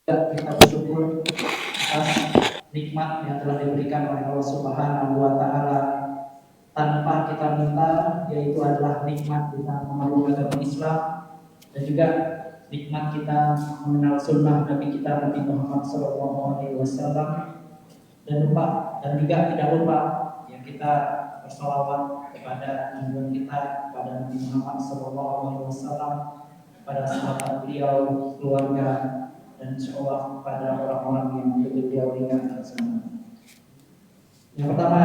Kita bersyukur atas nikmat yang telah diberikan oleh Allah Subhanahu wa Ta'ala tanpa kita minta, yaitu adalah nikmat kita memeluk agama Islam dan juga nikmat kita mengenal sunnah Nabi kita Nabi Muhammad SAW, dan juga tidak lupa yang kita bersalawat kepada junjungan kita kepada Nabi Muhammad SAW, kepada sahabat beliau, keluarga, dan insyaallah pada orang-orang yang mengikuti beliau hingga akhir zaman. Yang pertama,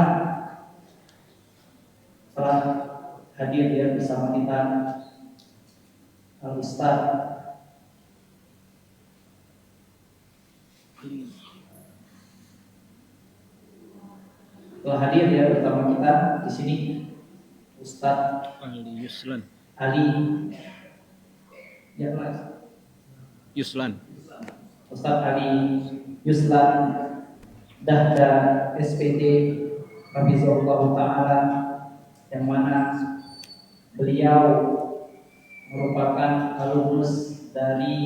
telah hadir dia bersama kita Al-Ustaz telah hadir dia bersama kita di sini Ustaz Ali Yuslan. Ali ya Mas Yuslan. Ustaz Ali Yuslan Dahda SPD Hafizahullah Ta'ala, yang mana beliau merupakan alumnus dari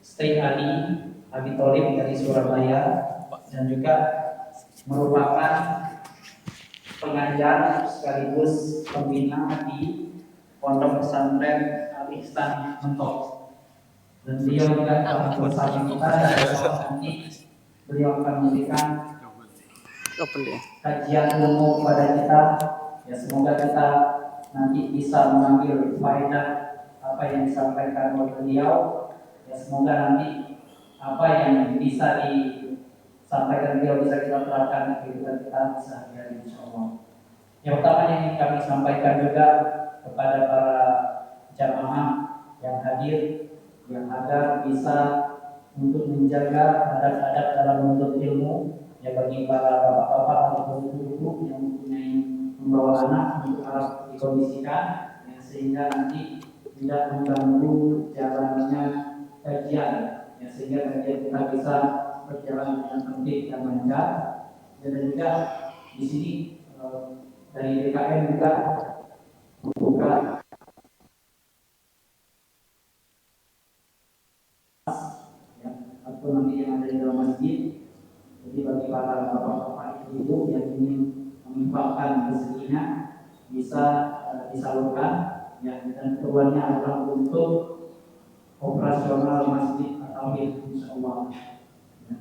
Stay Ali Abi Tholib dari Surabaya dan juga merupakan pengajar sekaligus pembina di Pondok Pesantren Al-Ihsan Mentok. Dan beliau juga telah bersama kita dan nanti beliau akan memberikan kajian ilmu kepada kita. Ya, semoga kita nanti bisa mengambil faedah apa yang disampaikan oleh beliau. Ya, semoga nanti apa yang bisa disampaikan beliau bisa kita terapkan di kehidupan kita sehari-hari insyaallah. Yang pertama yang ingin kami sampaikan juga kepada para jamaah yang hadir, yang agar bisa untuk menjaga adab-adab dalam menuntut ilmu, ya bagi para bapak-bapak atau ibu-ibu yang mempunyai membawa anak untuk harus dikondisikan, ya, sehingga nanti tidak mengganggu jalannya kajian, ya, sehingga kajian kita bisa berjalan dengan tertib dan lancar. Dan juga di sini dari DKM juga membuka atau nanti yang ada di dalam masjid. Jadi bagi para bapak-bapak ibu yang ingin menginfakkan rezekinya bisa disalurkan, ya, dan keduanya adalah untuk operasional masjid atau insyaallah. Ya.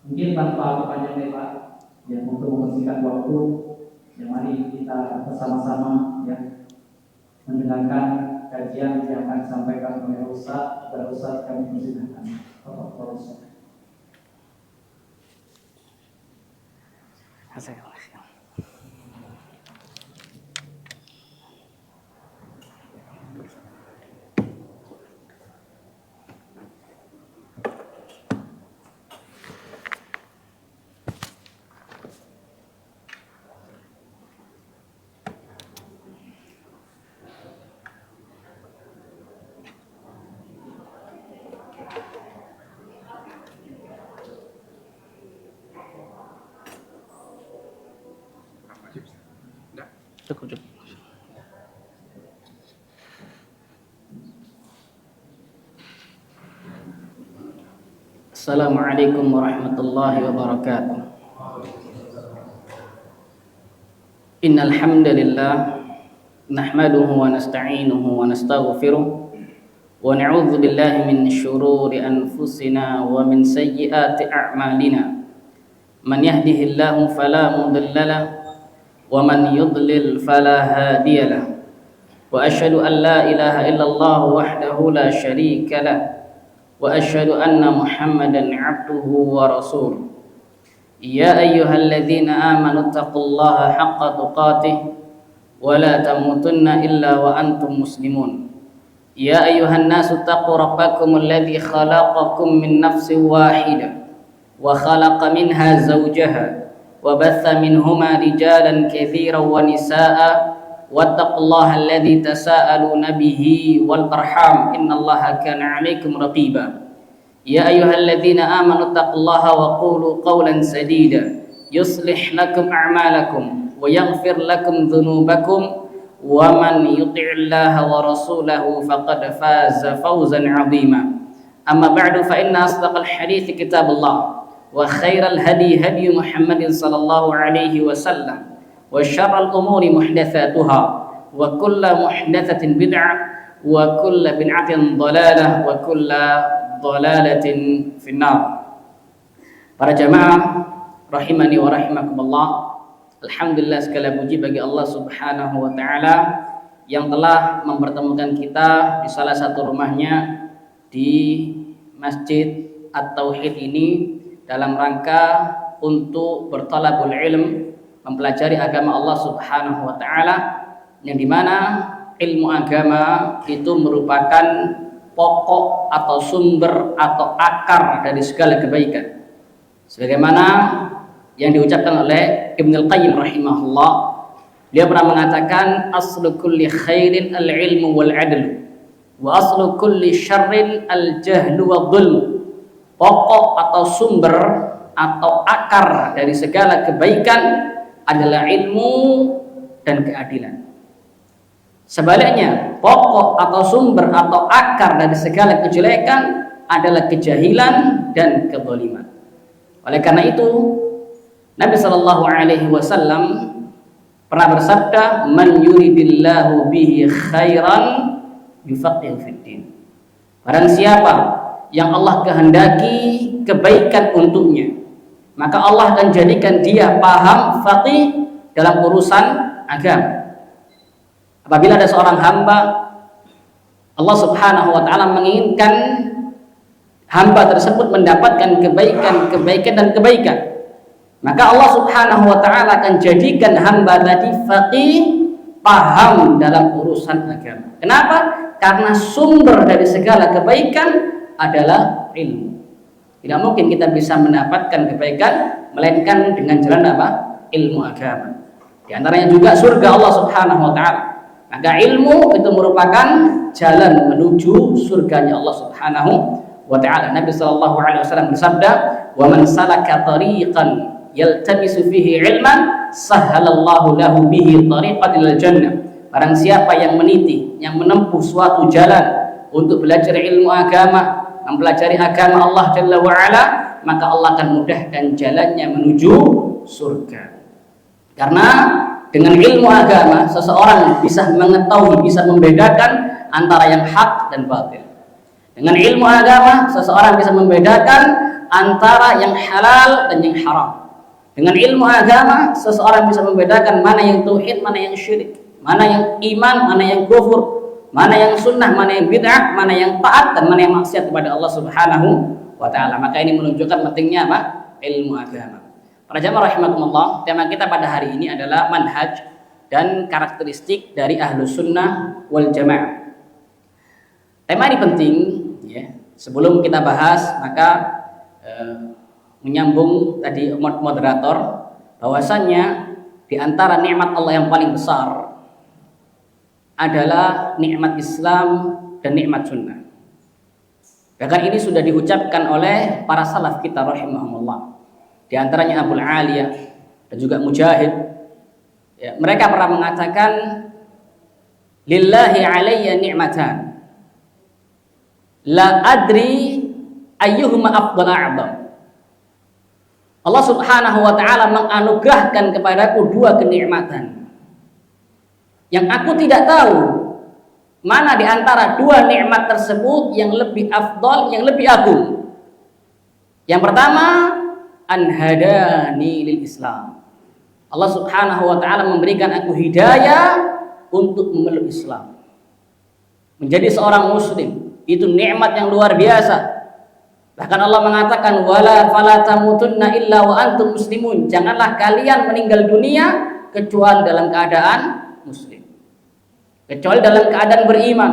Mungkin tanpa panjang lebar, ya, untuk membersihkan waktu, ya, mari kita bersama-sama, ya, mendengarkan kajian yang akan disampaikan oleh Ustaz. Kepada Ustaz kami persilakan. Cukup. Assalamualaikum warahmatullahi wabarakatuh. Innal hamdalillah nahmaduhu wa nasta'inuhu wa nastaghfiruh wa na'udzu billahi min shururi anfusina wa min sayyiati a'malina. Man yahdihillahu fala mudilla lahu wa man yudlil fala hadiya lahu. Wa asyhadu an la ilaha illallah wahdahu la syarika lahu wa asyhadu anna Muhammadan 'abduhu wa rasuluh. Ya ayyuhalladzina amanu taqullaha haqqa tuqatih wa la tamutunna illa wa antum muslimun. Ya ayyuhan nasu taqu rabbakumul ladzi khalaqakum min nafsin wahidah wa khalaqa minha zawjaha wa batha minhuma rijalan katsiran wa nisaa'a wattaqullaha alladzi tasaaluna bihi wal arham innallaha kana 'alaikum raqiba. Ya ayyuhalladzina amanu taqullaha wa qulu qawlan sadida yuslih lakum a'malakum wa yaghfir lakum dhunubakum wa man yuti'illaha wa rasulahu faqad faza fawzan 'azima. أما بعد فإن أصدق الحديث كتاب الله وخير الهدي هدي محمد صلى الله عليه وسلم وشر الأمور محدثاتها وكل محدثة بدعة وكل بدعة ضلالة وكل ضلالة في النار. Para jamaah rahimani wa rahimakumullah, alhamdulillah segala puji bagi Allah Subhanahu wa taala yang telah mempertemukan kita di salah satu rumahnya di Masjid At-Tauhid ini dalam rangka untuk bertalabul ilm, mempelajari agama Allah Subhanahu wa taala, yang dimana ilmu agama itu merupakan pokok atau sumber atau akar dari segala kebaikan. Sebagaimana yang diucapkan oleh Ibnul Qayyim rahimahullah, dia pernah mengatakan aslu kulli khairin al-ilmu wal adlu wa aslu kulli syarrin al-jahlu wa dhulm. Pokok atau sumber atau akar dari segala kebaikan adalah ilmu dan keadilan. Sebaliknya, pokok atau sumber atau akar dari segala kejelekan adalah kejahilan dan kezaliman. Oleh karena itu, Nabi Shallallahu Alaihi Wasallam pernah bersabda, "Man yuridillahu bihi khairan yufaqihu fiddin." Barang siapa yang Allah kehendaki kebaikan untuknya, maka Allah akan jadikan dia paham, faqih dalam urusan agama. Apabila ada seorang hamba, Allah Subhanahu wa taala menginginkan hamba tersebut mendapatkan kebaikan dan kebaikan, maka Allah Subhanahu wa taala akan jadikan hamba tadi faqih, paham dalam urusan agama. Kenapa? Karena sumber dari segala kebaikan adalah ilmu. Tidak mungkin kita bisa mendapatkan kebaikan melainkan dengan jalan apa? Ilmu agama. Di antaranya juga surga Allah Subhanahu wa taala. Maka ilmu itu merupakan jalan menuju surganya Allah Subhanahu wa ta'ala. Nabi sallallahu alaihi wasallam bersabda, "Wa man salaka tariqan yaltamisu fihi ilman, sahhalallahu lahu bihi tariqan ilal jannah." Barang siapa yang meniti, yang menempuh suatu jalan untuk belajar ilmu agama, mempelajari agama Allah Jalla wa ala, maka Allah akan mudahkan jalannya menuju surga. Karena dengan ilmu agama seseorang bisa mengetahui, bisa membedakan antara yang hak dan batil. Dengan ilmu agama seseorang bisa membedakan antara yang halal dan yang haram. Dengan ilmu agama seseorang bisa membedakan mana yang tauhid, mana yang syirik, mana yang iman, mana yang kufur, mana yang sunnah, mana yang bid'ah, mana yang taat, dan mana yang maksiat kepada Allah Subhanahu wa ta'ala. Maka ini menunjukkan pentingnya apa? Ilmu agama. Para jamaah rahimakumullah, tema kita pada hari ini adalah manhaj dan karakteristik dari Ahlus Sunnah wal Jamaah. Tema ini penting ya. Sebelum kita bahas, maka menyambung tadi moderator, bahwasannya di antara nikmat Allah yang paling besar adalah nikmat Islam dan nikmat sunnah. Bahkan ini sudah diucapkan oleh para salaf kita rahimahumullah. Di antaranya Abu Aliyah dan juga Mujahid. Ya, mereka pernah mengatakan, "Lillahi alayya ni'matan, la adri ayyuhuma afdal a'zam." Allah Subhanahu wa taala menganugerahkan kepadaku dua kenikmatan yang aku tidak tahu mana di antara dua nikmat tersebut yang lebih afdal, yang lebih agung. Yang pertama, an hadani lil Islam. Allah Subhanahu wa taala memberikan aku hidayah untuk memeluk Islam. Menjadi seorang muslim itu nikmat yang luar biasa. Bahkan Allah mengatakan, wala fala tamutunna illa wa antum muslimun. Janganlah kalian meninggal dunia kecuali dalam keadaan muslim. Kecuali dalam keadaan beriman,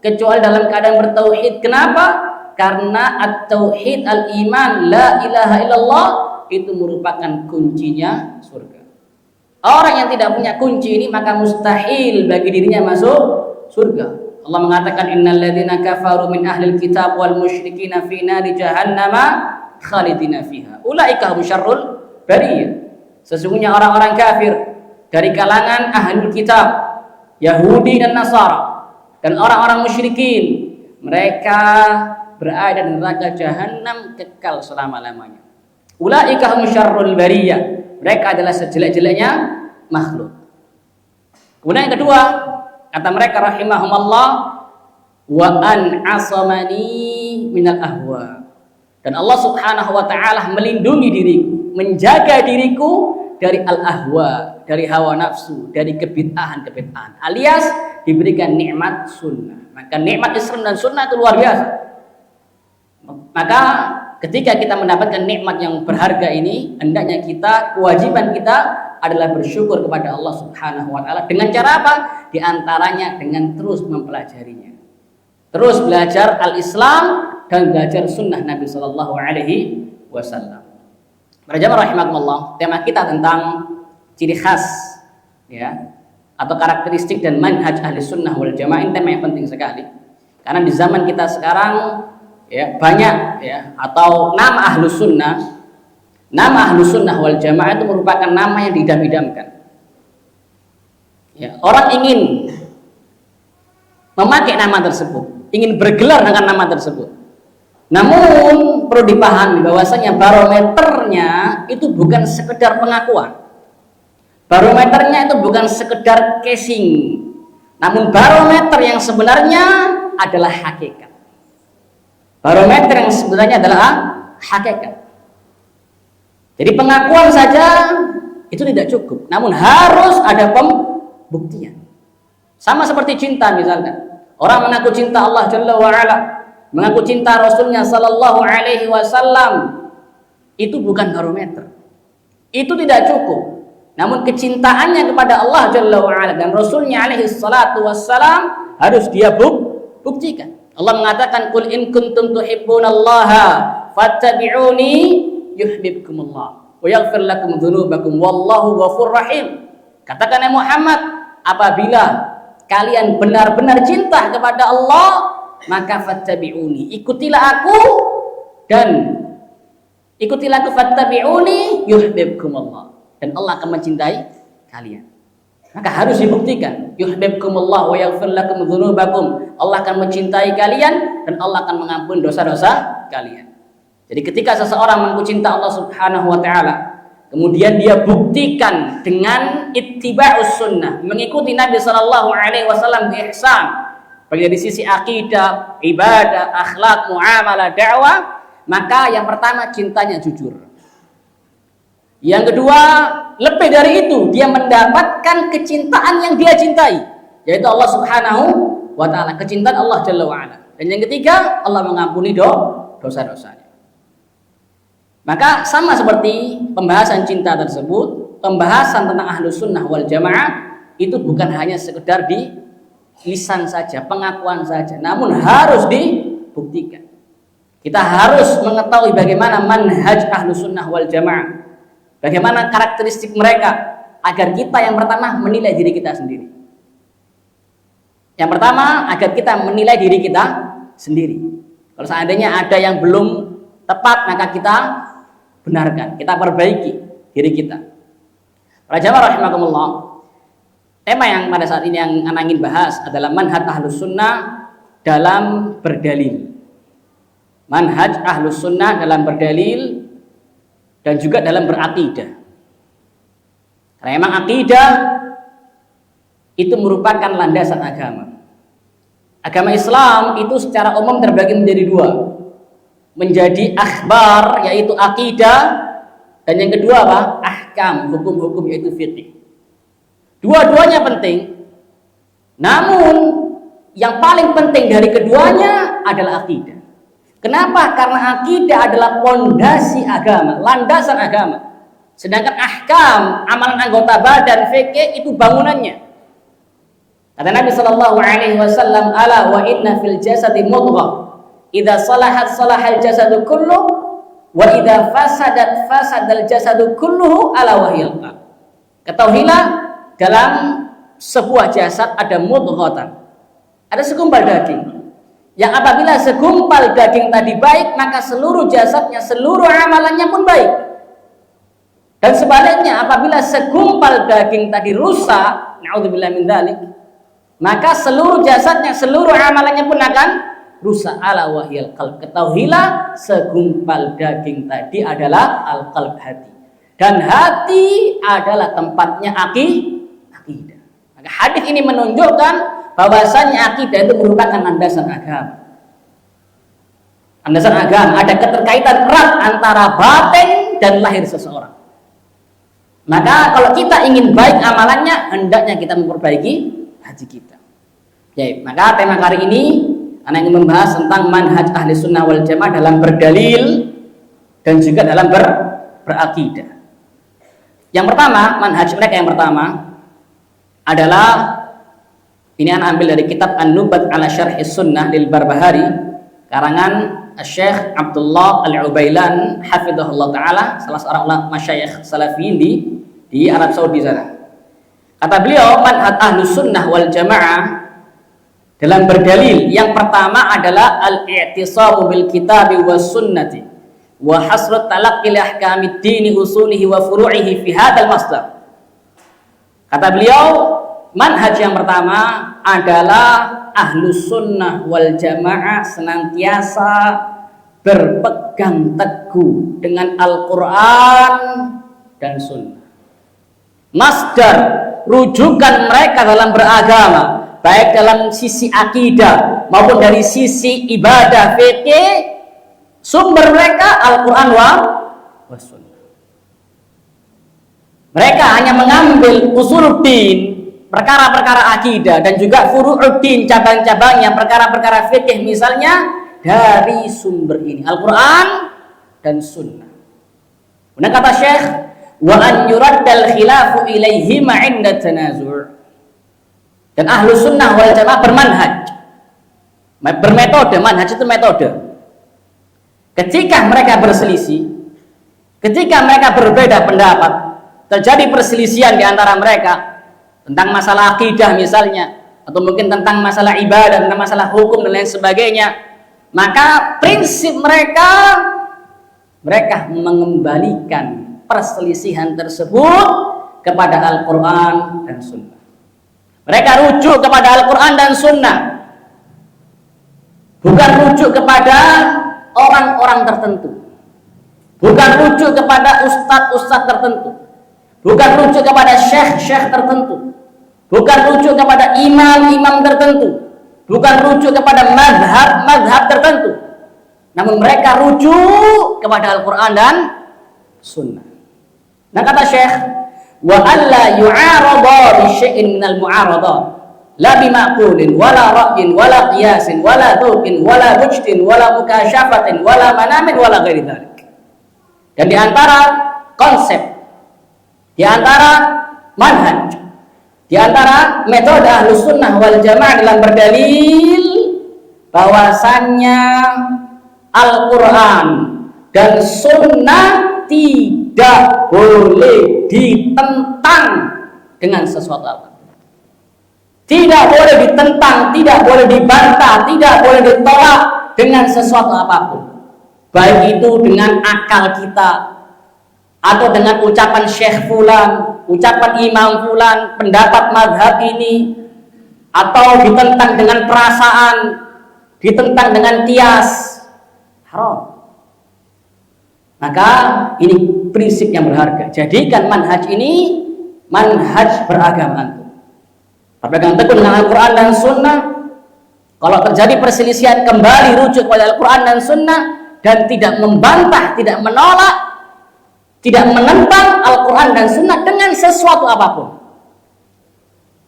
kecuali dalam keadaan bertauhid. Kenapa? Karena at-tauhid al-iman la ilaha illallah itu merupakan kuncinya surga. Orang yang tidak punya kunci ini maka mustahil bagi dirinya masuk surga. Allah mengatakan innal ladzina kafaru min ahlil kitab wal musyrikina fi nari jahannama khalidina fiha. Ulaika hum syarrul bariyah. Sesungguhnya orang-orang kafir dari kalangan ahlul kitab, Yahudi dan Nasara, dan orang-orang musyrikin, mereka berada di neraka jahanam kekal selama-lamanya. Ulaika hum syarrul bariyah. Mereka adalah sejelek-jeleknya makhluk. Kemudian yang kedua, kata mereka rahimahumallah, wa an asamani minal ahwa. Dan Allah Subhanahu wa taala melindungi diriku, menjaga diriku dari al-ahwa, dari hawa nafsu, dari kebid'ahan-kebid'ahan, alias diberikan nikmat sunnah. Maka nikmat Islam dan sunnah itu luar biasa. Maka ketika kita mendapatkan nikmat yang berharga ini, hendaknya kita, kewajiban kita adalah bersyukur kepada Allah Subhanahu wa taala. Dengan cara apa? Di antaranya dengan terus mempelajarinya. Terus belajar al-Islam dan belajar sunnah Nabi sallallahu alaihi wasallam. Para jamaah rahimakumullah, tema kita tentang ciri khas ya atau karakteristik dan manhaj ahli sunnah wal jamaah, ini tema yang penting sekali. Karena di zaman kita sekarang ya banyak ya, atau nama ahlus sunnah wal jamaah itu merupakan nama yang diidam-idamkan ya. Orang ingin memakai nama tersebut, ingin bergelar dengan nama tersebut, namun perlu dipahami bahwasanya barometernya itu bukan sekedar pengakuan, barometernya itu bukan sekedar casing, namun barometer yang sebenarnya adalah hakikat. Barometer yang sebenarnya adalah hakikat. Jadi pengakuan saja itu tidak cukup, namun harus ada pembuktian. Sama seperti cinta misalkan. Orang mengaku cinta Allah Jalla wa Ala, mengaku cinta Rasulnya Sallallahu Alaihi Wasallam, itu bukan barometer. Itu tidak cukup. Namun kecintaannya kepada Allah Jalla wa Ala dan Rasulnya Alaihi Salatu Wassalam harus dia buktikan. Allah mengatakan, "Qul in kuntum tuhibbunallaha fattabi'uni yuhibbukumullah wa yaghfir lakum dzunubakum wallahu ghafurur rahim." Katakan ya Muhammad, apabila kalian benar-benar cinta kepada Allah, maka fattabi'uni, ikutilah aku fattabi'uni yuhibbukumullah, dan Allah akan mencintai kalian. Maka harus dibuktikan, yuhibbukumullah wa yaghfir lakum dzunubakum, Allah akan mencintai kalian dan Allah akan mengampuni dosa-dosa kalian. Jadi ketika seseorang mengaku cinta Allah Subhanahu wa taala, kemudian dia buktikan dengan ittiba'us sunnah, mengikuti Nabi sallallahu alaihi wasallam bi ihsan, baik dari sisi akidah, ibadah, akhlak, muamalah, dakwah, maka yang pertama cintanya jujur. Yang kedua, lebih dari itu, dia mendapatkan kecintaan yang dia cintai, yaitu Allah Subhanahu wa taala, kecintaan Allah Jalla wa Ala. Dan yang ketiga, Allah mengampuni dosa-dosanya. Maka sama seperti pembahasan cinta tersebut, pembahasan tentang ahlus sunnah wal jamaah itu bukan hanya sekedar di lisan saja, pengakuan saja, namun harus dibuktikan. Kita harus mengetahui bagaimana manhaj ahlus sunnah wal jamaah, bagaimana karakteristik mereka, agar kita yang pertama menilai diri kita sendiri. Yang pertama, agar kita menilai diri kita sendiri. Kalau seandainya ada yang belum tepat, maka kita benarkan, kita perbaiki diri kita. Para jamaah rahimakumullah, tema yang pada saat ini yang anak ingin bahas adalah manhaj ahlus sunnah dalam berdalil. Manhaj ahlus sunnah dalam berdalil dan juga dalam berakidah. Karena memang akidah itu merupakan landasan agama. Agama Islam itu secara umum terbagi menjadi dua. Menjadi akhbar, yaitu akidah, dan yang kedua apa? Ahkam, hukum-hukum, yaitu fiqh. Dua-duanya penting. Namun yang paling penting dari keduanya adalah akidah. Kenapa? Karena akidah adalah pondasi agama, landasan agama. Sedangkan ahkam, amalan anggota badan, fikih itu bangunannya. Kata Nabi sallallahu alaihi wasallam, "Ala wa inna fil jasadi mudghah, idza salahat salahal jasadu kulluh, wa idza fasadat fasadal jasadu kulluhu, ala wahyal qalb." Ketahuilah, dalam sebuah jasad ada mudghatan, ada segumpal daging. Yang apabila segumpal daging tadi baik, maka seluruh jasadnya, seluruh amalannya pun baik. Dan sebaliknya, apabila segumpal daging tadi rusak, na'udzubillah min dzalik, maka seluruh jasadnya, seluruh amalannya pun akan rusa ala wahyal qalb. Ketahuilah segumpal daging tadi adalah al-qalb, hati. Dan hati adalah tempatnya akidah. Maka hadis ini menunjukkan bahwasanya akidah itu merupakan landasan agama. Landasan agama, ada keterkaitan erat antara batin dan lahir seseorang. Maka kalau kita ingin baik amalannya, hendaknya kita memperbaiki hati kita. Ya, maka tema kali ini anak ingin membahas tentang manhaj ahli sunnah wal jamaah dalam berdalil dan juga dalam berakidah. Yang pertama, manhaj mereka yang pertama adalah, ini anak ambil dari kitab An-Nubat ala Syarhi Sunnah lil Barbahari, karangan Syekh Abdullah Al-Ubailan hafizahullah taala, salah seorang ulama masyayikh salafiyin di Arab Saudi sana. Kata beliau, manhaj ahlus sunnah wal jamaah dalam berdalil yang pertama adalah al-i'tisamu bil kitabi was sunnati wa hasrut talaqqi li ahkamid dini usulihi wa furu'ihi fi hadzal masdar. Kata beliau, manhaj yang pertama adalah ahlus sunnah wal jamaah senantiasa berpegang teguh dengan Al-Quran dan sunnah. Masdar, rujukan mereka dalam beragama, baik dalam sisi akidah maupun dari sisi ibadah fikih, sumber mereka Al-Quran wa sunnah. Mereka hanya mengambil usuluddin, perkara-perkara akidah, dan juga furu'uddin, cabang-cabangnya, perkara-perkara fikih misalnya, dari sumber ini, Al-Quran dan sunnah. Kemudian kata Syekh, wa an yuraddal khilafu ilaihima inda tanazu'. Dan ahlu sunnah wal jamaah bermanhaj, bermetode. Manhaj itu metode. Ketika mereka berselisih, ketika mereka berbeda pendapat, terjadi perselisihan di antara mereka tentang masalah akidah misalnya, atau mungkin tentang masalah ibadah, tentang masalah hukum dan lain sebagainya, maka prinsip mereka mengembalikan perselisihan tersebut kepada Al-Quran dan Sunnah. Mereka rujuk kepada Al-Quran dan Sunnah, bukan rujuk kepada orang-orang tertentu, bukan rujuk kepada ustadz-ustadz tertentu, bukan rujuk kepada syekh-syekh tertentu, bukan rujuk kepada imam-imam tertentu, bukan rujuk kepada madhab tertentu, namun mereka rujuk kepada Al-Quran dan Sunnah. Nah kata Syekh, wa alla yu'arada bi syai'in minal mu'aradat, la bimaqulin wala ra'yin wala qiyasin wala dhuqin wala bujdin wala mukasyafatin wala manamin wala ghairi dzalik. Dan di antara konsep, di antara manhaj, di antara metode ahlus sunnah wal jamaah dalam berdalil bahwasannya Al-Quran dan sunnah tidak boleh ditentang dengan sesuatu apa. Tidak boleh ditentang, tidak boleh dibantah, tidak boleh ditolak dengan sesuatu apapun. Baik itu dengan akal kita, atau dengan ucapan syekh fulan, ucapan imam fulan, pendapat madhab ini, atau ditentang dengan perasaan, ditentang dengan kias, haram. Maka ini prinsip yang berharga. Jadikan manhaj ini manhaj beragama. Berpegang teguh dengan Al-Quran dan Sunnah. Kalau terjadi perselisihan, kembali rujuk kepada Al-Quran dan Sunnah, dan tidak membantah, tidak menolak, tidak menentang Al-Quran dan Sunnah dengan sesuatu apapun,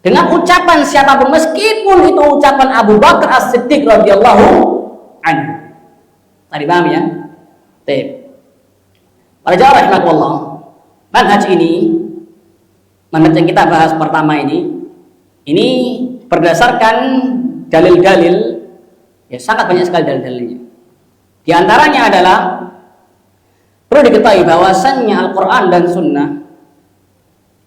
dengan ucapan siapapun, meskipun itu ucapan Abu Bakar As-Siddiq radhiyallahu anhu. Tadi paham ya? Para jamaah rahimakumullah, manhaj ini, manhaj yang kita bahas pertama ini berdasarkan dalil-dalil, ya sangat banyak sekali dalil-dalilnya. Di antaranya adalah, perlu diketahui bahwasannya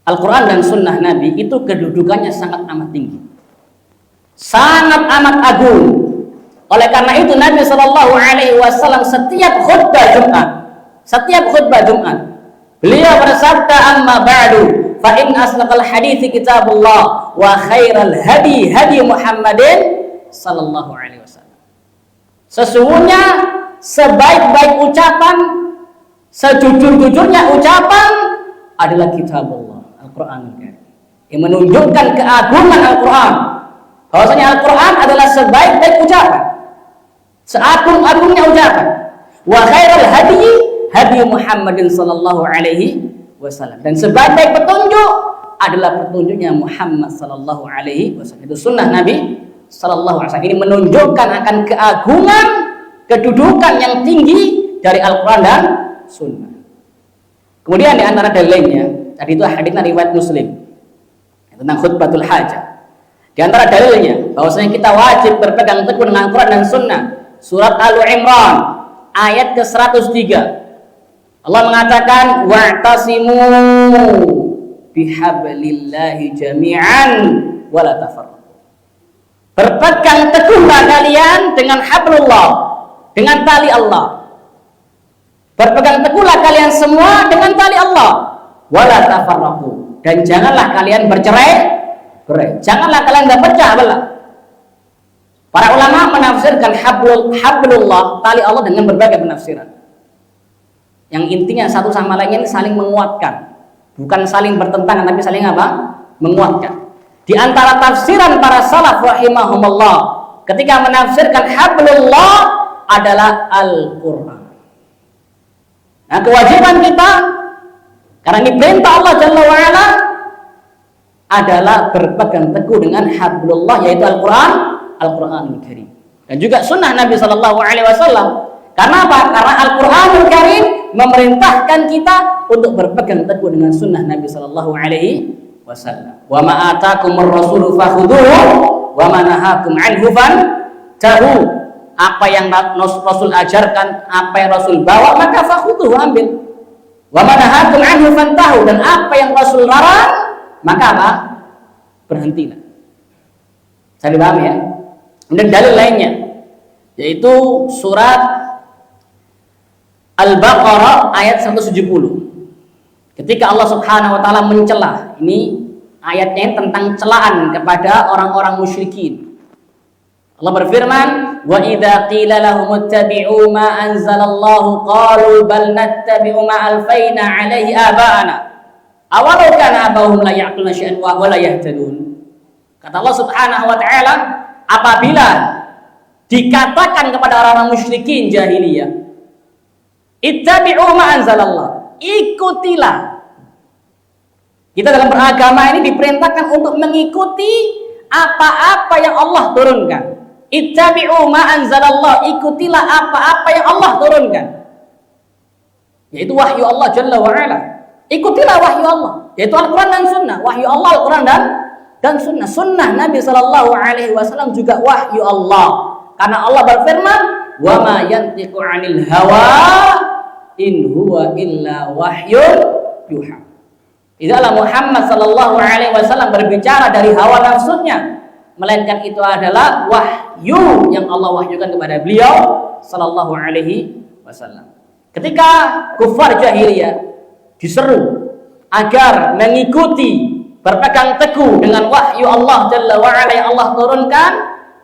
Al-Quran dan Sunnah Nabi itu kedudukannya sangat amat tinggi, sangat amat agung. Oleh karena itu Nabi SAW setiap khutbah Jumat, beliau bersabda, amma ba'du fa in asdaqal hadithi kitabullah wa khairal hadi Muhammadin sallallahu alaihi wasallam. Sesungguhnya sebaik-baik ucapan, sejujur-jujurnya ucapan adalah kitabullah, Al-Qur'an yang menunjukkan keagungan Al-Qur'an. Bahwasanya Al-Qur'an adalah sebaik-baik ucapan, seagung-agungnya ucapan. Wa khairul hadi hadi Muhammadin sallallahu alaihi wasallam. Dan sebaik-baik petunjuk adalah petunjuknya Muhammad sallallahu alaihi wasallam. Itu sunnah Nabi sallallahu alaihi wasallam. Ini menunjukkan akan keagungan, kedudukan yang tinggi dari Al-Qur'an dan sunnah. Kemudian di antara dalilnya, tadi itu hadisnya riwayat Muslim tentang khutbatul hajah. Di antara dalilnya bahwasanya kita wajib berpegang teguh dengan Al-Qur'an dan sunnah. Surat Al-Imran ayat ke-103. Allah mengatakan wa'tasimu bihablillahi jami'an wa la tafarraqu. Berpegang teguhlah kalian dengan hablullah, dengan tali Allah. Berpegang teguhlah kalian semua dengan tali Allah. Wa la tafarraqu. Dan janganlah kalian bercerai-berai. Janganlah kalian berpecah belah. Para ulama menafsirkan hablullah, tali Allah, dengan berbagai penafsiran. Yang intinya satu sama lainnya ini saling menguatkan. Bukan saling bertentangan, tapi saling apa? Menguatkan. Di antara tafsiran para salaf rahimahumullah ketika menafsirkan hablullah adalah Al-Qur'an. Nah, kewajiban kita karena ini perintah Allah Jalla wa'ala adalah berpegang teguh dengan hablullah, yaitu Al-Qur'an, Al-Qur'anul Karim. Dan juga sunnah Nabi sallallahu alaihi wasallam. Karena apa? Karena Al-Qur'anul Karim memerintahkan kita untuk berpegang teguh dengan sunnah Nabi sallallahu alaihi wasallam. Wa ma atakumur rasulu fakhudhuhu wa ma nahakum anhu fantahu. Apa yang Rasul ajarkan, apa yang Rasul bawa, maka fakhudhuhu, ambil. Wa ma nahakum anhu fantahu. Dan apa yang Rasul larang, maka apa? Berhentilah. Saya dipahami ya? Dan dalil lainnya yaitu surat Al-Baqarah ayat 170. Ketika Allah Subhanahu wa taala mencela, ini ayatnya tentang celaan kepada orang-orang musyrikin. Allah berfirman, "Wa idza qila lahum ittabi'u ma anzalallahu qalu bal nattabi'u ma alfaina 'alaihi aba'ana awalau kana abahum la ya'qiluna syai'an wa la yahtadun." Kata Allah Subhanahu wa taala, apabila dikatakan kepada orang-orang musyrikin jahiliyah, ittabi'u ma anzalallah, ikutilah. Kita dalam beragama ini diperintahkan untuk mengikuti apa-apa yang Allah turunkan. Ittabi'u ma anzalallah, ikutilah apa-apa yang Allah turunkan, yaitu wahyu Allah Jalla wa'ala. Ikutilah wahyu Allah, yaitu Al-Quran dan Sunnah. Wahyu Allah, Al-Quran dan Sunnah. Sunnah Nabi Sallallahu Alaihi Wasallam juga wahyu Allah. Karena Allah berfirman, wa ma yantiqu 'anil hawa in huwa illa wahyun yuha. Tidaklah Muhammad sallallahu alaihi wasallam berbicara dari hawa nafsunya, melainkan itu adalah wahyu yang Allah wahyukan kepada beliau sallallahu alaihi wasallam. Ketika kufar jahiliyah diseru agar mengikuti, berpegang teguh dengan wahyu Allah Jalla wa'ala yang Allah turunkan,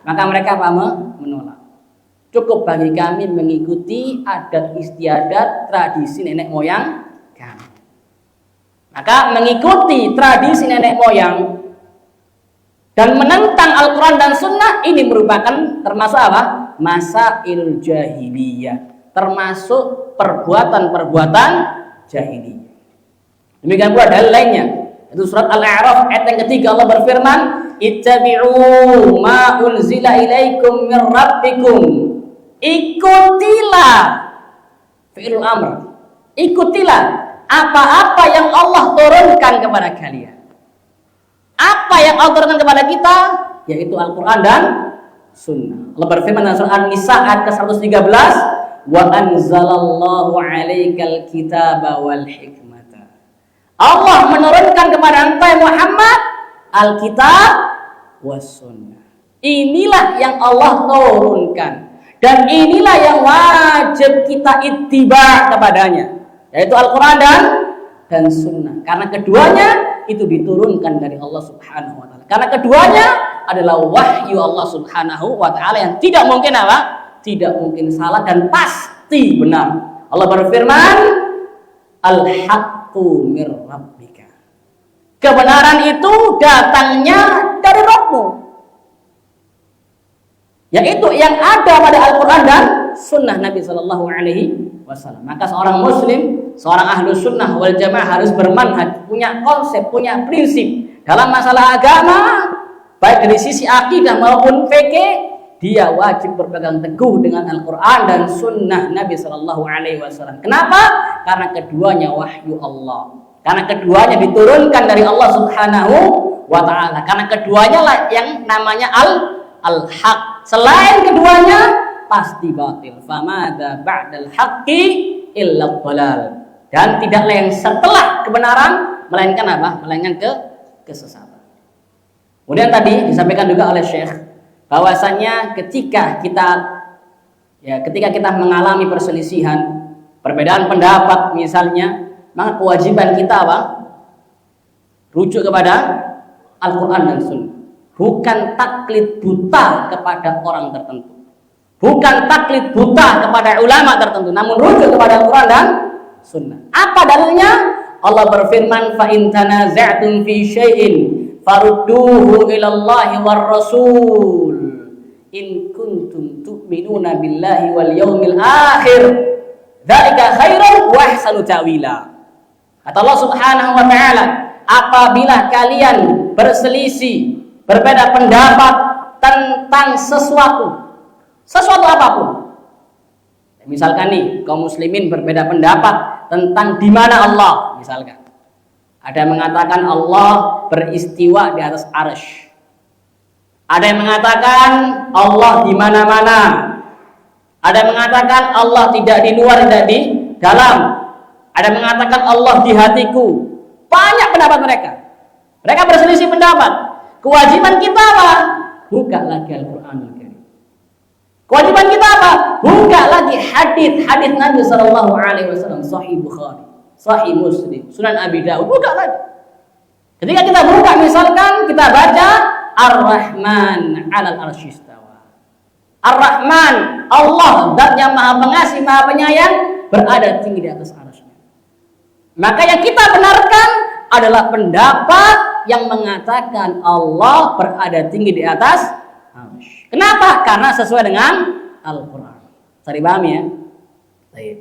maka mereka menolak. Cukup bagi kami mengikuti adat istiadat tradisi nenek moyang kami. Maka mengikuti tradisi nenek moyang dan menentang Al-Quran dan Sunnah ini merupakan termasuk apa? Masail jahiliyah, termasuk perbuatan-perbuatan jahiliyah. Demikian pula dalil lainnya, itu surat Al-A'raf ayat yang ketiga. Allah berfirman, ittabi'u ma unzila ilaikum min rabbikum. Ikutilah, fi'il amr, ikutilah apa-apa yang Allah turunkan kepada kalian. Apa yang Allah turunkan kepada kita, yaitu Al-Quran dan Sunnah. Allah berfirman dalam surah An-Nisa ayat ke-113, wa anzalallahu 'alaikal kitaba wal hikmata. Allah menurunkan kepada engkau Muhammad Alkitab was Sunnah. Inilah yang Allah turunkan dan inilah yang wajib kita ittiba kepadanya, yaitu Al-Quran dan Sunnah. Karena keduanya itu diturunkan dari Allah Subhanahu wa taala. Karena keduanya adalah wahyu Allah Subhanahu wa taala yang tidak mungkin apa? tidak mungkin salah dan pasti benar. Allah berfirman, Al-haqqu mir rabbika. Kebenaran itu datangnya dari Rabbmu. Yaitu yang ada pada Al-Quran dan Sunnah Nabi Sallallahu Alaihi Wasallam. Maka seorang Muslim, seorang ahlu sunnah wal jamaah harus bermanhaj, punya konsep, punya prinsip dalam masalah agama, baik dari sisi akidah maupun fikih. Dia wajib berpegang teguh dengan Al-Quran dan Sunnah Nabi Sallallahu Alaihi Wasallam. Kenapa? Karena keduanya wahyu Allah. Karena keduanya diturunkan dari Allah Subhanahu wa Ta'ala. Karena keduanya lah yang namanya al-haq. Selain keduanya pasti batil. Famada ba'dal haqqi illa dhalal. Dan tidaklah yang setelah kebenaran melainkan apa? Melainkan kesesatan. Kemudian tadi disampaikan juga oleh Syekh bahwasanya ketika kita mengalami perselisihan, perbedaan pendapat misalnya, maka kewajiban kita apa? Rujuk kepada Al-Quran dan Sunnah. Bukan taklid buta kepada orang tertentu. Bukan taklid buta kepada ulama tertentu, namun rujuk kepada Al-Quran dan Sunnah. Apa dalilnya? Allah berfirman, fa in tanaza'tum fi syai'in farudduhu ila Allahi war Rasul in kuntum tu'minuna billahi wal yaumil akhir. Dzalika khairun wa ahsanu ta'wila. Kata Allah Subhanahu wa Ta'ala, apabila kalian berselisih, berbeda pendapat tentang sesuatu apapun. Misalkan nih, kaum muslimin berbeda pendapat tentang di mana Allah, misalkan. Ada yang mengatakan Allah beristiwa di atas arsy. Ada yang mengatakan Allah di mana-mana. Ada yang mengatakan Allah tidak di luar, tidak di dalam. Ada yang mengatakan Allah di hatiku. Banyak pendapat mereka. Mereka berselisih pendapat. Kewajiban kita apa? Buka lagi Al-Quranul Karim. Kewajiban kita apa? Buka lagi hadis Nabi Sallallahu Alaihi Wasallam, Sahih Bukhari, Sahih Muslim, Sunan Abi Dawud. Buka lagi. Ketika kita buka, misalkan kita baca Ar-Rahman 'alal arsy istawa. Ar-Rahman, Allah, Zat yang Maha Pengasih, Maha Penyayang, berada tinggi di atas arsy-Nya. Maka yang kita benarkan adalah pendapat yang mengatakan Allah berada tinggi di atas arsy. Kenapa? Karena sesuai dengan Al-Quran. Cari paham ya? Baik.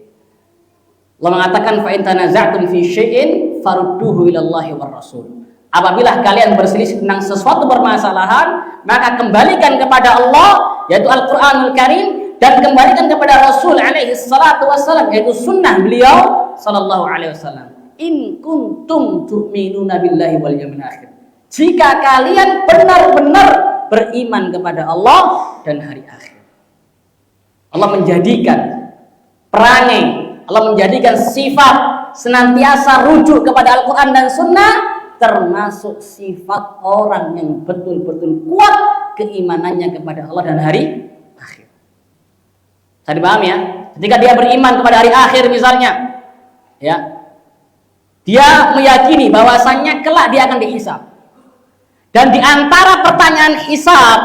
Allah mengatakan fa in tanaza'tum fi syai'in farudduhu ila Allahi war Rasul. Apabila kalian berselisih tentang sesuatu permasalahan, maka kembalikan kepada Allah, yaitu Al-Quranul Karim, dan kembalikan kepada Rasul alaihi salatu wassalam, yaitu sunnah beliau sallallahu alaihi wasallam. In kuntum tu'minuna billahi wal yawmil akhir. Jika kalian benar-benar beriman kepada Allah dan hari akhir. Allah menjadikan perangai, Allah menjadikan sifat senantiasa rujuk kepada Al-Quran dan Sunnah, termasuk sifat orang yang betul-betul kuat keimanannya kepada Allah dan hari akhir. Saya dipaham ya? Ketika dia beriman kepada hari akhir misalnya, ya, dia meyakini bahwasannya kelak dia akan dihisab. Dan di antara pertanyaan hisab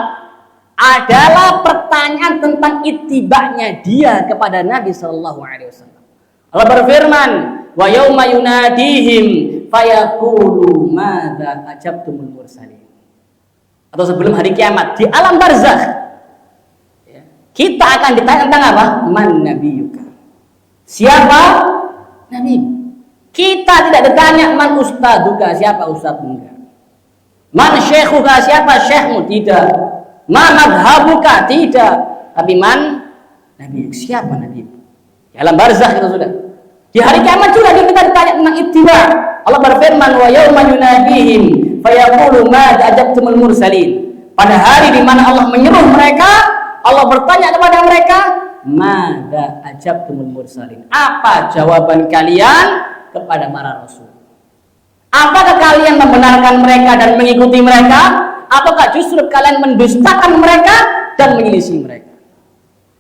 adalah pertanyaan tentang ittiba'nya dia kepada Nabi Sallallahu Alaihi Wasallam. Allah berfirman, wa yauma yunadihim fayaqulu madza ajabtumul mursalin. Atau sebelum hari kiamat di alam barzakh, ya, kita akan ditanya tentang apa? Man nabiyuka. Siapa nabi? Kita tidak ditanya man ustaduka, siapa ustadmu, enggak. Man syekhuka, siapa syekhmu, tidak. Man madhabuka, tidak. Tapi man nabi, siapa nabi? Di alam barzakh itu sudah. Di hari kiamat juga kita ditanya tentang ittiba. Allah berfirman, wa yauma yunadihim fayaqulu ma ajabtumul mursalin. Pada hari di mana Allah menyeru mereka, Allah bertanya kepada mereka, mada ajabtumul mursalin. Apa jawaban kalian kepada para rasul? Apakah kalian membenarkan mereka dan mengikuti mereka, ataukah justru kalian mendustakan mereka dan menyelisih mereka?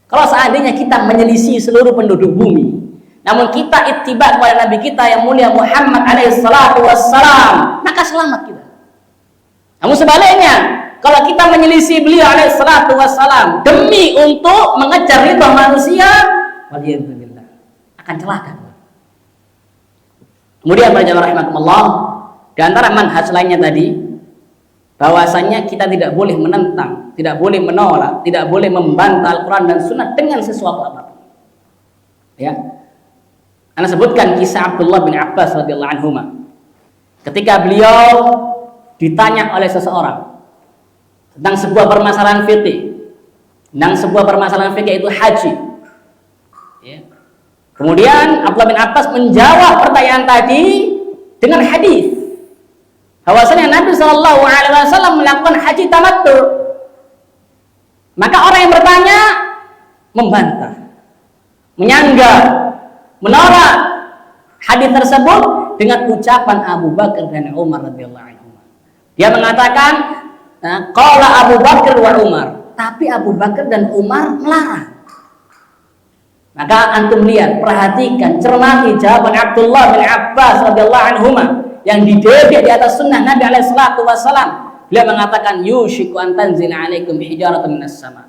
Kalau seandainya kita menyelisih seluruh penduduk bumi, namun kita ittiba kepada Nabi kita yang mulia Muhammad alaihi salatu wassalam, maka selamat kita. Namun sebaliknya, kalau kita menyelisih beliau alaihi salatu wassalam demi untuk mengejar ridha manusia, waliyadzubillah, akan celaka. Kemudian para jamaah rahimakumullah, di antara manhaj lainnya tadi, bahwasannya kita tidak boleh menentang, tidak boleh menolak, tidak boleh membantah Al-Quran dan Sunnah dengan sesuatu apapun. Ya, Anda sebutkan kisah Abdullah bin Abbas radhiyallahu anhu. Ketika beliau ditanya oleh seseorang tentang sebuah permasalahan fikih, tentang sebuah permasalahan fikih itu haji. Ya. Kemudian Abdullah bin Abbas menjawab pertanyaan tadi dengan hadis. Bahwasanya Nabi Shallallahu Alaihi Wasallam melakukan haji tamattu. Maka orang yang bertanya membantah, menyanggah, menolak hadis tersebut dengan ucapan Abu Bakar dan Umar radhiyallahu anhu. Dia mengatakan, qala Abu Bakar wa Umar. Tapi Abu Bakar dan Umar melarang. Maka antum lihat, perhatikan, cermati jawaban Abdullah bin Abbas radhiyallahu anhu yang dididik di atas sunnah Nabi alaihi salatu wasallam. Beliau mengatakan, yushiku an tanzila alaikum hijaratun minas sama.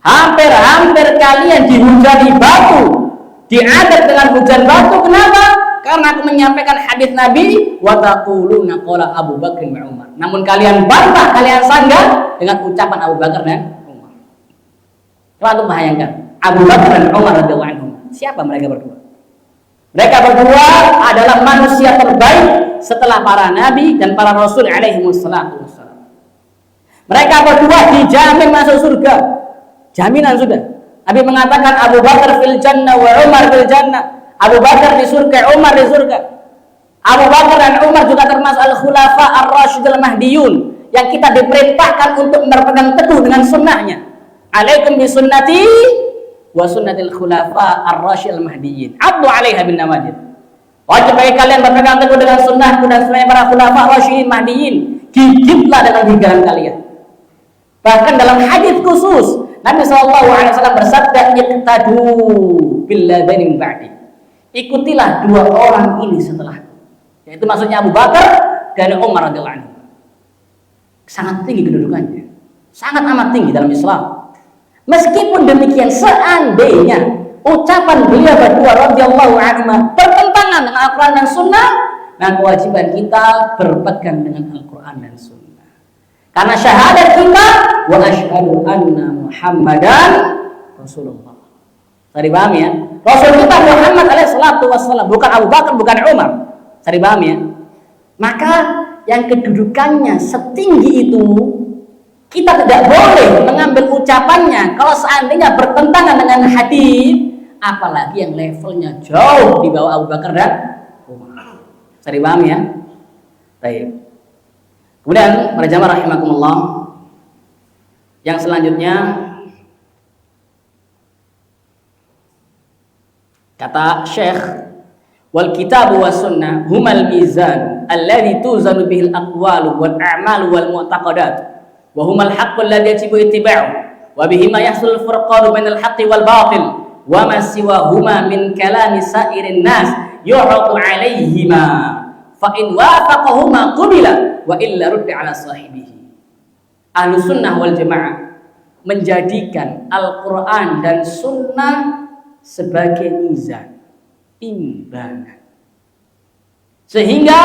Hampir-hampir kalian dihujani batu, diadab dengan hujan batu. Kenapa? Karena aku menyampaikan hadis Nabi, wa taquluna qala Abu Bakar wa Umar. Namun kalian bantah, kalian sanggah dengan ucapan Abu Bakar dan Umar. Coba untuk bayangkan, Abu Bakar dan Umar radhiyallahu anhum. Siapa mereka berdua? Mereka berdua adalah manusia terbaik setelah para nabi dan para rasul alaihi wassalatu wassalam. Mereka berdua dijamin masuk surga. Jaminan sudah. Nabi mengatakan Abu Bakar fil jannah wa Umar fil jannah. Abu Bakar di surga, Umar di surga. Abu Bakar dan Umar juga termasuk al-khulafa ar-rasyidul mahdiyun yang kita diperintahkan untuk berpegang teguh dengan sunnahnya. Alaikum bi sunnati wa sunnatil khulafa ar-rasyidul mahdiyyin. Abdu 'alaiha bin nawajid. Wajib bagi kalian berpegang teguh dengan sunnahku dan sunnah para khulafa ar-rasyidin mahdiyyin. Gigitlah dengan gigiran kalian. Bahkan dalam hadis khusus Nabi SAW bersabda, iqtadu billadaini min ba'di. Ikutilah dua orang ini setelahku. Yaitu maksudnya Abu Bakar dan Umar radhiyallahu anhu. Sangat tinggi kedudukannya. Sangat amat tinggi dalam Islam. Meskipun demikian, seandainya ucapan beliau berdua radhiyallahu anhu bertentangan dengan Al-Quran dan Sunnah, maka kewajiban kita berpegang dengan Al-Quran dan Sunnah. Karena syahadat kita, wa asyhadu anna Muhammadan Rasulullah. Tadi paham ya? Rasul kita Muhammad alaihi salatu wassalam, bukan Abu Bakar, bukan Umar. Tadi paham ya? Maka yang kedudukannya setinggi itu, kita tidak boleh mengambil ucapannya kalau seandainya bertentangan dengan hadis, apalagi yang levelnya jauh di bawah Abu Bakar dan Umar. Tadi paham ya? Baik. Kemudian para jamaah rahimakumullah, yang selanjutnya kata Syekh, wal kitabu was sunnah humal mizan alladhi tuzanu bihil aqwalu wal a'malu wal mu'taqadat wa humal haqqul ladzi yajibu ittiba'u wa bihima yahsul furqanu bainal haqqi wal batil wa ma siwa huma min kalami sa'irin nas yu'radu 'alaihima fa in wafaqahuma qubila wa illa rudda 'ala sahibihi. Ahlus sunnah wal jamaah menjadikan Al-Quran dan Sunnah sebagai mizan, timbangan, sehingga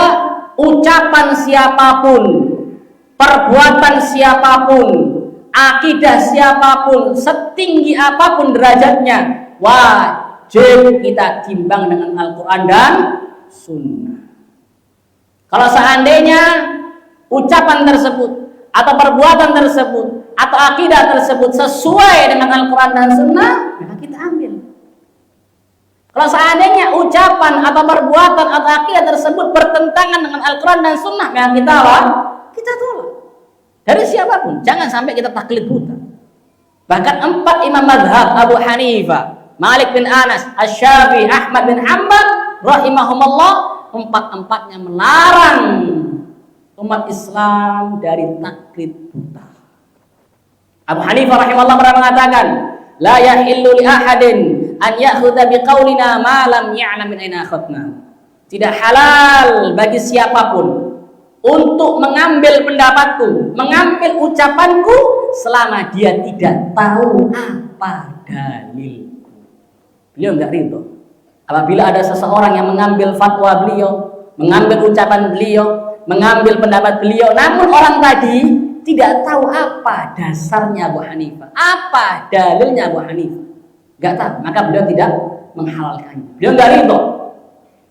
ucapan siapapun, perbuatan siapapun, akidah siapapun, setinggi apapun derajatnya, wajib kita timbang dengan Al-Quran dan Sunnah. Kalau seandainya ucapan tersebut atau perbuatan tersebut atau akidah tersebut sesuai dengan Al-Quran dan Sunnah, maka kita ambil. Kalau seandainya ucapan atau perbuatan atau akidah tersebut bertentangan dengan Al-Quran dan Sunnah, maka kita apa? Kita tolak. Dari siapapun, jangan sampai kita taklid buta. Bahkan 4 imam mazhab, Abu Hanifah, Malik bin Anas, Asy-Syafi'i, Ahmad bin Hanbal rahimahumullah, 4-empatnya melarang umat Islam dari taklid buta. Abu Hanifah rahimahullah pernah mengatakan, la yahillu li ahadin an ya'khudha biqaulina ma lam ya'lam min aina akhadna. Tidak halal bagi siapapun untuk mengambil pendapatku, mengambil ucapanku selama dia tidak tahu apa dalilku. Beliau enggak ridho apabila ada seseorang yang mengambil fatwa beliau, mengambil ucapan beliau, mengambil pendapat beliau, namun orang tadi tidak tahu apa dasarnya Abu Hanifah, apa dalilnya Abu Hanifah, enggak tahu, maka beliau tidak menghalalkannya. Beliau enggak ridho.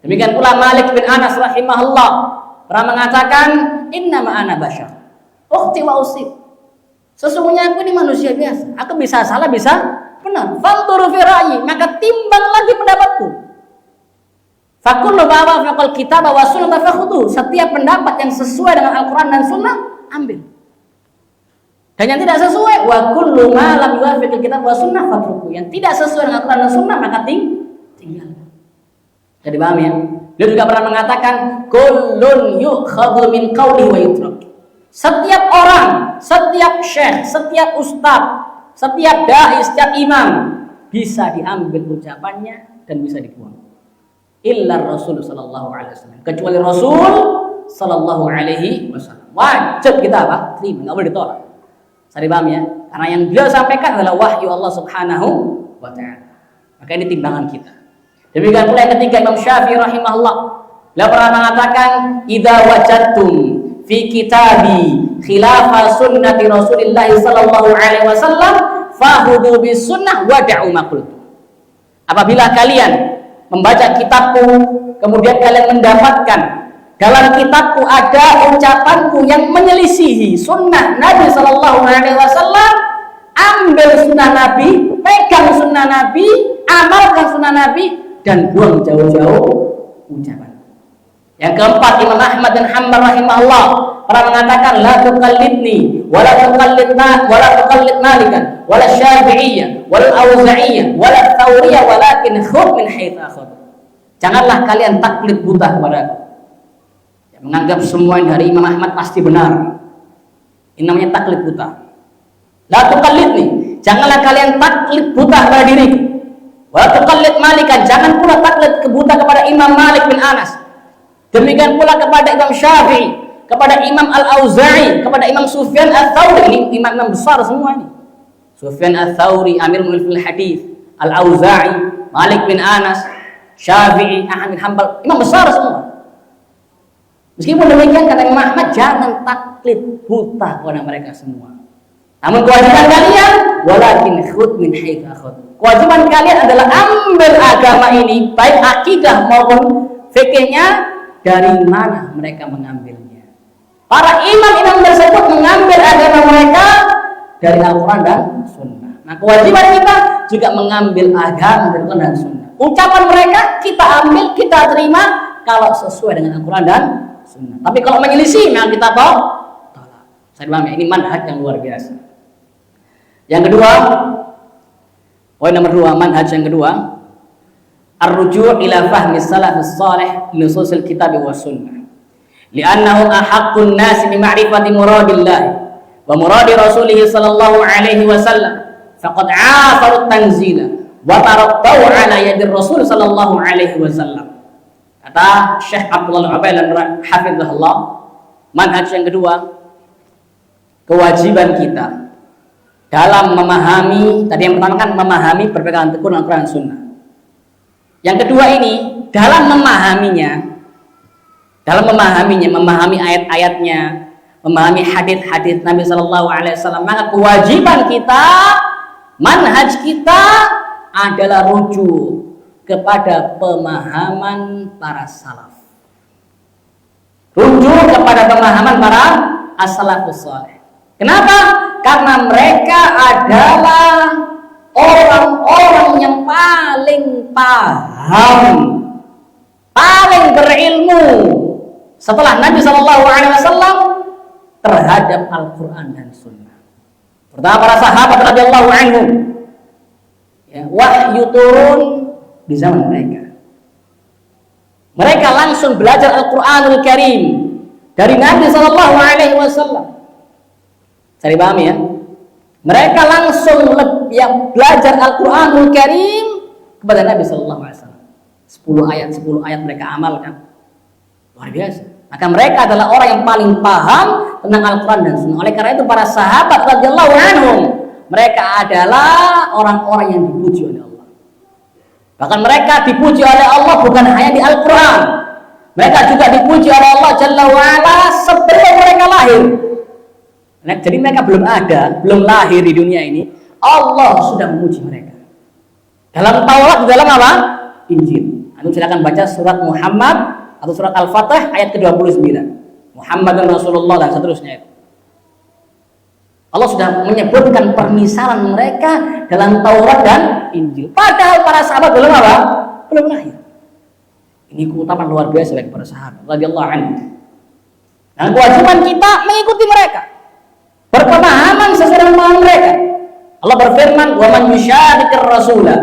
Demikian pula Malik bin Anas rahimahullah pernah mengatakan, innama ana bashar, ukhti wa usib. Sesungguhnya aku ini manusia biasa, aku bisa salah, bisa benar. Fanzuru fi ra'yi, maka timbang lagi pendapatku. Fakullu bawa faqal kitab wa sunnah fakhudhu. Setiap pendapat yang sesuai dengan Al-Qur'an dan Sunnah, ambil. Dan yang tidak sesuai, wa kullu ma lam yuwafiqil kitab wa sunnah fatruku. Yang tidak sesuai dengan Al-Qur'an dan Sunnah, maka tinggal. Jadi paham ya? Dia juga pernah mengatakan, kullun yu'khadhu min qawli wa yutrak. Setiap orang, setiap syekh, setiap ustaz, setiap dai, setiap imam bisa diambil ucapannya dan bisa dibuang. Illa Rasul sallallahu alaihi wasallam. Kecuali Rasul sallallahu alaihi wasallam. Wajib kita apa? Terima, enggak boleh ditolak. Saya paham ya? Karena yang beliau sampaikan adalah wahyu Allah Subhanahu wa taala. Maka ini timbangan kita. Demikian pula yang ketiga, Imam Syafi'i rahimahullah, beliau pernah mengatakan, idza wajadtum fi kitabi khilafa sunnati Rasulillah sallallahu alaihi wasallam fahudu bis sunnah wa da'u ma qultu. Apabila kalian membaca kitabku, kemudian kalian mendapatkan dalam kitabku ada ucapanku yang menyelisihi sunnah Nabi sallallahu alaihi wasallam, ambil sunnah Nabi, pegang sunnah Nabi, amalkan sunnah Nabi, dan buang jauh-jauh ucapan. Yang keempat, Imam Ahmad bin Hanbal rahimahullah pernah mengatakan, la tuqallidni wala tuqallid Malikan wala Syafi'iyyah wala Auza'iyyah wala Tsauriyah walakin khudh min haitsu akhadh. Janganlah kalian taklid buta kepadaku, yang menganggap semua yang dari Imam Ahmad pasti benar. Ini namanya taklid buta. La tuqallidni, janganlah kalian taklid buta pada diriku. Wa tuqallid Malikan, jangan pula taklid buta kepada Imam Malik bin Anas. Demikian pula kepada Imam Syafi'i, kepada Imam Al-Auza'i, kepada Imam Sufyan Ats-Tsauri. Ini imam-imam besar semua ini. Sufyan Ats-Tsauri, Amirul Mu'minin Hadis, Al-Auza'i, Malik bin Anas, Syafi'i, Ahmad bin Hanbal, imam besar semua. Meskipun demikian kata Imam Ahmad, jangan taklid buta kepada mereka semua. Namun kewajiban kalian, walakin khudh min haitsu akhadh. Kewajiban kalian adalah ambil agama ini, baik akidah maupun fikihnya, dari mana mereka mengambilnya. Para imam-imam tersebut mengambil agama mereka dari Al-Quran dan Sunnah. Nah, kewajiban kita juga mengambil agama dari Al-Quran dan Sunnah. Ucapan mereka kita ambil, kita terima kalau sesuai dengan Al-Quran dan Sunnah. Tapi kalau menyelisih, maka kita tolak. Saya bilang ini manhaj yang luar biasa. Yang kedua, poin nomor 2, manhaj yang kedua, ar-ruju' ila fahmi salafus salih nususil kitab wa sunnah. Li'annahum ahaqqun nas bi ma'rifati muradillah wa muradi rasulih sallallahu alaihi wasallam. Faqad 'afaru tanzila wa tarattau ala yadir rasul sallallahu alaihi wasallam. Kata Syekh Abdullah Al-Ubaid hafizahullah, manhaj yang kedua, kewajiban kita dalam memahami, tadi yang pertama kan memahami berpegang teguh dengan Al-Quran dan Sunnah. Yang kedua ini dalam memahaminya, memahami ayat-ayatnya, memahami hadis-hadis Nabi Sallallahu Alaihi Wasallam, maka kewajiban kita, manhaj kita adalah rujuk kepada pemahaman para salaf, rujuk kepada pemahaman para as-salafus salih. Kenapa? Karena mereka adalah orang-orang yang paling paham, paling berilmu setelah Nabi Sallallahu Alaihi Wasallam terhadap Al-Quran dan Sunnah. Pertama para sahabat radhiyallahu anhum, ya, wahyu turun di zaman mereka. Mereka langsung belajar Al-Quranul Karim dari Nabi Sallallahu Alaihi Wasallam. Cari paham ya? Mereka langsung belajar Al-Quranul Karim kepada Nabi Sallallahu Alaihi Wasallam. 10 ayat mereka amalkan. Luar biasa. Maka mereka adalah orang yang paling paham tentang Al-Quran dan Sunnah. Oleh karena itu para sahabat radhiyallahu anhum, mereka adalah orang-orang yang dipuji oleh Allah. Bahkan mereka dipuji oleh Allah bukan hanya di Al-Quran, mereka juga dipuji oleh Allah Jalla wa'ala sebelum mereka lahir. Nah, jadi mereka belum ada, belum lahir di dunia ini, Allah sudah memuji mereka. Dalam Taurat, dalam apa? Injil. Anda silakan baca surat Muhammad atau surat Al-Fatih ayat ke-29. Muhammadun Rasulullah dan seterusnya itu. Allah sudah menyebutkan permisalan mereka dalam Taurat dan Injil. Padahal para sahabat belum apa? Belum lahir. Ini keutamaan luar biasa bagi para sahabat radhiyallahu anhu. Dan kewajiban kita mengikuti mereka, berpemahaman sesuai dengan pemahaman mereka. Allah berfirman, "Wa man yushaqiqir rasula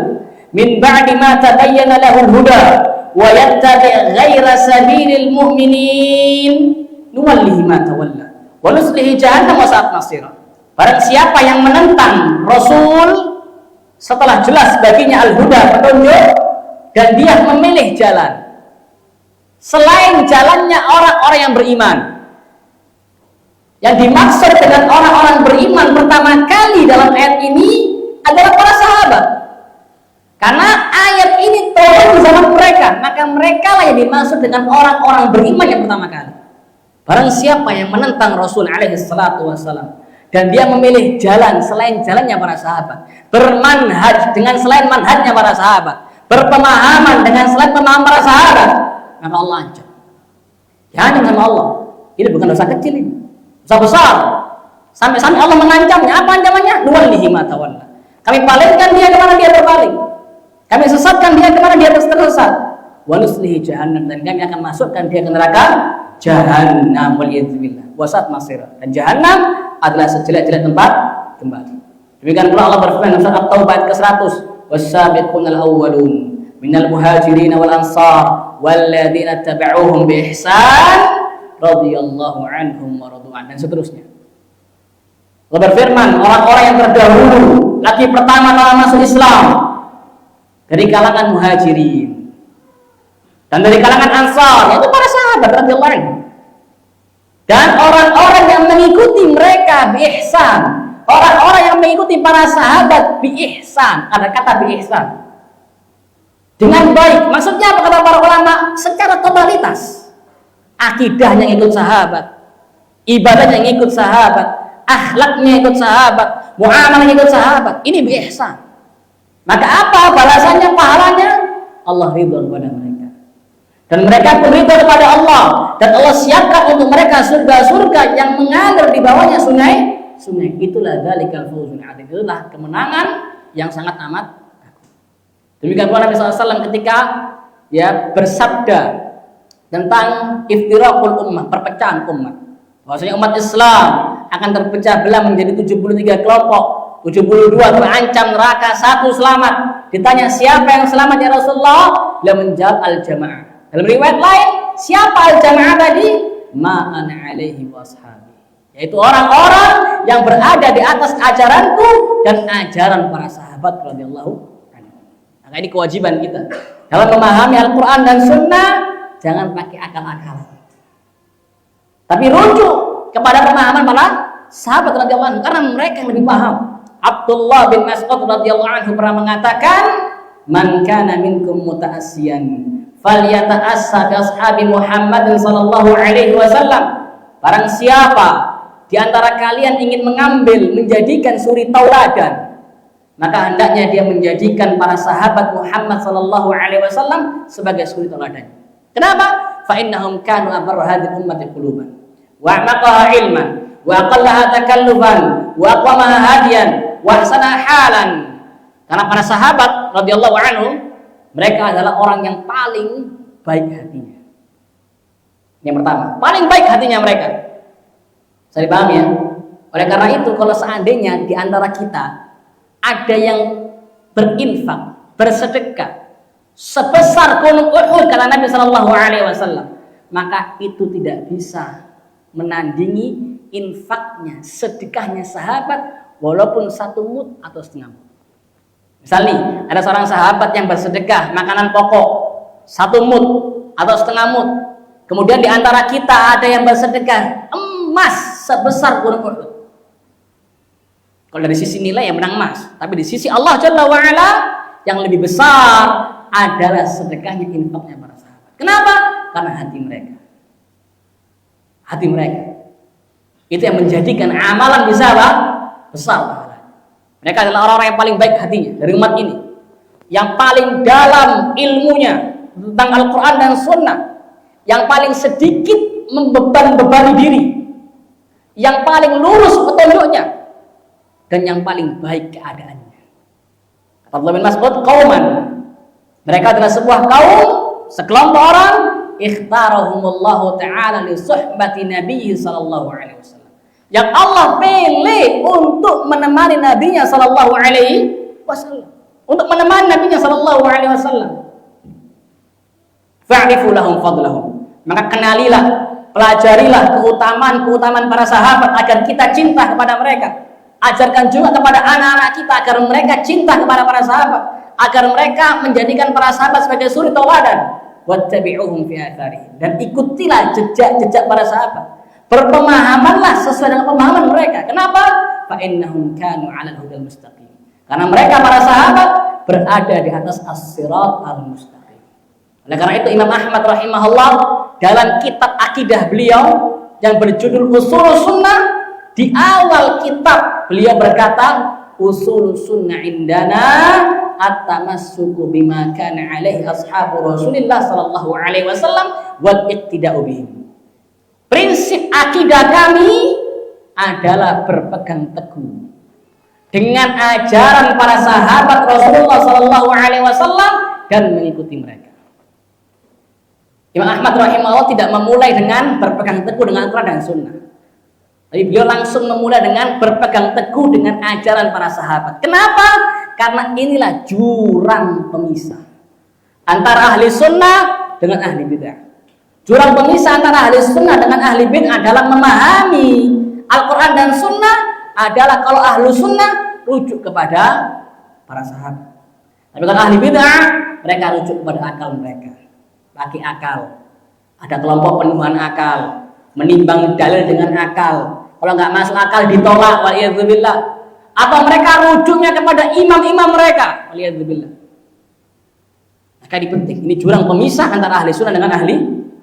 min ba'di ma tabayyana lahul huda wa yattabi' ghaira sabilil mu'minin nuwallihi ma tawalla wa nuslihi jahannam wa sa'at masira." Barang siapa yang menentang Rasul setelah jelas baginya al-huda, petunjuk, dan dia memilih jalan selain jalannya orang-orang yang beriman. Yang dimaksud dengan orang-orang beriman pertama kali dalam ayat ini adalah para sahabat. Karena ayat ini turun di zaman mereka, maka mereka lah yang dimaksud dengan orang-orang beriman yang pertama kali. Barang siapa yang menentang Rasul alaihi salatu wassalam dan dia memilih jalan selain jalannya para sahabat, bermanhaj dengan selain manhajnya para sahabat, berpemahaman dengan selain pemahaman para sahabat, maka Allah ancam. Jangan sama Allah. Ini bukan dosa kecil ini, dosa besar. Sampai-sampai Allah mengancamnya. Apa ancamannya? Nuwallihi ma tawalla. Kami palingkan dia kemana dia berpaling. Kami sesatkan dia kemana dia tersesat. Wa nuslihi jahannam, dan kami akan masukkan dia ke neraka jahannam waliyadzubillah. Wasat masira, dan jahannam adalah sejelek-jelek tempat kembali. Demikian pula Allah berfirman dalam surat At-Taubah ke-100, was-sabiqunal awwalun minal muhajirin wal ansar walladzina tabauhum bi ihsan radhiyallahu anhum wa radu'an, dan seterusnya. Allah berfirman, orang-orang yang terdahulu lagi pertama-tama masuk Islam dari kalangan muhajirin dan dari kalangan ansar, yaitu para sahabat radhiyallahu anhum, dan orang-orang yang mengikuti mereka bi ihsan, orang-orang yang mengikuti para sahabat bi ihsan, ada kata bi ihsan, dengan baik. Maksudnya apa kata para ulama? Secara totalitas, akidahnya ikut sahabat, ibadahnya ikut sahabat, akhlaknya ikut sahabat, muamalahnya ikut sahabat. Ini bi ihsan. Maka apa balasannya, pahalanya? Allah ridha kepada mereka, dan mereka pun ridha kepada Allah, dan Allah siapkan untuk mereka surga-surga yang mengalir di bawahnya sungai-sungai. Itulah dzalikal fawzul adzim. Itulah kemenangan yang sangat amat. Demikian pula Nabi SAW ketika bersabda tentang iftiraqul ummah, perpecahan umat. Bahwasanya umat Islam akan terpecah belah menjadi 73 kelompok. 72 terancam neraka, 1 selamat. Ditanya siapa yang selamat ya Rasulullah? Beliau menjawab al-jamaah. Dalam riwayat lain, siapa al-jamaah tadi? Ma'ana alaihi washabi, yaitu orang-orang yang berada di atas ajaranku dan ajaran para sahabat radhiyallahu anhu. Maka ini kewajiban kita dalam memahami Al-Quran dan Sunnah. Jangan pakai akal-akalan, tapi rujuk kepada pemahaman para sahabat radhiyallahu anhu, karena mereka yang lebih paham. Abdullah bin Mas'ud radhiyallahu anhu pernah mengatakan, "Man kana minkum muta'assiyan falyata'assa bi ashabi Muhammad sallallahu alaihi wasallam." Barang siapa di antara kalian ingin menjadikan suri tauladan, maka hendaknya dia menjadikan para sahabat Muhammad sallallahu alaihi wasallam sebagai suri tauladan. Kenapa? Fa innahum kanu abarra hadhihi ummati quluban wa a'maqaha ilman wa aqallaha takallufan wa aqwamaha hadiyan wa ahsana halan. Karena para sahabat radhiyallahu anhum, mereka adalah orang yang paling baik hatinya. Yang pertama, paling baik hatinya mereka. Saya dipahami ya. Oleh karena itu, kalau seandainya di antara kita ada yang berinfak, bersedekah sebesar gunung Uhud kata Nabi Shallallahu Alaihi Wasallam, maka itu tidak bisa menandingi infaknya, sedekahnya sahabat, walaupun 1 mud atau setengah mud. Misalnya ada seorang sahabat yang bersedekah makanan pokok 1 mud atau setengah mud, Kemudian di antara kita ada yang bersedekah emas sebesar gunung Uhud. Kalau dari sisi nilai yang menang emas, tapi di sisi Allah Jalla wa Ala yang lebih besar adalah sedekahnya, infaknya para sahabat. Kenapa? Karena hati mereka. Hati mereka. Itu yang menjadikan amalan bisa apa? Besar pahalanya. Mereka adalah orang-orang yang paling baik hatinya dari umat ini. Yang paling dalam ilmunya tentang Al-Quran dan Sunnah. Yang paling sedikit membebani diri. Yang paling lurus petunjuknya. Dan yang paling baik keadaannya. Kata Abdullah bin Mas'ud, qauman. Mereka adalah sebuah kaum, sekelompok orang, ikhtarahumullahu ta'ala li suhbati nabiyyi sallallahu alaihi wasallam. Yang Allah pilih untuk menemani nabinya sallallahu alaihi wasallam. Untuk menemani nabinya sallallahu alaihi wasallam. Fa'rifu lahum fadlahum. Maka kenalilah, pelajarilah keutamaan-keutamaan para sahabat agar kita cinta kepada mereka. Ajarkan juga kepada anak-anak kita agar mereka cinta kepada para sahabat, agar mereka menjadikan para sahabat sebagai suri tauladan. Wattabi'uhum fi atharihim, dan ikutilah jejak-jejak para sahabat. Berpemahamanlah sesuai dengan pemahaman mereka. Kenapa? Fa innahum kanu 'alal hudal mustaqim. Karena mereka para sahabat berada di atas as-sirat al-mustaqim. Oleh karena itu Imam Ahmad rahimahullah dalam kitab akidah beliau yang berjudul Ushulus Sunnah, di awal kitab beliau berkata, Ushulus Sunnah indana at-tamassuku bima kana alaihi ashabu Rasulillah sallallahu alaihi wasallam wal iqtida'u bihim. Prinsip akidah kami adalah berpegang teguh dengan ajaran para sahabat Rasulullah sallallahu alaihi wasallam dan mengikuti mereka. Imam Ahmad rahimahullah tidak memulai dengan berpegang teguh dengan Al-Quran dan Sunnah. Tapi beliau langsung memulai dengan berpegang teguh dengan ajaran para sahabat. Kenapa? Karena inilah jurang pemisah antara ahli sunnah dengan ahli bid'ah. Jurang pemisah antara ahli sunnah dengan ahli bid'ah adalah memahami Al-Quran dan Sunnah adalah kalau ahli sunnah rujuk kepada para sahabat. Tapi kalau ahli bid'ah mereka rujuk kepada akal mereka. Pakai akal. Ada kelompok penuhan akal, menimbang dalil dengan akal. Kalau nggak masuk akal ditolak, waliyadzubillah. Atau mereka rujuknya kepada imam-imam mereka, waliyadzubillah. Maka ini penting. Ini jurang pemisah antara ahli sunnah dengan ahli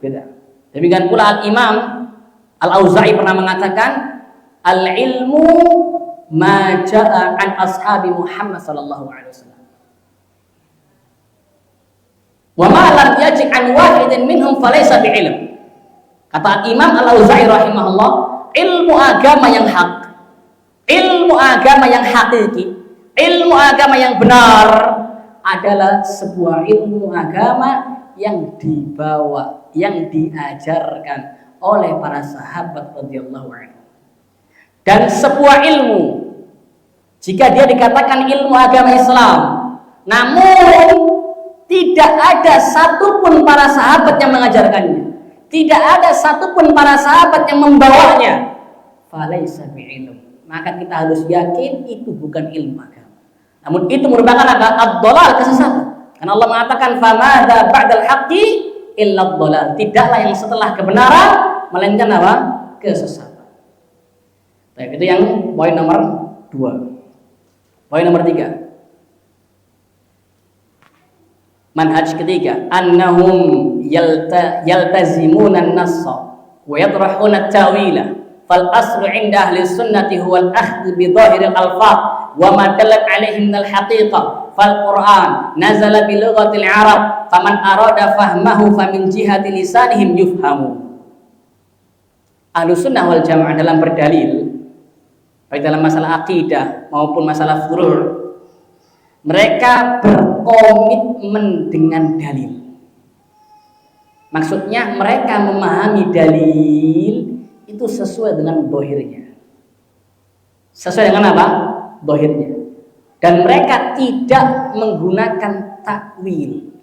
bid'ah. Demikian pula Al-Imam Al-Auza'i pernah mengatakan, al-ilmu ma ja'a an ashabi Muhammad sallallahu alaihi wasallam. Wa ma lam yaji' an wahidin minhum falaysa bi'ilm. Kata Imam Al-Auza'i rahimahullah, ilmu agama yang hak, ilmu agama yang hakiki, ilmu agama yang benar adalah sebuah ilmu agama yang dibawa, yang diajarkan oleh para sahabat radhiyallahu anhu. Dan sebuah ilmu, jika dia dikatakan ilmu agama Islam, namun tidak ada satupun para sahabat yang mengajarkannya, tidak ada satupun para sahabat yang membawanya, falaysa bi'ilm, maka kita harus yakin itu bukan ilmu agama. Namun itu merupakan ad-dhalal, kesesatan. Karena Allah mengatakan famadza ba'dal haqqi illa ad-dhalal, tidaklah yang setelah kebenaran melainkan apa? Kesesatan. Baik, itu yang poin nomor 2. Poin nomor 3. Manhaj ketiga, annahum yaltazimuna an-nassa wa yadrahuna at-tawila. Fal aslu 'inda ahli sunnati huwa al-akhdh bi dhahir al-alfaz wa ma dallat 'alaihi min al-haqiqah. Fal Qur'an nazala bi lughati al-arab, faman arada fahmahu famin jihati lisanihim yufhamu. Ahlu sunnah wal jamaah dalam berdalil, baik dalam masalah akidah maupun masalah furu', mereka berkomitmen dengan dalil. Maksudnya mereka memahami dalil itu sesuai dengan dohirnya. Sesuai dengan apa? Dohirnya. Dan mereka tidak menggunakan takwil,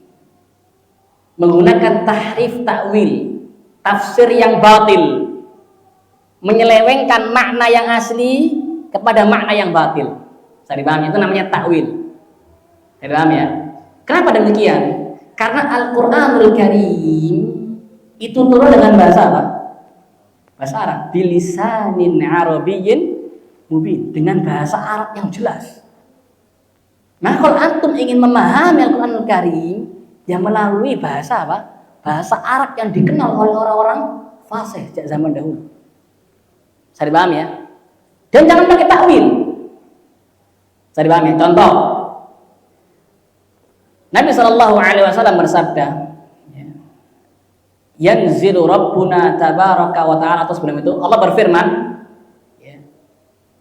menggunakan tahrif takwil, tafsir yang batil, menyelewengkan makna yang asli kepada makna yang batil. Saya dipahami, itu namanya takwil. Paham ya? Kenapa demikian? Karena Al-Quranul Karim Itu turun dengan bahasa apa? Bahasa Arab. Bilisanin Arabiyyin mubin, dengan bahasa Arab yang jelas. Nah, kalau antum ingin memahami Al-Qur'anul Karim, ya melalui bahasa apa? Bahasa Arab yang dikenal oleh orang-orang fasih sejak zaman dahulu. Bisa dipahami ya? Dan jangan pakai takwil. Bisa dipahami? Contoh, Nabi SAW bersabda, yanzilu Rabbuna tabaraka wa ta'ala, atau sebelum itu Allah berfirman,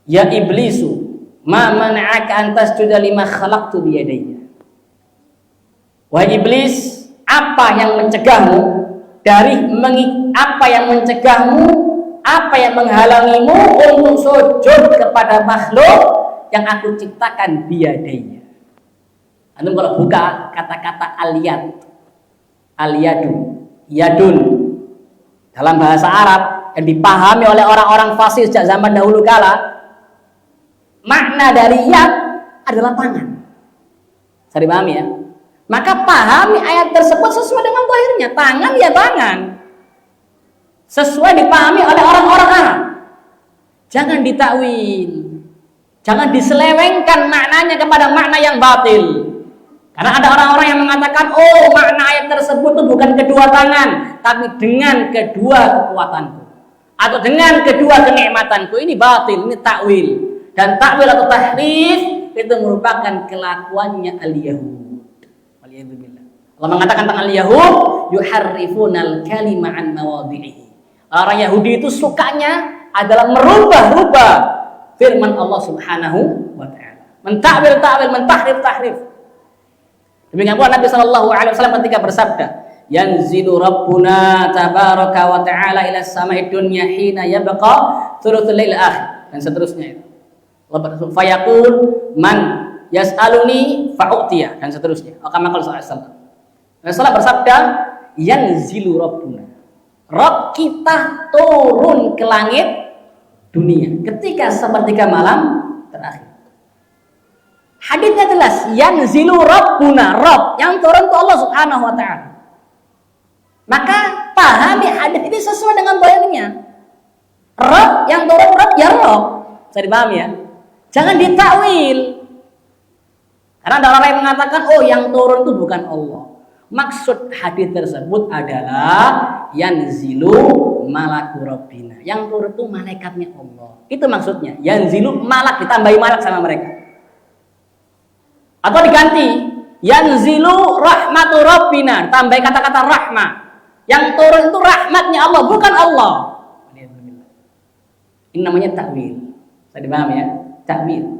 ya iblisu ma mana'aka an tasjuda lima khalaqtu biyadayya. Wahai iblis, apa yang mencegahmu apa yang menghalangimu untuk sujud kepada makhluk yang aku ciptakan biyadayya. Antum kalau buka kata-kata al-yadu, yadun dalam bahasa Arab yang dipahami oleh orang-orang fasih sejak zaman dahulu kala, makna dari yad adalah tangan. Bisa dipahami ya? Maka pahami ayat tersebut sesuai dengan zahirnya. Tangan ya tangan. Sesuai dipahami oleh orang-orang Arab. Jangan ditakwil. Jangan diselewengkan maknanya kepada makna yang batil. Karena ada orang-orang yang mengatakan, oh makna ayat tersebut itu bukan kedua tangan, tapi dengan kedua kekuatanku. Atau dengan kedua kenikmatanku. Ini batil, ini takwil. Dan takwil atau tahrif itu merupakan kelakuannya al-Yahud. Allah mengatakan tentang al-Yahud, yuharrifunal kalima an mawadhi'ihi. Orang Yahudi itu sukanya adalah merubah-rubah firman Allah Subhanahu wa taala. Mentakwil-takwil, mentahrif-tahrif. Demikian pula Nabi sallallahu alaihi wasallam ketika bersabda, yanzilu Rabbuna tabaraka wa ta'ala ila samai dunya hina yabqa thuluthul lail akhir, dan seterusnya. Fayaqul man yas'aluni fa'utiya, dan seterusnya. Kama qala sallallahu alaihi wasallam. Rasulullah bersabda, yanzilu Rabbuna, Rabb kita turun ke langit dunia ketika sepertiga malam terakhir. Hadisnya jelas, yanzilu Rabbuna, Rabb yang turun itu Allah Subhanahu wa taala. Maka pahami hadis ini sesuai dengan zahirnya. Rabb yang turun, Rabb ya Rabb. Bisa dipahami ya? Jangan ditakwil. Karena ada orang yang mengatakan, oh yang turun itu bukan Allah. Maksud hadis tersebut adalah yanzilu malaku rabbina. Yang turun itu malaikatnya Allah. Itu maksudnya. Yanzilu malak, ditambahi malak sama mereka. Atau diganti, yanzilu rahmatu rabbina, tambahi kata-kata rahmah. Yang turun itu rahmatnya Allah, bukan Allah. Ini namanya takwil. Bisa dipahami ya? Takwil.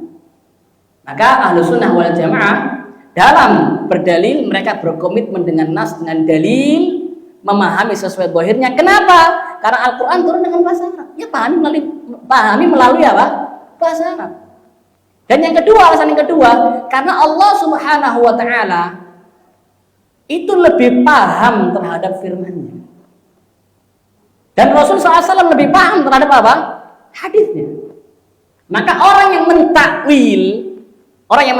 Maka ahlu sunnah wal jamaah dalam berdalil mereka berkomitmen dengan nas, dengan dalil, memahami sesuai zahirnya. Kenapa? Karena Al-Quran turun dengan bahasa Arab. Ya pahami melalui apa? Bahasa Arab. Dan yang kedua, alasan yang kedua, karena Allah Subhanahu wa taala itu lebih paham terhadap firman-Nya. Dan Rasul SAW lebih paham terhadap apa? Hadisnya. Maka orang yang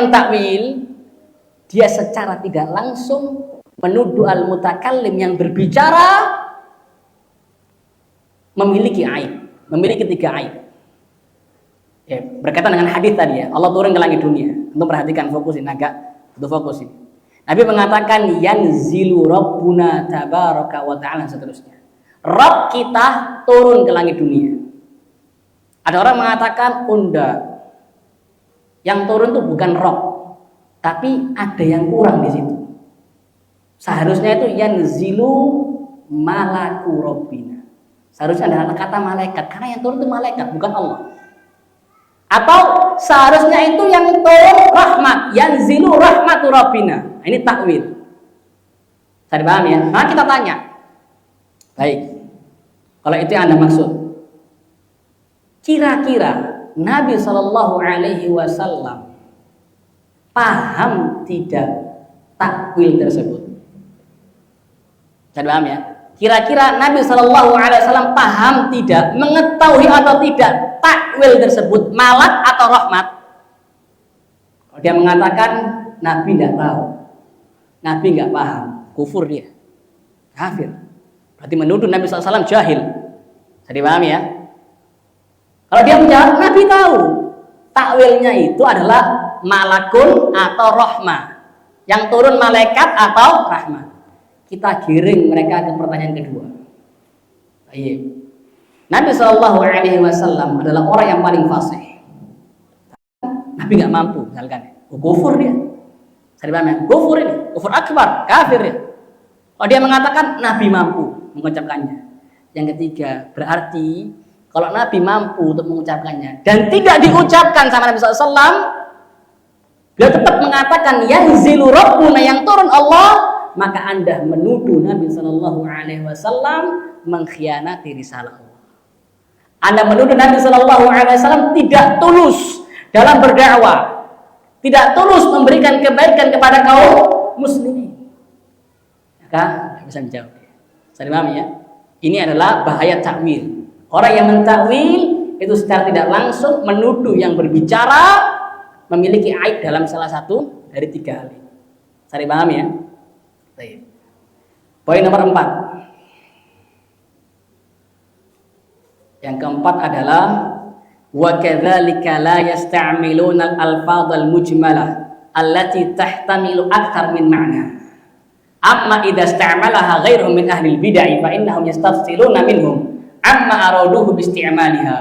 mentakwil, dia secara tidak langsung menuduh al-mutakallim yang berbicara memiliki aib, memiliki 3 aib. Ya, berkaitan dengan hadis tadi ya, Allah turun ke langit dunia. Untuk perhatikan, fokusin agak, fokusin. Nabi mengatakan yanzilu Rabbuna tabaraka wa ta'ala, seterusnya. Rabb kita turun ke langit dunia. Ada orang mengatakan yang turun itu bukan Rabb, tapi ada yang kurang di situ. Seharusnya itu yanzilu malaku rabbina. Seharusnya adalah kata malaikat, karena yang turun itu malaikat, bukan Allah. Atau seharusnya itu yang turun rahmat, yanzilu rahmatu rabbina. Ini takwil. Saya dipahami ya? Nah kita tanya. Baik. Kalau itu yang Anda maksud, kira-kira Nabi Shallallahu Alaihi Wasallam paham tidak takwil tersebut? Saya paham ya. Kira-kira Nabi Shallallahu Alaihi Wasallam paham tidak, mengetahui atau tidak takwil tersebut malak atau rahmat? Kalau dia mengatakan Nabi tidak tahu, Nabi nggak paham, kufur dia, kafir. Berarti menuduh Nabi SAW jahil. Bisa dipahami ya? Kalau dia menjawab, Nabi tahu. Takwilnya itu adalah malakun atau rahmah. Yang turun malaikat atau rahmah. Kita giring mereka ke pertanyaan kedua. Baik. Nabi SAW adalah orang yang paling fasih. Nabi nggak mampu, misalkan. Kufur dia. Saya dipahami? Kufur ini, kufur akbar, kafir dia. Kalau dia mengatakan Nabi mampu mengucapkannya. Yang ketiga, berarti kalau Nabi mampu untuk mengucapkannya dan tidak diucapkan sama Nabi SAW, beliau tetap mengatakan yanzilu rabbuna, yang turun Allah, maka Anda menuduh Nabi SAW mengkhianati risalah Allah. Anda menuduh Nabi SAW tidak tulus dalam berdakwah, tidak tulus memberikan kebaikan kepada kaum muslimin. Maka tidak bisa menjawab. Saya dipahami ya? Ini adalah bahaya takwil. Orang yang mentakwil itu secara tidak langsung menuduh yang berbicara memiliki aib dalam salah satu dari 3 hal ini. Saya dipahami ya? Baik. Poin nomor 4. Yang keempat adalah wa kadzalika la yasta'miluna al-alfadh al-mujmalah allati tahtamilu akthar min ma'na. Amma idza ista'malaha ghairuhum min ahli al-bid'ah fa innahum yastafsiluna minhum amma araduhu bi isti'maliha.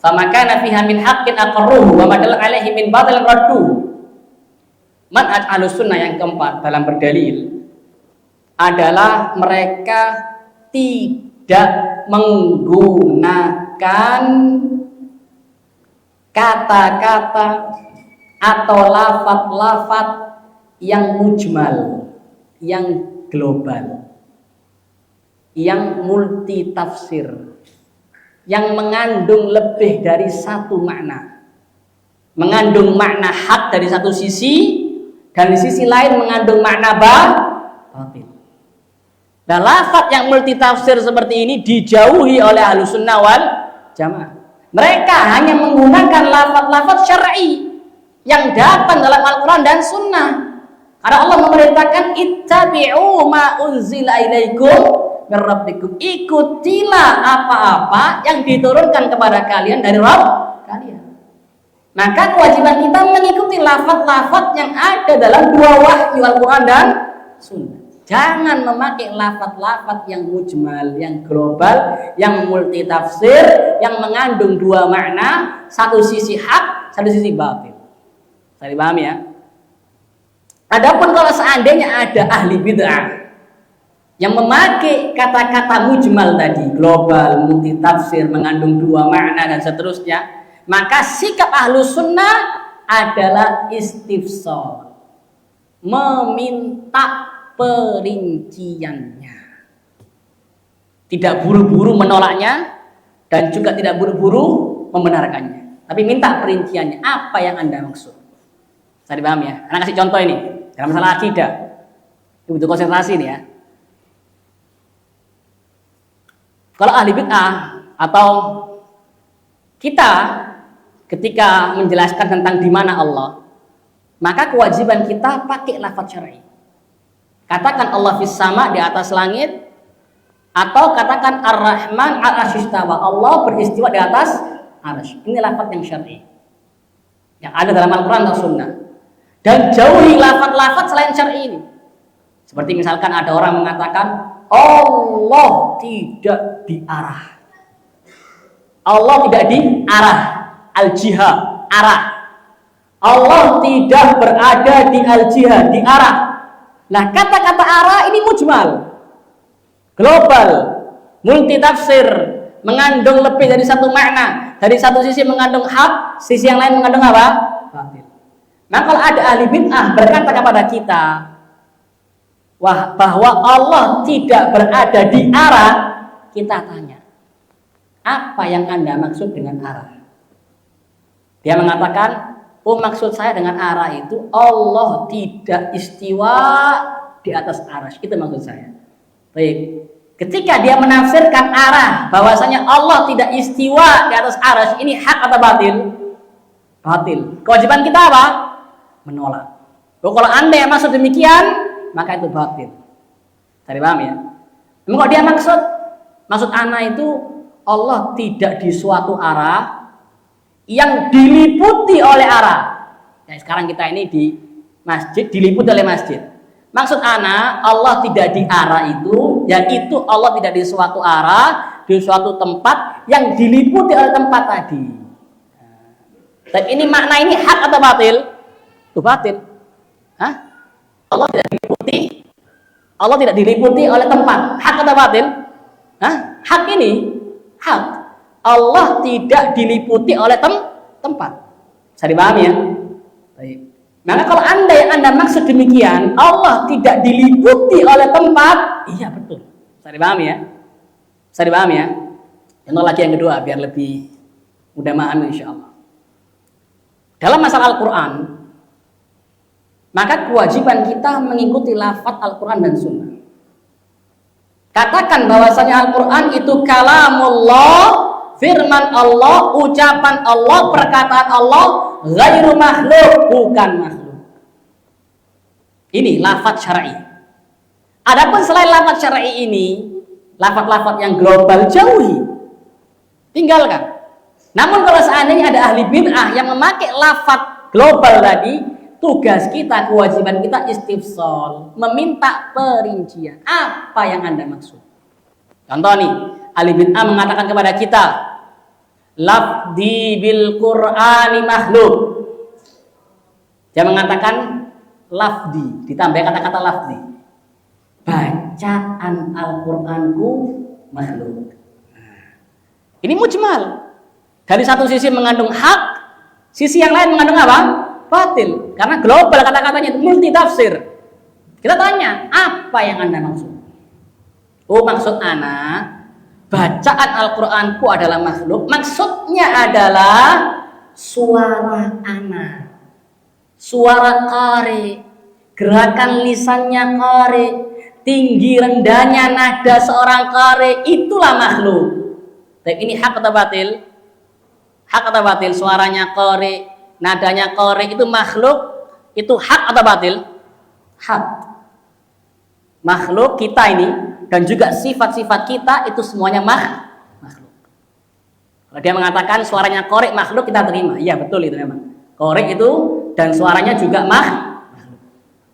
Fama kana fiha min haqqin aqarruhu wa ma dalla alaihi min batil radduhu. Manhaj Ahlussunnah yang keempat dalam berdalil adalah mereka tidak menggunakan kata-kata atau lafaz-lafaz yang mujmal, yang global, yang multi tafsir, yang mengandung lebih dari satu makna, mengandung makna hak dari satu sisi dan di sisi lain mengandung makna batil. Nah, lafaz yang multi tafsir seperti ini dijauhi oleh Ahlussunnah wal Jamaah. Mereka hanya menggunakan lafaz-lafaz syar'i yang datang dalam Al-Quran dan Sunnah. Karena Allah memerintahkan ittabi'u ma unzila ilaikum min rabbikum. Ikutilah apa-apa yang diturunkan kepada kalian dari Rabb kalian. Maka kewajiban kita mengikuti lafaz-lafaz yang ada dalam 2 wahyu Al-Quran dan Sunnah. Jangan memakai lafaz-lafaz yang mujmal, yang global, yang multi tafsir, yang mengandung 2 makna, satu sisi hak, satu sisi batil. Saya dipahami ya? Adapun kalau seandainya ada ahli bid'ah yang memakai kata-kata mujmal tadi, global, multi tafsir, mengandung 2 makna dan seterusnya, maka sikap Ahlussunnah adalah istifsal, meminta perinciannya, tidak buru-buru menolaknya dan juga tidak buru-buru membenarkannya, tapi minta perinciannya, apa yang Anda maksud. Saya dipahami ya? Anak kasih contoh ini dalam masalah akidah, ini butuh konsentrasi nih ya. Kalau ahli bid'ah atau kita ketika menjelaskan tentang di mana Allah, maka kewajiban kita pakai lafaz syar'i. Katakan Allah fis sama, di atas langit, atau katakan Ar-Rahman al-Arsy istawa, Allah beristiwa di atas arsy. Ini lafaz yang syar'i yang ada dalam Al-Quran atau Sunnah. Dan jauhi lafaz-lafaz selain syar'i ini. Seperti misalkan ada orang mengatakan Allah tidak diarah. Allah tidak diarah, al-jihad, arah. Allah tidak berada di al-jihad, di arah. Nah, kata-kata arah ini mujmal, global, multi tafsir, mengandung lebih dari satu makna. Dari satu sisi mengandung hak, sisi yang lain mengandung apa? Batil. Nah, kalau ada ahli bid'ah berkata kepada kita bahwa Allah tidak berada di arah, kita tanya, apa yang Anda maksud dengan arah? Dia mengatakan, oh, maksud saya dengan arah itu Allah tidak istiwa di atas arsy. Itu maksud saya. Baik. Ketika dia menafsirkan arah bahwasanya Allah tidak istiwa di atas arsy, ini hak atau batil? Batil. Kewajiban kita apa? Menolak. Oh, kalau Anda yang maksud demikian, maka itu batil. Cari paham ya? Kalau dia maksud ana itu Allah tidak di suatu arah yang diliputi oleh arah. Ya, sekarang kita ini di masjid diliputi oleh masjid. Maksud ana Allah tidak di arah itu, yaitu Allah tidak di suatu arah, di suatu tempat yang diliputi oleh tempat tadi. Dan ini makna ini hak atau batil? Itu batil. Hah? Allah tidak diliputi oleh tempat. Hak atau batil? Hah? Hak ini hak. Allah tidak diliputi oleh tempat. Bisa dipahami ya? Baik. Maka kalau Anda maksud demikian, Allah tidak diliputi oleh tempat, iya betul. Bisa dipahami ya? Bisa dipahami ya? Contoh lagi yang kedua biar lebih mudah memahami insyaallah. Dalam masalah Al-Quran, maka kewajiban kita mengikuti lafaz Al-Quran dan Sunnah. Katakan bahwasanya Al-Quran itu kalamullah, firman Allah, ucapan Allah, perkataan Allah, ghairu makhluk, bukan makhluk. Ini lafaz syar'i. Adapun selain lafaz syar'i ini, lafaz-lafaz yang global jauhi, tinggalkan. Namun kalau seandainya ada ahli bid'ah yang memakai lafaz global tadi, tugas kita, kewajiban kita istifsal, meminta perincian. Apa yang Anda maksud? Contoh nih, ahli bid'ah mengatakan kepada kita, lafdi bil Qur'ani makhluk. Dia mengatakan lafdi, ditambah kata-kata lafdi. Bacaan Al-Qur'anku makhluk. Ini mujmal. Dari satu sisi mengandung hak, sisi yang lain mengandung apa? Batil. Karena global kata-katanya itu multi tafsir. Kita tanya, apa yang Anda maksud? Oh, maksud ana bacaan Al-Qur'anku adalah makhluk. Maksudnya adalah suara ana, suara qari, gerakan lisannya qari, tinggi rendahnya nada seorang qari, itulah makhluk. Tapi ini hak atau batil? Hak atau batil? Suaranya qari, nadanya qari, itu makhluk, itu hak atau batil? Hak. Makhluk kita ini dan juga sifat-sifat kita itu semuanya makhluk. Kalau dia mengatakan suaranya qari makhluk, kita terima. Iya betul itu memang. Qari itu dan suaranya juga makhluk.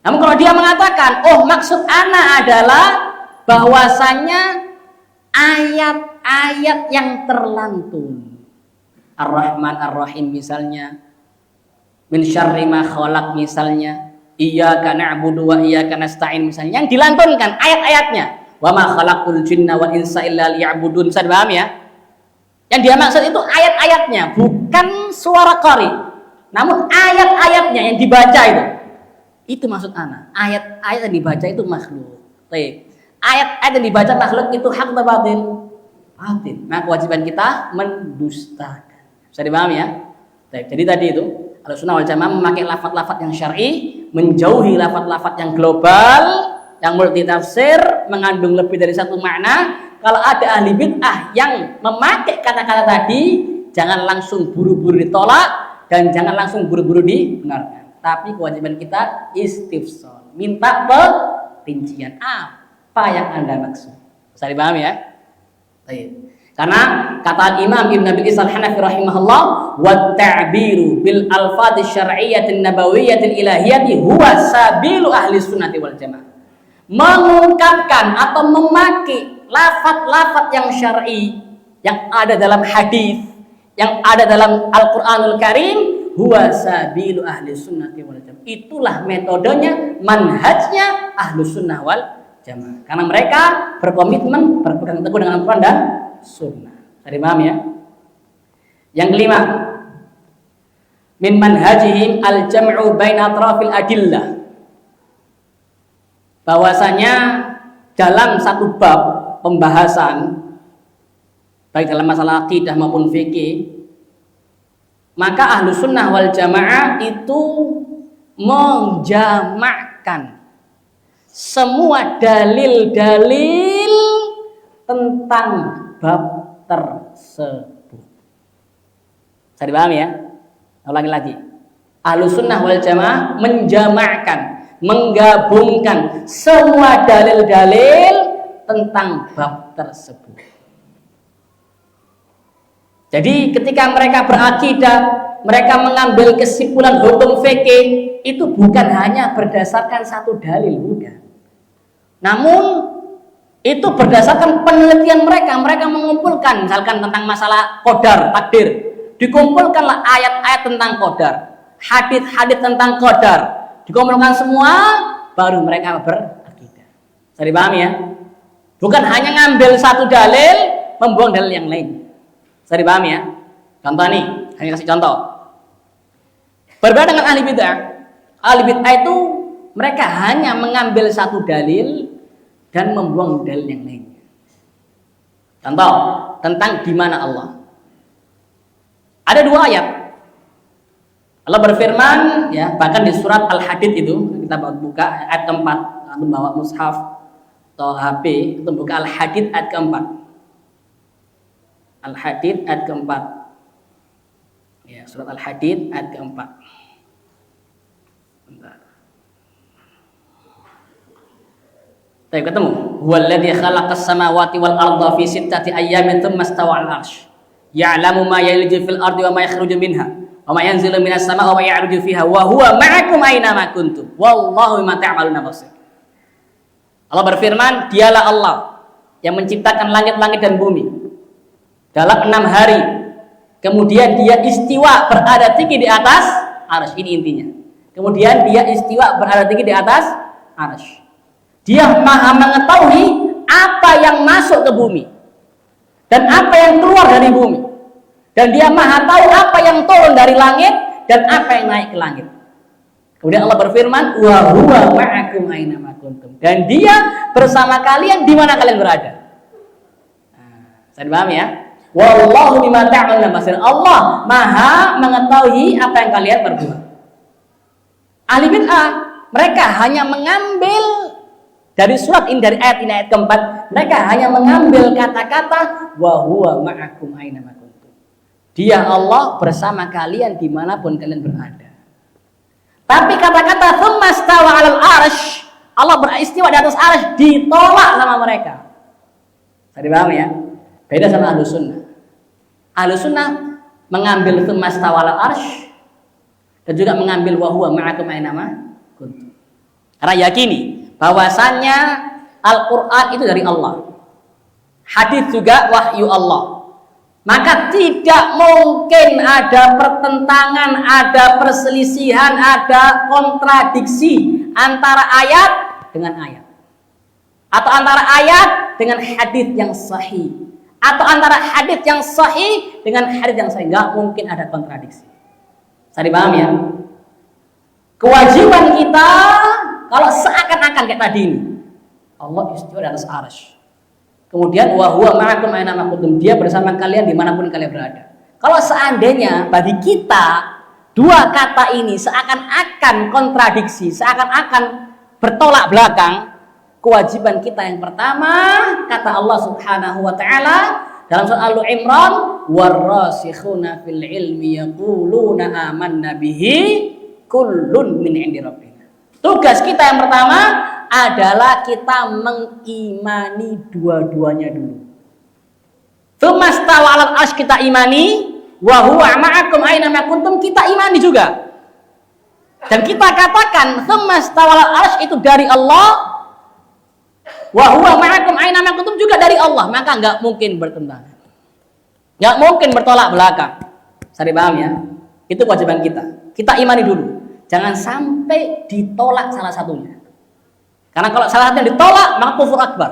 Namun kalau dia mengatakan, oh maksud ana adalah bahwasanya ayat-ayat yang terlantun. Ar-Rahman Ar-Rahim misalnya, min syarri ma khalaq misalnya, iyyaka na'budu wa iyyaka nasta'in misalnya, yang dilantunkan ayat-ayatnya, wa ma khalaqul jinna wal insa illa liya'budun. Bisa dipahami ya? Yang dia maksud itu ayat-ayatnya, bukan suara qari, namun ayat-ayatnya yang dibaca itu maksud ana. Ayat-ayat yang dibaca itu makhluk. Baik. Ayat-ayat yang dibaca makhluk itu hak atau batil? Batil. Nah, kewajiban kita mendustakan. Bisa dipahami ya? Jadi tadi itu Ahlussunnah wal Jamaah memakai lafaz-lafaz yang syar'i, menjauhi lafaz-lafaz yang global, yang multitafsir, mengandung lebih dari satu makna. Kalau ada ahli bid'ah yang memakai kata-kata tadi, jangan langsung buru-buru ditolak dan jangan langsung buru-buru dibenarkan. Tapi kewajiban kita istifsal, minta perincian apa yang Anda maksud. Bisa dipahami ya? Baik. Karena kata Imam Ibn Abi Isa Al-Hanafi rahimahullah, wa ta'biru bil alfadhi syar'iyyatin nabawiyyatin ilahiyyati huwa sabilu ahli sunnati wal jamaah. Mengungkapkan atau memakai lafaz-lafaz yang syar'i yang ada dalam hadis, yang ada dalam Al-Qur'anul Karim, huwa sabilu ahli sunnati wal jamaah. Itulah metodenya, manhajnya ahli sunnah wal jamaah. Karena mereka berkomitmen berpegang teguh dengan Al-Quran dan Sunnah. Tadi paham ya? Yang kelima, min manhajihim al-jam'u baina atrafil adillah. Bahwasanya dalam satu bab pembahasan, baik dalam masalah akidah maupun fikih, maka ahlu sunnah wal jamaah itu menjamakkan semua dalil-dalil tentang bab tersebut. Bisa dipahami ya? Ulangi lagi. Ahlussunnah wal jamaah menjamakkan, menggabungkan semua dalil-dalil tentang bab tersebut. Jadi ketika mereka berakidah, mereka mengambil kesimpulan hukum fikih itu bukan hanya berdasarkan satu dalil, bukan. Namun itu berdasarkan penelitian mereka. Mereka mengumpulkan misalkan tentang masalah qadar, takdir. Dikumpulkanlah ayat-ayat tentang qadar, hadis-hadis tentang qadar. Dikumpulkan semua, baru mereka berakidah. Bisa dipahami ya? Bukan hanya ngambil satu dalil, membuang dalil yang lain. Bisa dipahami ya? Contoh nih, saya kasih contoh. Berbeda dengan ahli bid'ah. Ahli bid'ah itu mereka hanya mengambil satu dalil dan membuang dalil yang lain. Contoh tentang di mana Allah. Ada dua ayat. Allah berfirman, ya, bahkan di surat Al-Hadid itu kita buka ayat keempat, bawa mushaf atau HP, kita buka Al-Hadid ayat keempat. Al-Hadid ayat keempat. Ya, surat Al-Hadid ayat keempat. Bentar. Tapi ketemu. Huwallazi khalaqas samawati wal arda fi sittati ayyamin tsumma istawa 'alal 'arsy. Ya'lamu ma yaliju fil ardi wa ma yakhruju minha wa ma yanzilu minas samaa'i wa ma ya'ruju fiha wa huwa ma'akum aina ma kuntum wallahu bima ta'maluna basir. Allah berfirman, dialah Allah yang menciptakan langit-langit dan bumi dalam 6 hari. Kemudian dia istiwa berada tinggi di atas arsy. Ini intinya. Kemudian dia istiwa berada tinggi di atas arsy. Dia maha mengetahui apa yang masuk ke bumi dan apa yang keluar dari bumi. Dan dia maha tahu apa yang turun dari langit dan apa yang naik ke langit. Kemudian Allah berfirman, wa huwa ma'akum aina ma kuntum. Dan dia bersama kalian di mana kalian berada. Nah, saya paham ya? Wallahu bima ta'maluna basir. Allah maha mengetahui apa yang kalian berbuat. Ahli bid'ah, mereka hanya mengambil dari surat ini, dari ayat ini, ayat keempat, mereka hanya mengambil kata-kata wa huwa ma'akum aina ma kuntum. Dia Allah bersama kalian dimanapun kalian berada. Tapi kata-kata tsumma stawa 'alal 'arsy, Allah beristiwa di atas arsy, ditolak sama mereka. Saya dipahami ya? Beda sama ahlu sunnah. Ahlu sunnah mengambil tsumma stawa 'alal 'arsy dan juga mengambil wa huwa ma'akum aina ma kuntum. Karena yakini bahwasannya Al-Quran itu dari Allah, hadis juga wahyu Allah. Maka tidak mungkin ada pertentangan, ada perselisihan, ada kontradiksi antara ayat dengan ayat, atau antara ayat dengan hadis yang sahih, atau antara hadis yang sahih dengan hadis yang sahih. Nggak mungkin ada kontradiksi. Saya dipaham ya? Kewajiban kita kalau seakan-akan kayak tadi ini, Allah istiwa di atas arsy. Kemudian wa huwa ma'akum aina ma kuntum, dia bersama kalian dimanapun kalian berada. Kalau seandainya bagi kita dua kata ini seakan-akan kontradiksi, seakan-akan bertolak belakang, kewajiban kita yang pertama, kata Allah Subhanahu wa taala dalam surah Al-Imran, warrasikhuna fil ilmi yaquluna amanna bihi kullun min 'indi rabbina. Tugas kita yang pertama adalah kita mengimani dua-duanya dulu. Tsumma stawa 'alal 'arsy, kita imani, wa huwa ma'akum aina ma kuntum, kita imani juga. Dan kita katakan tsumma stawa 'alal 'arsy itu dari Allah, wa huwa ma'akum aina ma kuntum juga dari Allah, maka enggak mungkin bertentangan. Enggak mungkin bertolak belakang. Saya paham ya? Itu kewajiban kita. Kita imani dulu. Jangan sampai ditolak salah satunya. Karena kalau salah satu yang ditolak, maka kufur akbar.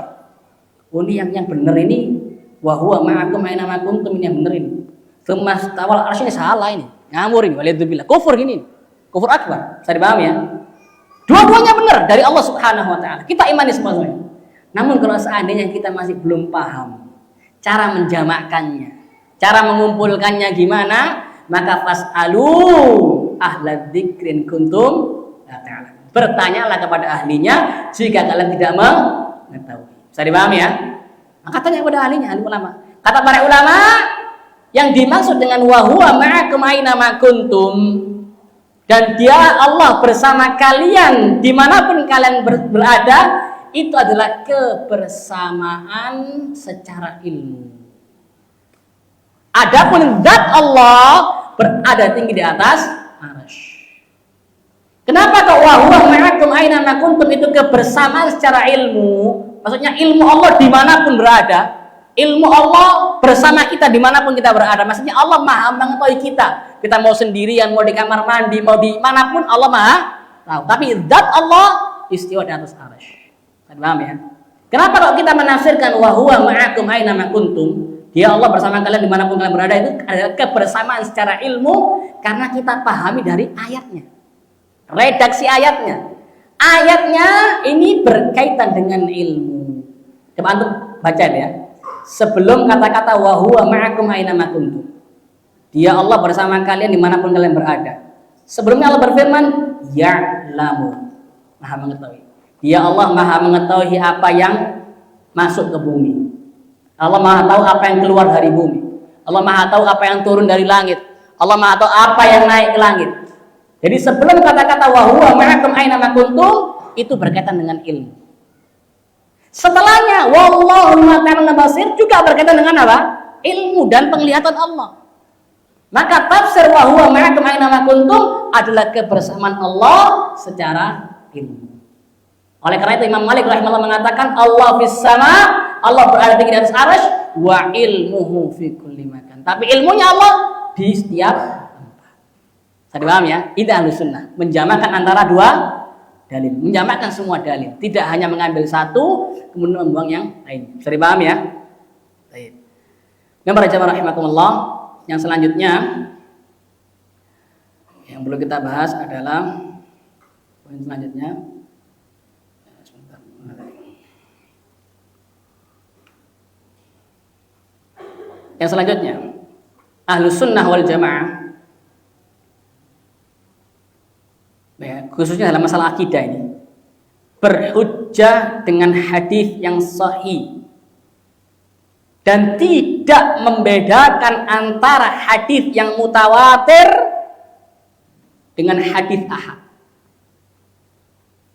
Oh, ini yang benar ini, wa huwa ma'akum aina ma kuntum, ini yang benar ini. Tsumma stawal arsy ini salah ini. Ngawur ini, waliyadzubillah. Kufur ini. Kufur akbar. Saya dipahami ya? Dua-duanya benar dari Allah Subhanahu wa taala. Kita imani semuanya. Namun kalau seandainya kita masih belum paham cara menjamakkannya, cara mengumpulkannya gimana, maka fas'alu ahla dzikrin kuntum la ta'lamun. Bertanyalah kepada ahlinya jika kalian tidak mengetahui. Bisa dipahami ya? Maka tanya kepada ahlinya, ahli ulama. Kata para ulama, yang dimaksud dengan wa huwa ma'akum aina ma kuntum, dan dia Allah bersama kalian dimanapun kalian berada, itu adalah kebersamaan secara ilmu. Adapun zat Allah berada tinggi di atas arsy. Kenapa kok wa huwa ma'akum aina ma kuntum itu kebersamaan secara ilmu? Maksudnya ilmu Allah dimanapun berada. Ilmu Allah bersama kita dimanapun kita berada. Maksudnya Allah maha mengetahui kita. Kita mau sendirian, mau di kamar mandi, mau di manapun Allah maha tahu. Tapi zat Allah istiwa di atas arsy. Paham ya? Kenapa kalau kita menafsirkan wa huwa ma'akum aina ma kuntum? Dia Allah bersama kalian dimanapun kalian berada, itu adalah kebersamaan secara ilmu karena kita pahami dari ayatnya. Redaksi ayatnya. Ayatnya ini berkaitan dengan ilmu. Coba antum baca ya. Sebelum kata-kata wa huwa ma'akum aina ma kuntum. Dia Allah bersama kalian dimanapun kalian berada. Sebelumnya Allah berfirman, ya'lamu. Maha mengetahui. Dia Allah maha mengetahui apa yang masuk ke bumi. Allah maha tahu apa yang keluar dari bumi. Allah maha tahu apa yang turun dari langit. Allah maha tahu apa yang naik ke langit. Jadi sebelum kata-kata wa huwa ma'akum aina ma kuntum itu berkaitan dengan ilmu. Setelahnya wallahu ma'al basir juga berkaitan dengan apa? Ilmu dan penglihatan Allah. Maka tafsir wa huwa ma'akum aina ma kuntum adalah kebersamaan Allah secara ilmu. Oleh karena itu Imam Malik rahimahullah mengatakan Allah fis sama, Allah berada tinggi di atas arsy wa ilmuhu fi kulli makan. Tapi ilmunya Allah di setiap tempat. Saya paham ya? Itu Ahlus Sunnah, menjamakan antara dua dalil, menjamakan semua dalil, tidak hanya mengambil satu kemudian membuang yang lain. Bisa dipaham ya? Baik. Dan para jamaah rahimakumullah, yang selanjutnya yang perlu kita bahas adalah poin selanjutnya. Yang selanjutnya, Ahlus Sunnah wal Jamaah, ya, khususnya dalam masalah akidah ini, berhujjah dengan hadis yang sahih dan tidak membedakan antara hadis yang mutawatir dengan hadis ahad.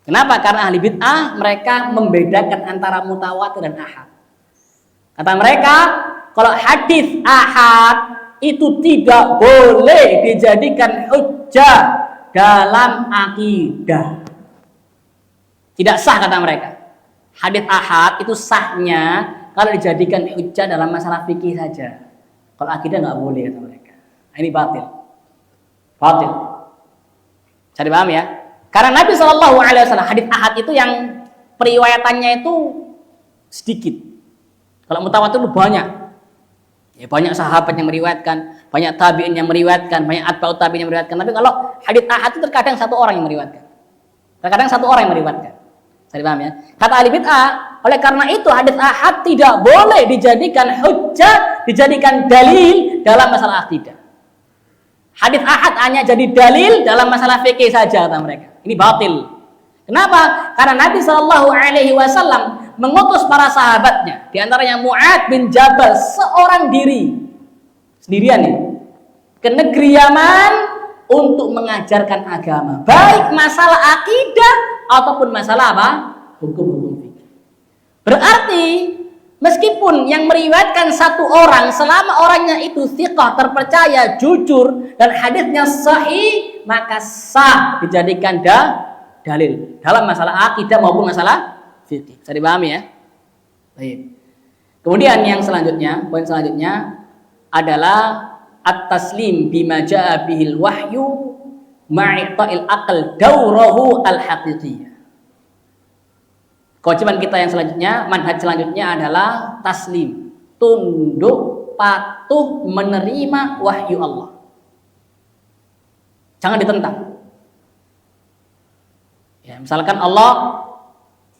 Kenapa? Karena ahli bid'ah mereka membedakan antara mutawatir dan ahad. Kata mereka, kalau hadis ahad itu tidak boleh dijadikan hujjah dalam akidah. Tidak sah kata mereka. Hadis ahad itu sahnya kalau dijadikan hujjah dalam masalah fikih saja. Kalau akidah nggak boleh kata mereka. Ini batil. Batil. Cari paham ya? Karena Nabi SAW hadis ahad itu yang periwayatannya itu sedikit. Kalau mutawatir itu banyak. Ya, banyak sahabat yang meriwayatkan, banyak tabi'in yang meriwayatkan, banyak atba'ut tabi'in yang meriwayatkan. Tapi kalau hadits ahad itu terkadang satu orang yang meriwayatkan. Terkadang satu orang yang meriwayatkan. Saya paham ya? Kata ahli bid'ah, oleh karena itu hadits ahad tidak boleh dijadikan hujjah, dijadikan dalil dalam masalah akidah. Hadits ahad hanya jadi dalil dalam masalah fikih saja kata mereka. Ini batil. Kenapa? Karena Nabi SAW mengutus para sahabatnya, di antaranya Mu'adz bin Jabal, seorang diri, sendirian nih, ke negeri Yaman untuk mengajarkan agama, baik masalah akidah ataupun masalah apa? Hukum-hukum fikih. Berarti meskipun yang meriwayatkan satu orang, selama orangnya itu thiqah, terpercaya, jujur dan hadisnya sahih, maka sah dijadikan dalil dalam masalah akidah maupun masalah fikih. Bisa dipahami ya? Baik. Kemudian yang selanjutnya, poin selanjutnya adalah at-taslim bima jaa bihil wahyu ma'ita'il aql daurahu al-haqiqiyah. Kewajiban kita yang selanjutnya, manhaj selanjutnya adalah taslim, tunduk, patuh menerima wahyu Allah. Jangan ditentang. Ya, misalkan Allah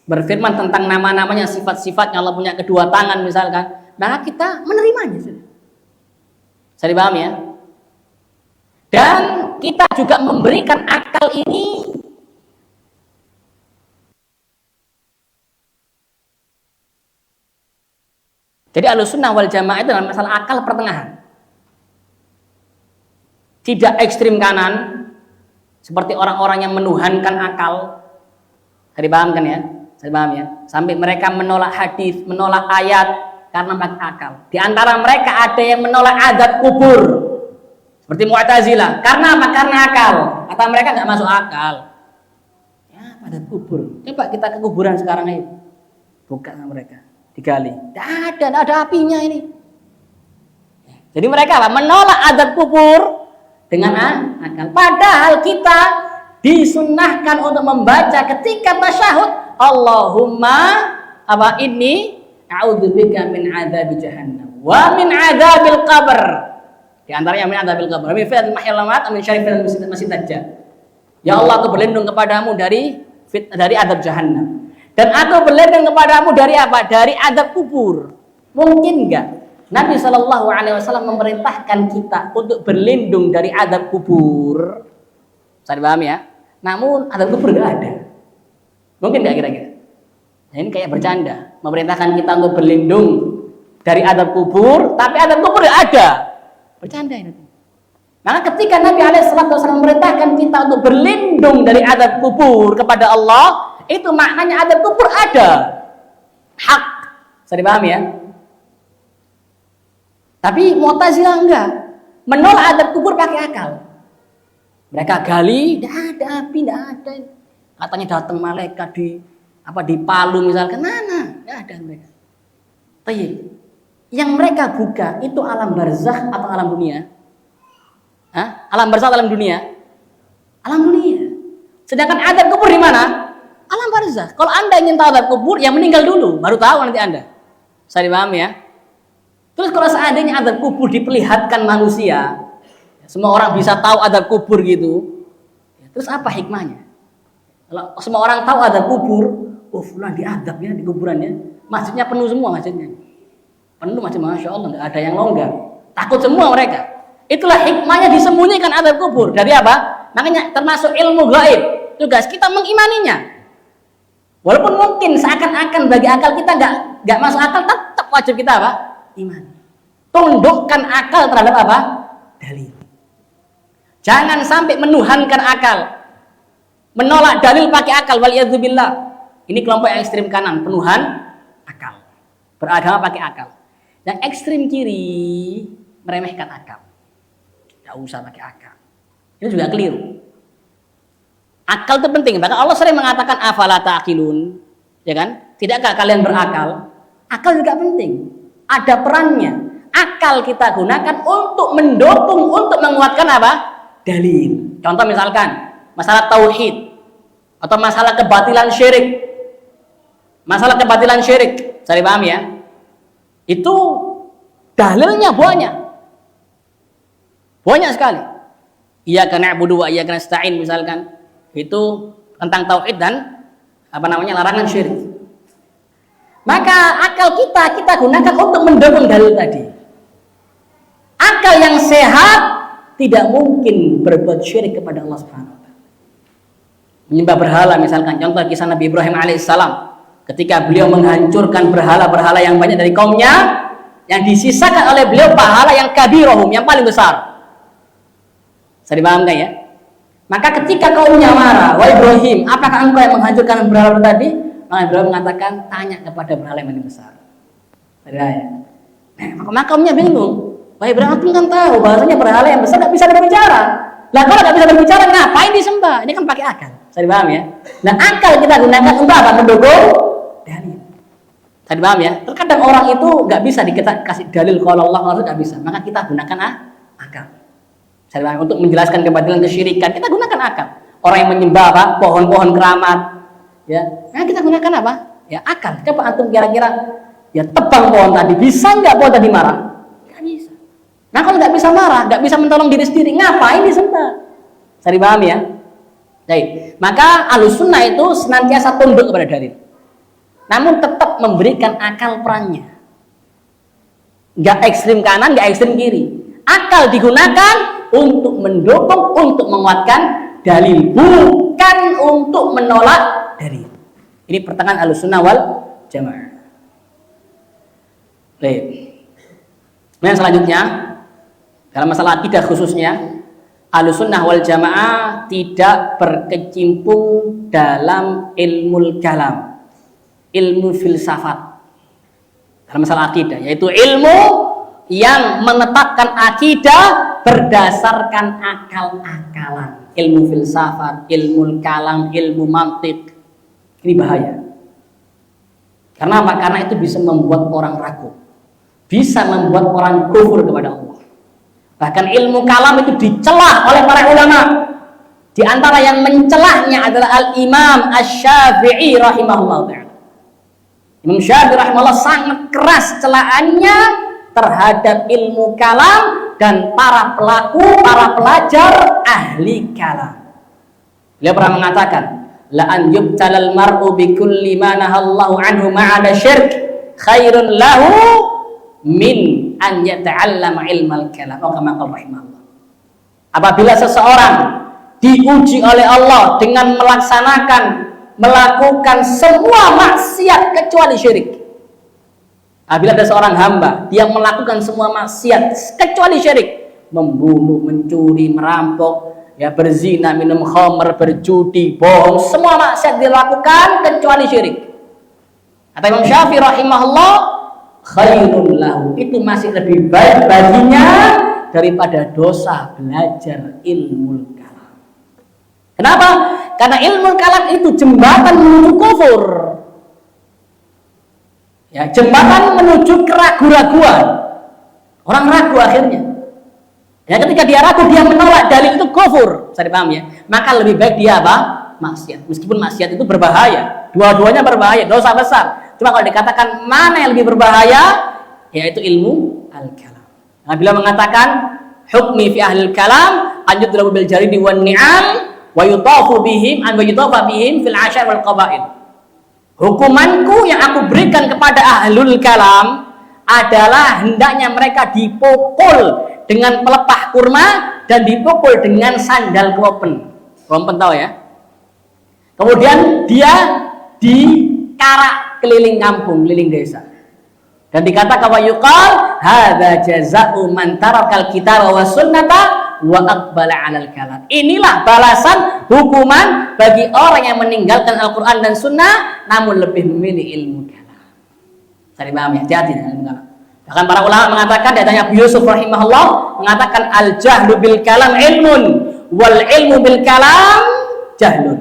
berfirman tentang nama-namanya, sifat-sifatnya, Allah punya kedua tangan misalkan, maka kita menerimanya. Saya dipahami ya? Dan kita juga memberikan akal ini jadi Ahlussunnah wal Jamaah itu dalam masalah akal pertengahan. Tidak ekstrim kanan seperti orang-orang yang menuhankan akal. Saya dipahamkan ya? Saya paham ya? Sampai mereka menolak hadis, menolak ayat karena pakai akal. Di antara mereka ada yang menolak azab kubur. Seperti Mu'tazilah. Karena apa? Karena akal. Kata mereka nggak masuk akal. Ya, pada kubur. Coba kita ke kuburan sekarang ini. Buka sama mereka. Digali. Tidak ada apinya ini. Jadi mereka apa? Menolak azab kubur dengan akal. Padahal kita disunnahkan untuk membaca ketika tasyahud. Allahumma apa ini? A'udzubika min adzabi jahannam wa min adzabil qabr. Di antaranya min adzabil qabr. Min fitnatil mahyal mamat, min syarri fitnatil masih dajjal. Ya Allah, aku berlindung kepadamu dari azab jahannam. Dan aku berlindung kepadamu dari apa? Dari azab kubur. Mungkin enggak Nabi Shallallahu Alaihi Wasallam memerintahkan kita untuk berlindung dari azab kubur? Saya paham ya. Namun azab kubur enggak ada. Mungkin enggak kira-kira? Nah, ini kayak bercanda. Memerintahkan kita untuk berlindung dari azab kubur, tapi azab kubur enggak ada. Bercanda ini. Maka ketika Nabi SAW memerintahkan kita untuk berlindung dari azab kubur kepada Allah, itu maknanya azab kubur ada. Hak. Saya dipahami ya? Tapi Mu'tazilah enggak. Menolak azab kubur pakai akal. Mereka gali, tidak ada api, tidak ada. Katanya datang malaikat di Palu misalkan. Mana? Tidak ada mereka. Tapi yang mereka buka itu alam barzakh atau alam dunia? Hah? Alam barzakh atau alam dunia? Alam dunia. Sedangkan azab kubur di mana? Alam barzakh. Kalau Anda ingin tahu azab kubur, ya meninggal dulu, baru tahu nanti Anda. Saya dipahami ya? Terus kalau seandainya azab kubur diperlihatkan manusia, semua orang bisa tahu azab kubur gitu, terus apa hikmahnya? Kalau semua orang tahu azab kubur, oh fulan diadab ya di kuburannya, masjidnya penuh semua masjidnya. Penuh masjid, Masya Allah, nggak ada yang longgar. Takut semua mereka. Itulah hikmahnya disembunyikan azab kubur. Dari apa? Makanya termasuk ilmu gaib. Tugas kita mengimaninya. Walaupun mungkin seakan-akan bagi akal kita nggak masuk akal, tetap wajib kita apa? Iman. Tundukkan akal terhadap apa? Dalil. Jangan sampai menuhankan akal. Menolak dalil pakai akal. Waliyadzubillah. Ini kelompok yang ekstrim kanan, penuhan akal. Beragama pakai akal. Yang ekstrim kiri meremehkan akal. Tidak usah pakai akal. Ini juga keliru. Akal itu penting. Bahkan Allah sering mengatakan afala ta'qilun, ya kan? Tidakkah kalian berakal? Akal juga penting. Ada perannya. Akal kita gunakan untuk mendukung, untuk menguatkan apa? Dalil. Contoh misalkan masalah tauhid atau masalah kebatilan syirik. Masalah kebatilan syirik, saya paham ya? Itu dalilnya banyak. Banyak sekali. Iyyaka na'budu wa iyyaka nasta'in misalkan. Itu tentang tauhid dan larangan syirik. Maka akal kita gunakan untuk mendukung dalil tadi. Akal yang sehat tidak mungkin berbuat syirik kepada Allah Subhanahu wa taala. Menyembah berhala misalkan, contoh kisah Nabi Ibrahim alaihissalam ketika beliau menghancurkan berhala-berhala yang banyak dari kaumnya, yang disisakan oleh beliau pahala yang kabirohum, yang paling besar. Saya dipahamkan ya? Maka ketika kaumnya marah, wahai Ibrahim, apakah engkau yang menghancurkan berhala tadi? Maka Ibrahim mengatakan, tanya kepada berhala yang paling besar. Maka kaumnya bingung. Wahai Ibrahim, aku kan tahu bahasanya berhala yang besar tidak bisa berbicara. Lah kalau tidak bisa berbicara, ngapain disembah? Ini kan pakai akal. Saya dipaham ya? Nah akal kita gunakan untuk apa? Mendukung dalil. Saya dipaham ya? Terkadang orang itu nggak bisa dikasih dalil kalau Allah nggak bisa. Maka kita gunakan akal. Untuk menjelaskan kebatilan kesyirikan kita gunakan akal. Orang yang menyembah apa? Pohon-pohon keramat, ya. Nah kita gunakan apa? Ya akal. Coba antum kira-kira ya tebang pohon tadi, bisa nggak pohon tadi marah? Nggak bisa. Nah kalau nggak bisa marah, nggak bisa menolong diri sendiri, ngapain disembah? Saya dipaham ya? Baik. Maka Ahlussunnah itu senantiasa tunduk kepada dalil. Namun tetap memberikan akal perannya. Nggak ekstrim kanan, nggak ekstrim kiri. Akal digunakan untuk mendukung, untuk menguatkan dalil, bukan untuk menolak dalil. Ini pertengahan Ahlussunnah wal Jamaah. Baik. Kemudian selanjutnya dalam masalah akidah khususnya, Ahlussunnah wal Jamaah tidak berkecimpung dalam ilmu kalam. ilmu filsafat dalam masalah akidah, yaitu ilmu yang menetapkan akidah berdasarkan akal-akalan. Ilmu filsafat, ilmu kalam, ilmu mantik. Ini bahaya. Karena apa? Karena itu bisa membuat orang ragu, bisa membuat orang kufur kepada Allah. Bahkan ilmu kalam itu dicela oleh para ulama. Di antara yang mencelahnya adalah Al-Imam Asy-Syafi'i rahimahullah ta'ala. Imam Syafi'i rahimahullah sangat keras celaannya terhadap ilmu kalam dan para pelajar ahli kalam. Beliau pernah mengatakan, la an yubtalal mar'u bi kulli ma nahallahu anhu ma'ada syirk khairun lahu min an yata'allama ilmal kalam. Rahimahullah. Apabila seseorang diuji oleh Allah dengan melakukan semua maksiat kecuali syirik. Apabila ada seorang hamba yang melakukan semua maksiat kecuali syirik, membunuh, mencuri, merampok, ya, berzina, minum khamr, berjudi, bohong, semua maksiat dilakukan kecuali syirik. Kata Imam Syafi'i rahimahullah, khairun lahu, itu masih lebih baik baginya daripada dosa belajar ilmu kalam. Kenapa? Karena ilmu kalam itu jembatan menuju kufur. Ya, jembatan menuju keraguan-raguan. Orang ragu akhirnya. Ya, ketika dia ragu, dia menolak dalil, itu kufur. Bisa dipaham ya? Maka lebih baik dia apa? Maksiat. Meskipun maksiat itu berbahaya. Dua-duanya berbahaya, dosa besar. Cuma kalau dikatakan mana yang lebih berbahaya, yaitu ilmu al-kalam. Nah, bila mengatakan hukmi fi ahlil kalam an yudrabu bil jaridi wan ni'am wa yutafu bihim fil ashar wal qabail. Hukumanku yang aku berikan kepada ahlul kalam adalah hendaknya mereka dipukul dengan pelepah kurma dan dipukul dengan sandal klopen. Klopen tahu ya? Kemudian dia dikarak keliling kampung, keliling desa. Dan dikatakan wa yuqal hadza jazaa'u man tarakal kitaba was sunnata wa aqbala 'alal kalam. Inilah balasan hukuman bagi orang yang meninggalkan Al-Qur'an dan sunnah namun lebih memilih ilmu kalam. Saya paham ya, hati-hati dengan ilmu kalam. Bahkan para ulama mengatakan, datanya Abu Yusuf rahimahullah mengatakan al-jahlu bil kalam ilmun wal ilmu bil kalam jahlun.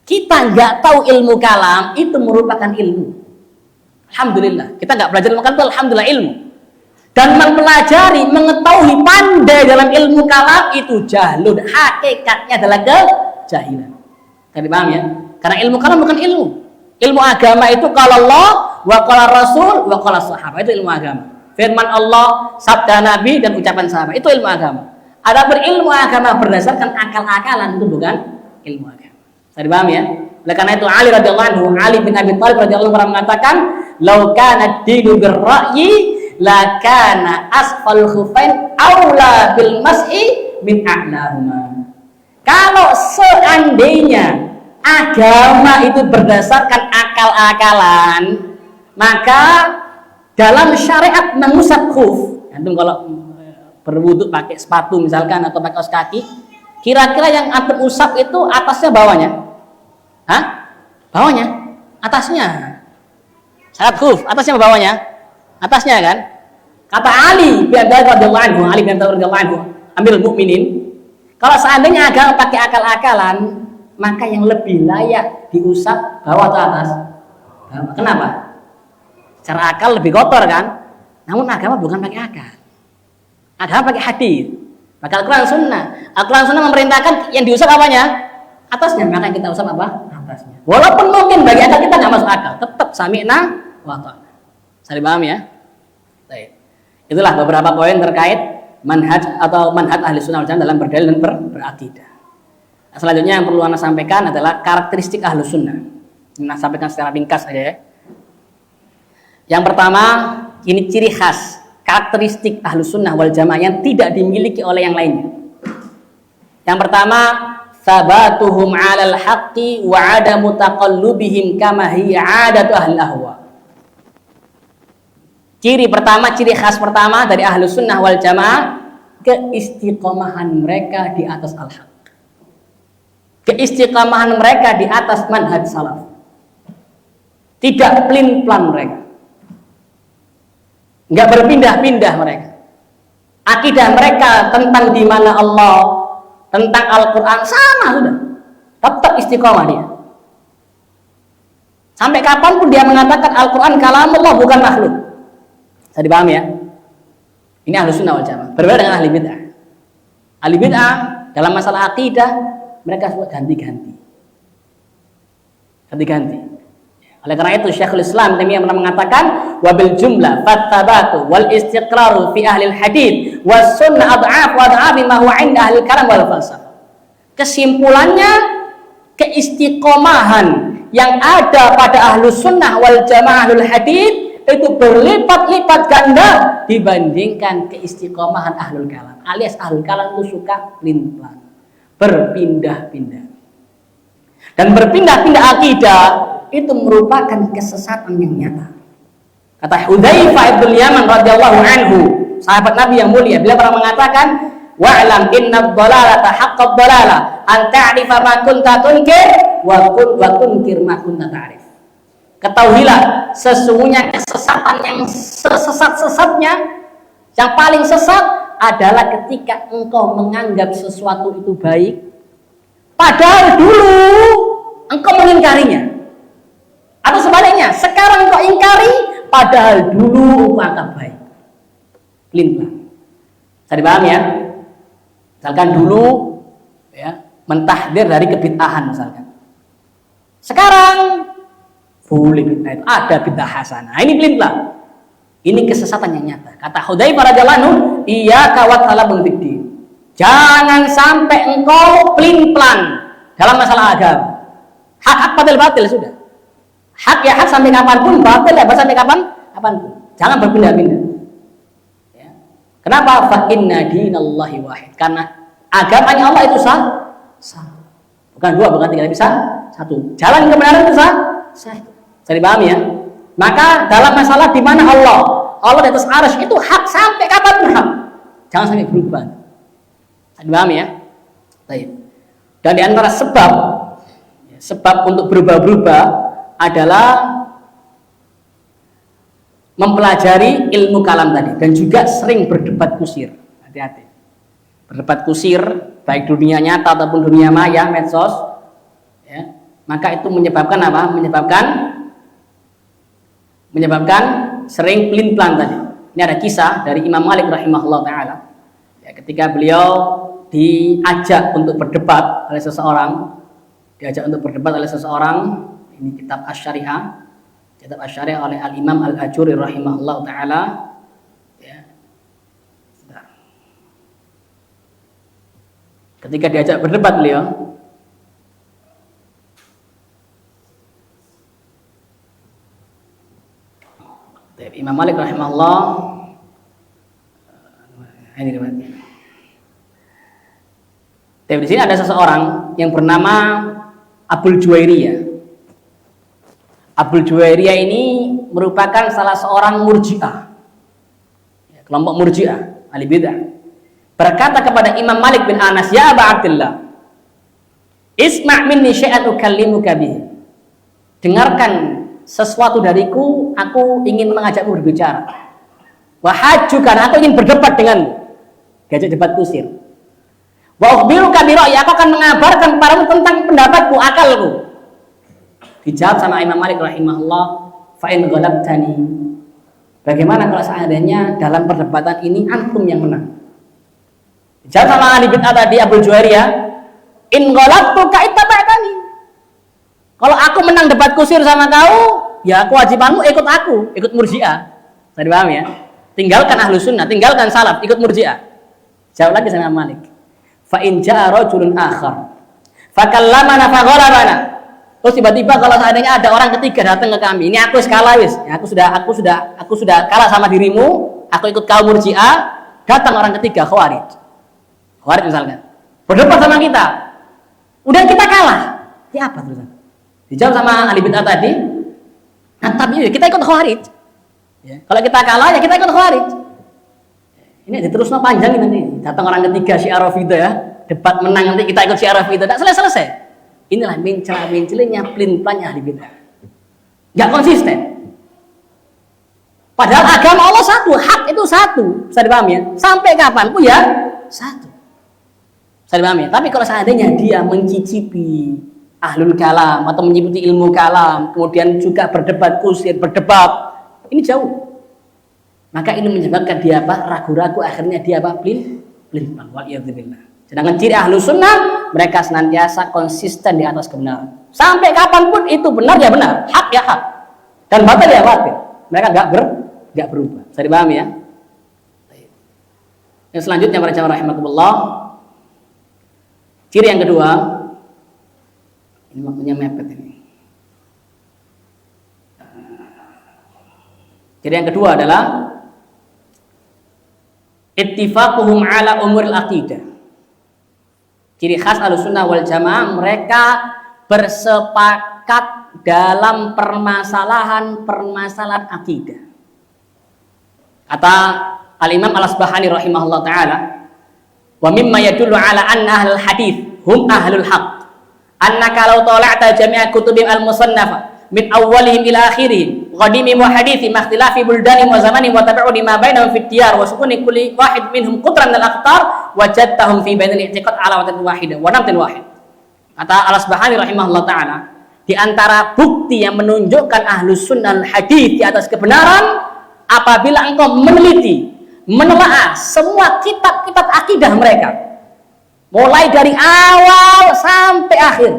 Kita nggak tahu ilmu kalam itu merupakan ilmu. Alhamdulillah, kita nggak belajar ilmu kalam itu alhamdulillah ilmu. Dan mempelajari, mengetahui, pandai dalam ilmu kalam itu jahlun. Hakikatnya adalah kejahilan. Tadi paham ya? Karena ilmu kalam bukan ilmu. Ilmu agama itu kalau Allah, wa qala Rasul, wa qala sahabat, itu ilmu agama. Firman Allah, sabda Nabi dan ucapan sahabat, itu ilmu agama. Ada berilmu agama berdasarkan akal-akalan, itu bukan ilmu agama. Tadi paham ya? Oleh karena itu Ali radhiyallahu anhu, Ali bin Abi Thalib radhiyallahu anhu pernah mengatakan, "Lau kana ad-dinu bir-ra'yi lakana asfal khufain aula bil mas'i min a'lahuma." Kalau seandainya agama itu berdasarkan akal-akalan, maka dalam syariat mengusap khuf, antum kalau berwudu pakai sepatu misalkan atau pakai kaos kaki, kira-kira yang antum usap itu atasnya bawahnya? Hah? Bawahnya? Atasnya. Syarat khuf, atasnya bawahnya? Atasnya kan? Kata Ali bin Abi Thalib radhiyallahu anhu, Amirul Mukminin, kalau seandainya agama pakai akal-akalan, maka yang lebih layak diusap bawah atau atas? Kenapa? Secara akal lebih kotor kan? Namun agama bukan pakai akal. Agama pakai hadis. Maka Al-Quran Sunnah. Al-Quran Sunnah memerintahkan yang diusap apanya? Atasnya. Maka kita usap apa? Atasnya. Walaupun mungkin bagi akal kita nggak masuk akal, tetap sami'na wa ta'na. Saya paham ya? Baik. Itulah beberapa poin terkait manhaj atau manhaj ahli sunnah wal jamaah dalam berdalil dan berakidah. Selanjutnya yang perlu anda sampaikan adalah karakteristik ahli sunnah. Nah, sampaikan secara ringkas aja ya. Yang pertama, ini ciri khas karakteristik ahli sunnah wal jamaah yang tidak dimiliki oleh yang lainnya. Yang pertama, sabatuhum 'alal haqqi wa 'adamu taqallubihim kama hiya 'adatu ahli ahwa. Ciri pertama, ciri khas pertama dari ahlu sunnah wal jamaah, keistiqomahan mereka di atas al-haq. Keistiqomahan mereka di atas manhaj salaf. Tidak pelin-pelan mereka. Enggak berpindah-pindah mereka. Akidah mereka tentang di mana Allah, tentang Al-Quran sama sudah. Tetap istiqomah dia. Sampai kapanpun dia mengatakan Al-Quran kalamullah bukan makhluk. Bisa dipahami ya? Ini ahlu sunnah wal jamaah. Berbeda dengan ahli bid'ah. Ahli bid'ah dalam masalah akidah mereka suka ganti-ganti. Oleh karena itu Syekhul Islam Taimiyah pernah mengatakan wabil jumlah fattabatu wal istiqraru fi ahli hadits was sunnah ad'af wa ad'af ma huwa 'inda ahli kalam wal falsafah. Kesimpulannya keistiqomahan yang ada pada ahlu sunnah wal jamaah ahlul hadits itu berlipat-lipat ganda dibandingkan keistiqomahan ahlul kalam. Alias ahlul kalam itu suka pelin-pelan, berpindah-pindah. Dan berpindah-pindah akidah itu merupakan kesesatan yang nyata. Kata Hudzaifah bin Yaman radhiyallahu anhu, sahabat Nabi yang mulia, beliau pernah mengatakan, "Wa'lam inna ad-dhalalata haqqad dhalalah, an ta'rifa ma kunta tunkir wa tunkir ma kunta ta'rif." Ketahuilah, sesungguhnya kesesatan yang sesat-sesatnya, yang paling sesat adalah ketika engkau menganggap sesuatu itu baik, padahal dulu engkau mengingkarinya. Atau sebaliknya, sekarang engkau ingkari, padahal dulu engkau anggap baik. Pelin-pelan. Bisa dipahami ya? Misalkan dulu ya, mentahdir dari kebid'ahan misalkan. Sekarang boleh bid'ah itu, ada bid'ah hasanah. Ini pelin-pelan. Ini kesesatan yang nyata. Kata Hudzaifah radhiyallahu anhu, iyyaka wa talabul bid'i. Jangan sampai engkau pelin-pelan dalam masalah agama. Hak-hak batil-batil sudah. Hak ya hak sampai kapanpun, batil ya sampai kapanpun. Jangan berpindah-pindah. Ya. Kenapa? Fa inna dinallahi wahid. Karena agamanya Allah itu satu. Bukan dua, bukan tiga, bisa satu. Jalan kebenaran itu satu. Bisa dipahami ya? Maka dalam masalah di mana Allah di atas arsy itu hak sampai kapanpun hak. Jangan sampai berubah. Bisa dipahami ya? Baik. Dan di antara sebab untuk berubah-berubah adalah mempelajari ilmu kalam tadi dan juga sering berdebat kusir. Hati-hati. Berdebat kusir baik dunia nyata ataupun dunia maya, medsos, ya, maka itu menyebabkan apa? Menyebabkan sering pelin-pelan tadi. Ini ada kisah dari Imam Malik rahimahullah taala. Ya, ketika beliau diajak untuk berdebat oleh seseorang, ini kitab Asy-Syariah oleh Al-Imam Al-Ajuri rahimahullah taala. Ya. Ketika diajak berdebat beliau, Imam Malik rahimahullah, ini riwayatnya. Tapi di sini ada seseorang yang bernama Abul Juwairiyah. Abul Juwairiyah ini merupakan salah seorang murji'ah, kelompok murji'ah, ahli bid'ah. Berkata kepada Imam Malik bin Anas, "Ya Aba Abdullah, isma' minni syai'an ukallimuka bihi." Dengarkan sesuatu dariku, aku ingin mengajakmu berbicara. Wa hajjukan, aku ingin berdebat denganmu. Diajak debat kusir. Wa ukhbiruka bi ra'yi, aku akan mengabarkan kepadamu tentang pendapatku, akalku. Dijawab sama Imam Malik rahimahullah, fa in ghalabtani. Bagaimana kalau seandainya dalam perdebatan ini antum yang menang? Dijawab sama ahli bid'ah tadi Abul Juwairiyah, in ghalabtuka ittaba'tani. Kalau aku menang debat kusir sama kau, ya kewajibanmu ikut aku, ikut murji'ah. Saya dipaham ya? Tinggalkan ahlu sunnah, tinggalkan salaf, ikut murji'ah. Jawab lagi sama Malik. Fa in ja'a rajulun akhar fakallamana faghalabana. Terus tiba-tiba kalau seandainya ada orang ketiga datang ke kami, ini aku kalah wis, ya, aku sudah kalah sama dirimu, aku ikut kaum murji'ah, datang orang ketiga khawarij misalkan, berdebat sama kita, udah kita kalah, ya apa terusan? Dijawab sama ahli bid'ah tadi, nah, tapi kita ikut khawarij. Ya, kalau kita kalah ya kita ikut khawarij. Ini diterusno panjang nanti, datang orang ketiga Syiah Rafidhah ya, debat menang nanti kita ikut Syiah Rafidhah, tak selesai. Inilah mencela-mencelinya pelin-pelannya ahli bid'ah. nggak konsisten. Padahal agama Allah satu, hak itu satu, bisa dipahami ya? Sampai kapanpun ya satu, bisa dipahami ya? Tapi kalau seandainya dia mencicipi ahlul kalam atau menyebut ilmu kalam, kemudian juga berdebat kusir, berdebat, ini jauh. Maka ini menyebabkan dia apa? Ragu-ragu, akhirnya dia apa? Pelin-pelan. Wa'iyadzubillah. Sedangkan ciri ahlu sunnah, mereka senantiasa konsisten di atas kebenaran. Sampai kapanpun itu benar ya benar, hak ya hak, dan batil ya batil. Mereka nggak berubah. Bisa dipahami ya? Yang selanjutnya para jamaah rahimakumullah, ciri yang kedua, ini waktunya mepet ini. Ciri yang kedua adalah ittifaquhum ala umuril aqidah. Ciri khas Ahlussunnah wal Jamaah, mereka bersepakat dalam permasalahan akidah. Kata Al-Imam Al-Asbahani rahimahullah ta'ala, wa mimma yadullu ala anna ahlul hadith hum ahlul haq, annaka law tala'ta jami'a kutubim al-musannafa min awwalihim ila akhirihim qadimim wa hadithim ikhtilafi buldanim wa zamanim wa tabi'u lima bainahum fid diyar wa sukuni kulli wahid minhum qutran al-aqtar wajadtahum fi bainal i'tiqad ala watin wahidah wa namtin wahid. Kata Al-Asbahani rahimahullah ta'ala, di antara bukti yang menunjukkan Ahlus Sunnah Hadis di atas kebenaran, apabila engkau meneliti, menelaah semua kitab-kitab akidah mereka, mulai dari awal sampai akhir,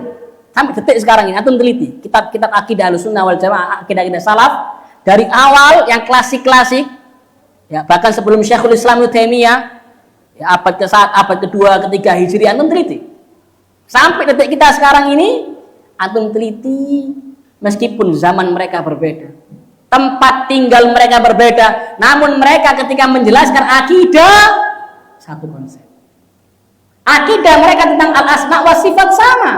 sampai detik sekarang ini, antum teliti kitab-kitab akidah Ahlussunnah wal Jamaah, akidah salaf, dari awal yang klasik-klasik, ya, bahkan sebelum Syekhul Islam Ibnu Taimiyah, ya, abad ke-1, abad kedua, ketiga Hijriah, antum teliti. Sampai detik kita sekarang ini, antum teliti, meskipun zaman mereka berbeda, tempat tinggal mereka berbeda, namun mereka ketika menjelaskan akidah, satu konsep. Akidah mereka tentang al-asma wa sifat sama.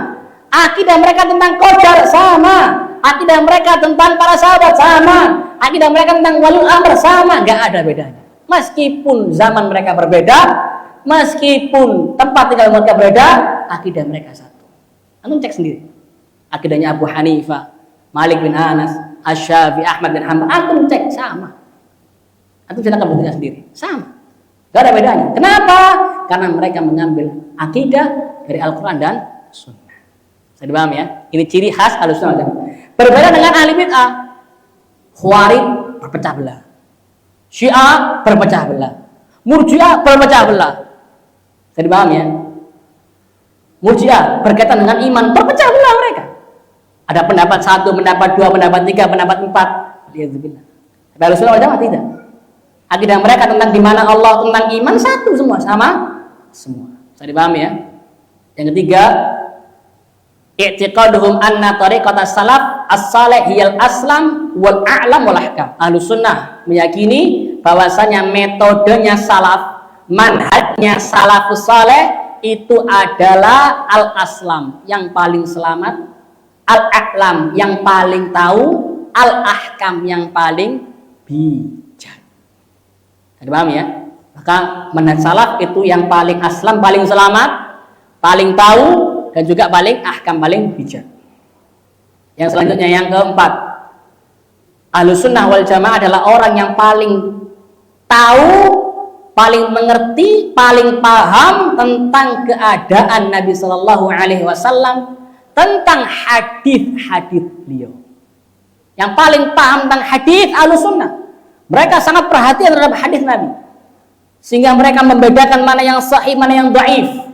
Akidah mereka tentang qadar sama. Akidah mereka tentang para sahabat sama. Akidah mereka tentang waliul amr sama. Gak ada bedanya. Meskipun zaman mereka berbeda, meskipun tempat tinggal mereka berbeda, akidah mereka satu. Antum cek sendiri. Akidahnya Abu Hanifah, Malik bin Anas, Asy-Syafi'i, Ahmad bin Hanbal, antum cek sama. Antum silakan buktikan sendiri. Sama. Gak ada bedanya. Kenapa? Karena mereka mengambil akidah dari Al-Quran dan Sunnah. Saya dipahami ya? Ini ciri khas Ahlussunnah wal Jamaah. Berbeda dengan ahli bid'ah. Khawarij berpecah belah. Syiah berpecah belah. Murji'ah berpecah belah. Saya dipahami ya? Murji'ah berkaitan dengan iman, berpecah belah mereka. Ada pendapat 1, pendapat 2, pendapat 3, pendapat 4. Alhamdulillah. Tapi Ahlussunnah wal Jamaah tidak. Akidah mereka tentang di mana Allah, tentang iman satu semua, sama semua. Bisa dipahami ya? Yang ketiga, i'tiqaduhum anna tariqata salaf as-salih hiyal aslam wal a'lam wal ahkam. Ahlussunnah meyakini bahwasanya metodenya salaf, manhajnya salafus saleh itu adalah al-aslam, yang paling selamat, al-a'lam, yang paling tahu, al-ahkam, yang paling bijak. Dipahami ya? Maka manhaj salaf itu yang paling aslam, paling selamat, paling tahu, dan juga paling ahkam, paling bijak. Yang selanjutnya, yang keempat, Ahlussunnah wal Jamaah adalah orang yang paling tahu, paling mengerti, paling paham tentang keadaan Nabi Shallallahu Alaihi Wasallam, tentang hadis-hadis beliau. Yang paling paham tentang hadis Ahlussunnah. Mereka sangat perhatian terhadap hadis Nabi, sehingga mereka membedakan mana yang sahih, mana yang dhaif.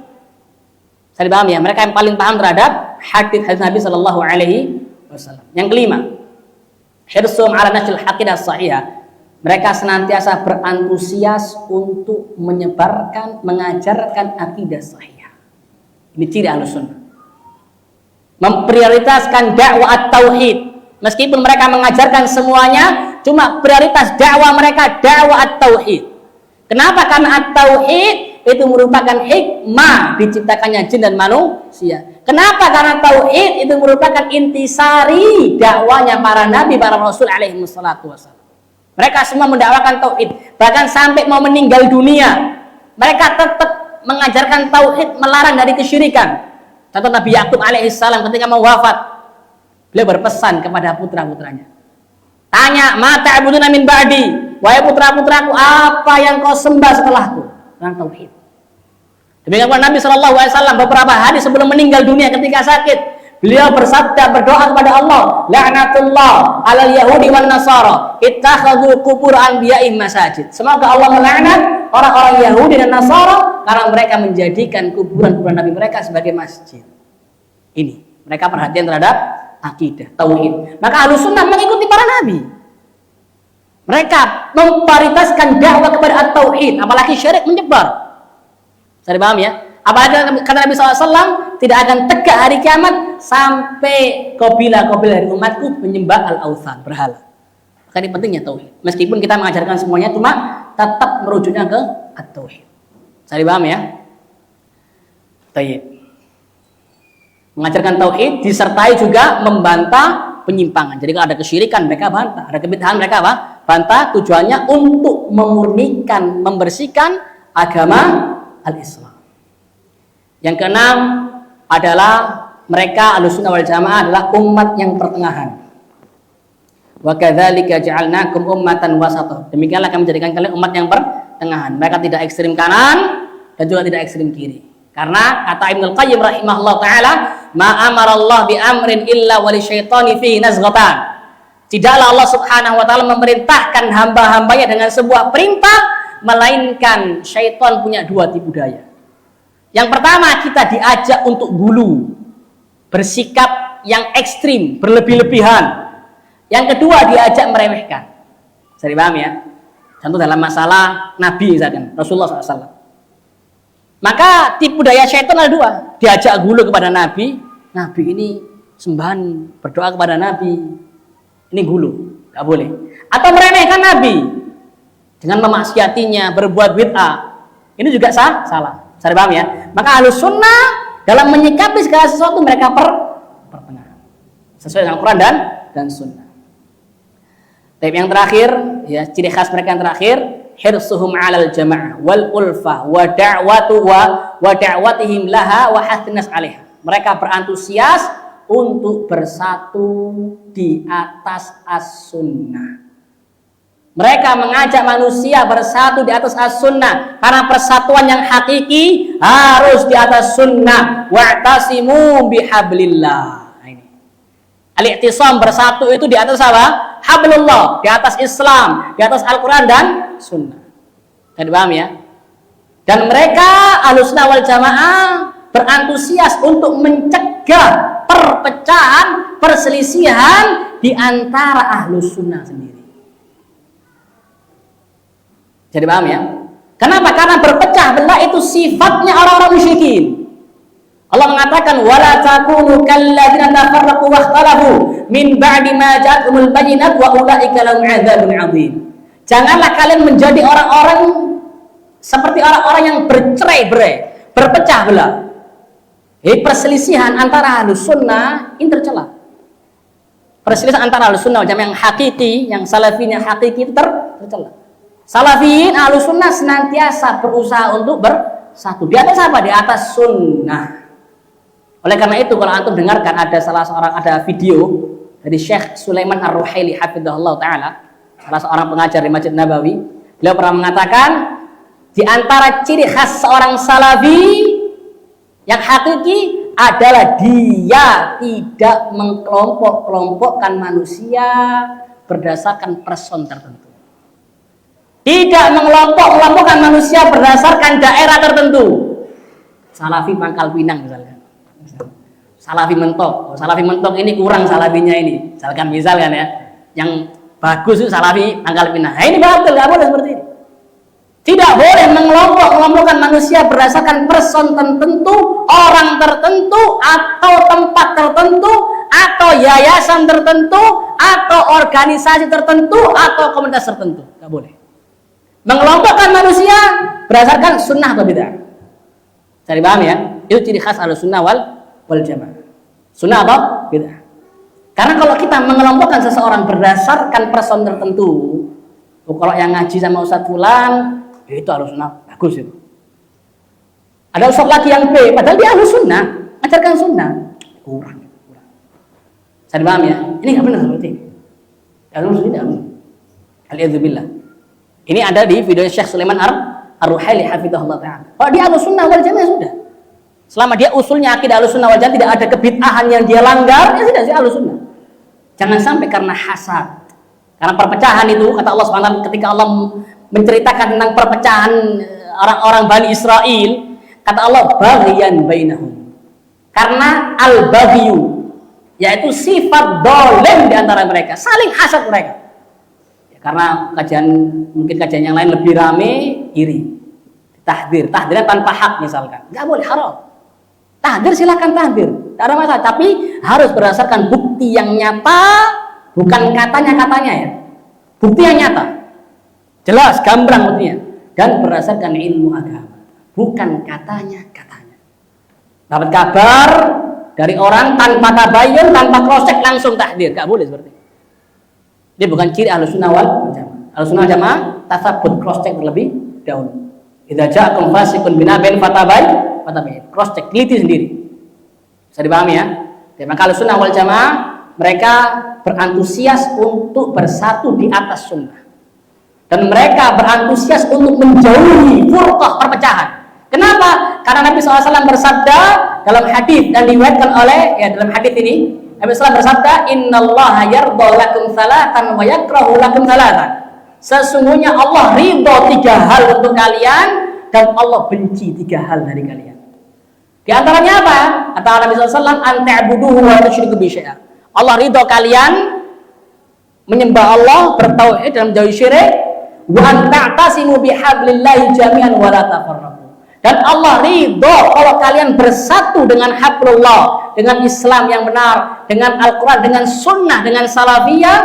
Saya dipahami ya? Mereka yang paling paham terhadap hadis Nabi Shallallahu Alaihi Wasallam. Yang kelima, hirsum ala nashril aqidah sahihah. Mereka senantiasa berantusias untuk menyebarkan, mengajarkan akidah sahihah. Ini ciri Ahlussunnah. Memprioritaskan dakwah at-tauhid. Meskipun mereka mengajarkan semuanya, cuma prioritas dakwah mereka dakwah at-tauhid. Kenapa? Karena at-tauhid itu merupakan hikmah diciptakannya jin dan manusia. Kenapa? Karena tauhid itu merupakan intisari dakwahnya para nabi, para rasul alaihi wassalatu wassalam. Mereka semua mendakwakan tauhid, bahkan sampai mau meninggal dunia, mereka tetap mengajarkan tauhid, melarang dari kesyirikan. Contoh Nabi Yakub alaihissalam ketika mau wafat, beliau berpesan kepada putra-putranya, Tanya, ma ta'buduna min ba'di? Wahai putra-putraku, apa yang kau sembah setelahku? Tentang tauhid. Demikian pula Nabi SAW beberapa hari sebelum meninggal dunia ketika sakit, beliau bersabda, berdoa kepada Allah, la'natullah 'alal yahudi wan nasara ittakhadhu qubur anbiya'ihim masajid. Semoga Allah melaknat orang-orang Yahudi dan Nasara karena mereka menjadikan kuburan-kuburan nabi mereka sebagai masjid. Ini, mereka perhatian terhadap akidah, tauhid. Maka Ahlussunnah mengikuti para nabi. Mereka memprioritaskan dakwah kepada at-tauhid, apalagi syirik menyebar. Saya paham ya? Apalagi kata Nabi SAW, tidak akan tegak hari kiamat sampai kabilah-kabilah dari umatku menyembah al-authan, berhala. Maka ini pentingnya tauhid. Meskipun kita mengajarkan semuanya, cuma tetap merujuknya ke at-tauhid. Saya paham ya? Tauhid. Mengajarkan tauhid disertai juga membantah penyimpangan. Jadi kalau ada kesyirikan mereka bantah, ada kebid'ahan mereka apa? Bantah. Tujuannya untuk memurnikan, membersihkan agama al-Islam. Yang keenam adalah mereka Ahlussunnah wal Jamaah adalah umat yang pertengahan. Wa kadzalika ja'alnakum ummatan wasata. Demikianlah kami menjadikan kalian umat yang pertengahan. Mereka tidak ekstrem kanan dan juga tidak ekstrem kiri. Karena kata Ibnu Qayyim rahimahullah taala, ma amara Allah bi amrin illa wa li syaitani fihi nazghatan. Tidaklah Allah Subhanahu wa taala memerintahkan hamba-hambanya dengan sebuah perintah melainkan syaitan punya dua tipu daya. Yang pertama, kita diajak untuk gulu, bersikap yang ekstrim, berlebih-lebihan. Yang kedua, diajak meremehkan. Saya paham ya? Contoh dalam masalah Nabi misalkan, Rasulullah SAW. Maka tipu daya syaitan ada dua. Diajak gulu kepada Nabi. Nabi ini sembahan, berdoa kepada Nabi. Ini gulu, gak boleh. Atau meremehkan Nabi dengan memaksiatinya, berbuat bid'ah. Ini juga salah. Saya paham ya? Maka Ahlussunnah dalam menyikapi segala sesuatu mereka pertengahan. Sesuai dengan Quran dan Sunnah. Tapi yang terakhir, ya, ciri khas mereka yang terakhir, hirsuhum 'alal jama'ah wal ulfah wa da'watihim laha wa hathnas 'alaiha. Mereka berantusias untuk bersatu di atas as-sunnah. Mereka mengajak manusia bersatu di atas as-sunnah karena persatuan yang hakiki harus di atas sunnah. Wa'tasimu bihablillah. Ini. Al-i'tisam bersatu itu di atas apa? Hablullah, di atas Islam, di atas Al-Quran dan Sunnah. Jadi paham ya? Dan mereka Ahlussunnah wal Jamaah berantusias untuk mencegah perpecahan, perselisihan di antara Ahlussunnah sendiri. Jadi paham ya? Kenapa? Karena berpecah belah itu sifatnya orang-orang musyrikin. Allah mengatakan wala takunu kalladzina tafarraqu wa ikhtalafu min ba'di ma ja'atuhumul bayyinat wa ulaika lahum 'adzabun 'adzim. Janganlah kalian menjadi orang-orang seperti orang-orang yang bercerai-berai, berpecah belah. Perselisihan antara Ahlussunnah ini tercela. Perselisihan antara Ahlussunnah yang hakiki, yang salafinya hakiki itu tercela. Salafiyin Ahlussunnah senantiasa berusaha untuk bersatu. Di atas apa? Di atas sunnah. Oleh karena itu kalau antum dengarkan ada video dari Syekh Sulaiman Ar-Ruhaili hafizahullah taala, salah seorang pengajar di Masjid Nabawi, beliau pernah mengatakan di antara ciri khas seorang salafi yang hakiki adalah dia tidak mengkelompok-kelompokkan manusia berdasarkan person tertentu. Tidak mengelompok-kelompokkan manusia berdasarkan daerah tertentu. Salafi Pangkal Pinang misalnya. Salafi Mentok. Salafi Mentok ini kurang salafinya ini. Misalkan ya, yang bagus itu salafi Pangkal Pinang. Nah, ini batil, nggak boleh seperti ini. Tidak boleh mengelompok-kelompokkan manusia berdasarkan person tertentu, orang tertentu, atau tempat tertentu, atau yayasan tertentu, atau organisasi tertentu, atau komunitas tertentu. Nggak boleh. Mengelompokkan manusia berdasarkan sunnah atau bid'ah. Cari paham ya? Itu ciri khas Ahlussunnah wal Jamaah. Sunnah atau bid'ah. Karena kalau kita mengelompokkan seseorang berdasarkan person tertentu, kalau yang ngaji sama Ustadz Fulan, itu Ahlussunnah bagus itu. Ada Ustadz lagi yang B, padahal dia Ahlussunnah, ajarkan sunnah, kurang. Cari paham ya? Ini nggak benar seperti ini. Tidak. Alhamdulillah. Ini ada di video Syekh Sulaiman Ar-Ruhaili hafizahullah ta'ala. Kalau dia Ahlussunnah wal Jamaah sudah. Selama dia usulnya akidah Ahlussunnah wal Jamaah, tidak ada kebid'ahan yang dia langgar, ya sudah sih Ahlussunnah. Jangan sampai karena hasad. Karena perpecahan itu, kata Allah SWT, ketika Allah menceritakan tentang perpecahan orang-orang Bani Israel, kata Allah, baghyan bainahum. Karena al-baghyu, yaitu sifat dolim di antara mereka, saling hasad mereka. Ya, karena mungkin kajian yang lain lebih rame, iri. Tahdirnya tanpa hak misalkan, nggak boleh, haram. Tahdir silakan tahdir, tidak ada masalah, tapi harus berdasarkan bukti yang nyata, bukan katanya ya. Bukti yang nyata, jelas, gamblang buktinya, dan berdasarkan ilmu agama, bukan katanya. Dapat kabar dari orang tanpa tabayun, tanpa cross check langsung tahdir, nggak boleh seperti itu. Dia bukan ciri Ahlussunnah wal Jamaah. Ahlussunnah wal Jamaah tasabut, cross check terlebih dahulu. Idza ja'akum fasiqun binaba'in fatabayyin, cross check, teliti sendiri. Bisa dipahami ya? Dan maka Ahlussunnah wal Jamaah mereka berantusias untuk bersatu di atas sunnah. Dan mereka berantusias untuk menjauhi furqah, perpecahan. Kenapa? Karena Nabi SAW bersabda dalam hadis dan diriwayatkan dalam hadis ini, Nabi SAW bersabda, innallaha yardha lakum tsalatan wa yakrahu lakum tsalatan. Sesungguhnya Allah ridho 3 hal untuk kalian dan Allah benci 3 hal dari kalian. Di antaranya apa? Kata Nabi SAW, an ta'buduhu wa tusyriku bi syai'a. Allah ridho kalian menyembah Allah, bertauhid dan menjauhi syirik, wa an ta'tasimu bihablillahi jami'an wa la tafarraqu. Dan Allah ridho kalau kalian bersatu dengan hablullah, dengan Islam yang benar, dengan Al-Quran, dengan sunnah, dengan salafiyah,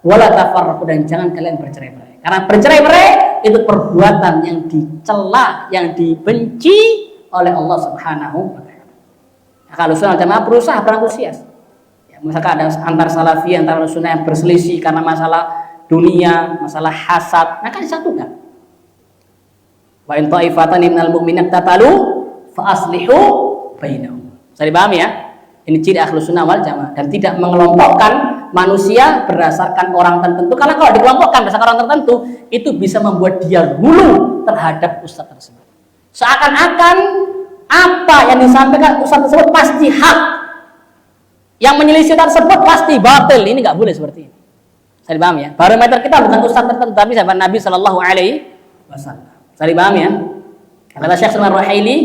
wala tafarraqu, dan jangan kalian bercerai-berai. Karena bercerai-berai itu perbuatan yang dicela, yang dibenci oleh Allah Subhanahu wa taala. Kalau Ahlussunnah wal Jamaah berusaha berantusias. Ya, misalkan ada antar salafiyah, antar Ahlussunnah yang berselisih karena masalah dunia, masalah hasad, nah kan disatukan. Wa in ta'ifatan minal mu'minin tatalu fa aslihu bainahum. Saya dipahami ya? Ini ciri Ahlussunnah wal Jamaah, dan tidak mengelompokkan manusia berdasarkan orang tertentu. Karena kalau dikelompokkan berdasarkan orang tertentu, itu bisa membuat dia hulu terhadap ustaz tersebut. Seakan-akan apa yang disampaikan ustaz tersebut pasti hak, yang menyelisih tersebut pasti batil. Ini nggak boleh seperti ini. Saya dipahami ya? Barometer kita bukan ustaz tertentu, tapi sahabat Nabi Shallallahu Alaihi Wasallam. Saya dipahami ya? Kata Syekh Sulaiman Ar-Ruhaili,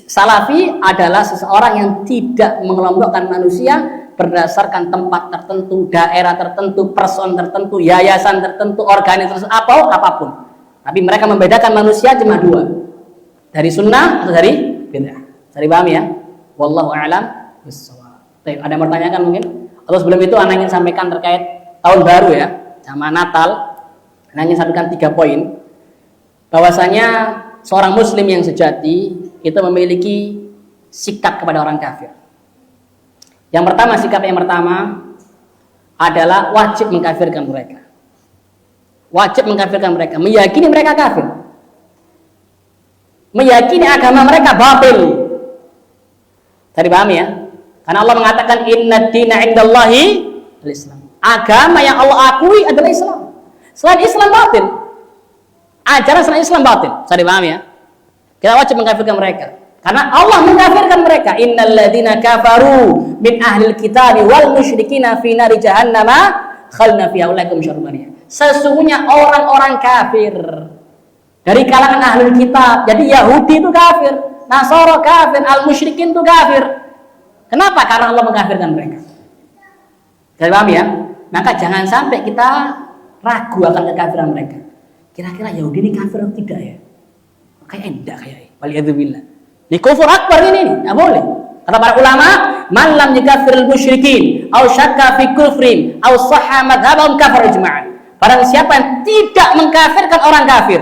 salafi adalah seseorang yang tidak mengelompokkan manusia berdasarkan tempat tertentu, daerah tertentu, person tertentu, yayasan tertentu, organisasi atau apapun. Tapi mereka membedakan manusia cuma 2, dari sunnah atau dari bid'ah. Saya dipahami ya? Wallahu a'lam bishawab. Ada yang bertanyakan mungkin? Atau sebelum itu Anda ingin sampaikan terkait tahun baru ya, sama Natal. Anda ingin sampaikan 3 poin. Bahwasanya seorang muslim yang sejati itu memiliki sikap kepada orang kafir. Sikap yang pertama adalah wajib mengkafirkan mereka. Wajib mengkafirkan mereka, meyakini mereka kafir. Meyakini agama mereka batil. Tadi paham ya? Karena Allah mengatakan inna dina indallahi al-Islam. Agama yang Allah akui adalah Islam. Selain Islam batil. Ajaran selain Islam batil. Saya dipahami ya? Kita wajib mengkafirkan mereka. Karena Allah mengkafirkan mereka. Innal ladzina kafaru min ahlil kitabi wal musyrikina fi nari jahannama khalna fiha ulaikum syarrul bariyah. Sesungguhnya orang-orang kafir dari kalangan ahlul kitab. Jadi Yahudi itu kafir, Nasara kafir, al-musyrikin itu kafir. Kenapa? Karena Allah mengkafirkan mereka. Saya paham ya? Maka jangan sampai kita ragu akan kekafiran mereka. Kira-kira Yahudi ini kafir atau tidak ya? Kayaknya enggak kayaknya. Waliyadzubillah. Ini kufur akbar ini, enggak boleh. Kata para ulama, man lam yukafirul musyrikin, au syakka fi kufrin, au sahha madhhabahum kafar ijma'an. Barang siapa yang tidak mengkafirkan orang kafir,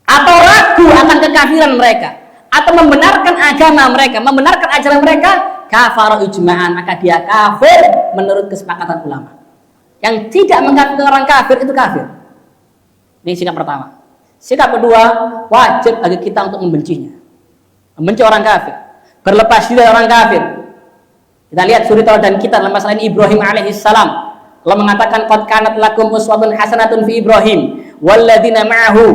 atau ragu akan kekafiran mereka, atau membenarkan agama mereka, membenarkan ajaran mereka, kafar ijma'an, maka dia kafir menurut kesepakatan ulama. Yang tidak mengkafirkan orang kafir itu kafir. Ini sikap pertama. Sikap kedua, wajib bagi kita untuk membencinya. Membenci orang kafir. Berlepas diri dari orang kafir. Kita lihat suri tauladan kita dalam masalah ini Ibrahim alaihissalam. Allah mengatakan qad kanat lakum uswatun hasanatun fi Ibrahim walladzina ma'ahu.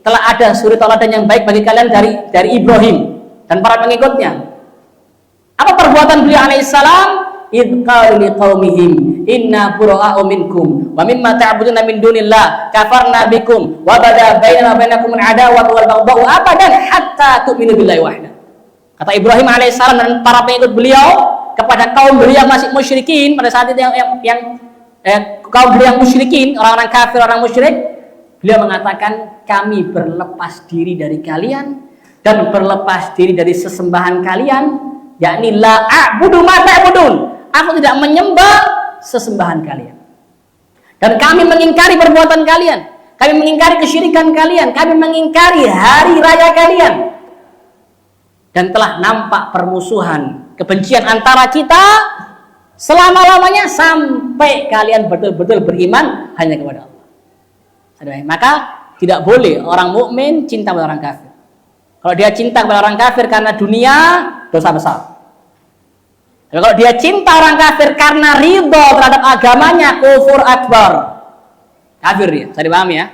Telah ada suri tauladan yang baik bagi kalian dari Ibrahim dan para pengikutnya. Apa perbuatan beliau alaihissalam? Idh qalu liqaumihim inna bura'a'u minkum wa mimma ta'buduna min dunillah kafarna bikum wa bada bainana wa bainakum al-'adawatu wal baghdha'u abadan hatta tu'minu billahi wahda. Kata Ibrahim alaihissalam dan para pengikut beliau kepada kaum beliau yang masih musyrikin pada saat itu kaum beliau yang musyrikin, orang-orang kafir, orang musyrik, beliau mengatakan kami berlepas diri dari kalian dan berlepas diri dari sesembahan kalian, yakni la a'budu ma ta'budun. Aku tidak menyembah sesembahan kalian. Dan kami mengingkari perbuatan kalian. Kami mengingkari kesyirikan kalian. Kami mengingkari hari raya kalian. Dan telah nampak permusuhan, kebencian antara kita selama-lamanya sampai kalian betul-betul beriman hanya kepada Allah. Maka tidak boleh orang mukmin cinta kepada orang kafir. Kalau dia cinta kepada orang kafir karena dunia, dosa besar. Kalau dia cinta orang kafir karena ridho terhadap agamanya, kufur akbar. Kafir dia, bisa dipahami ya?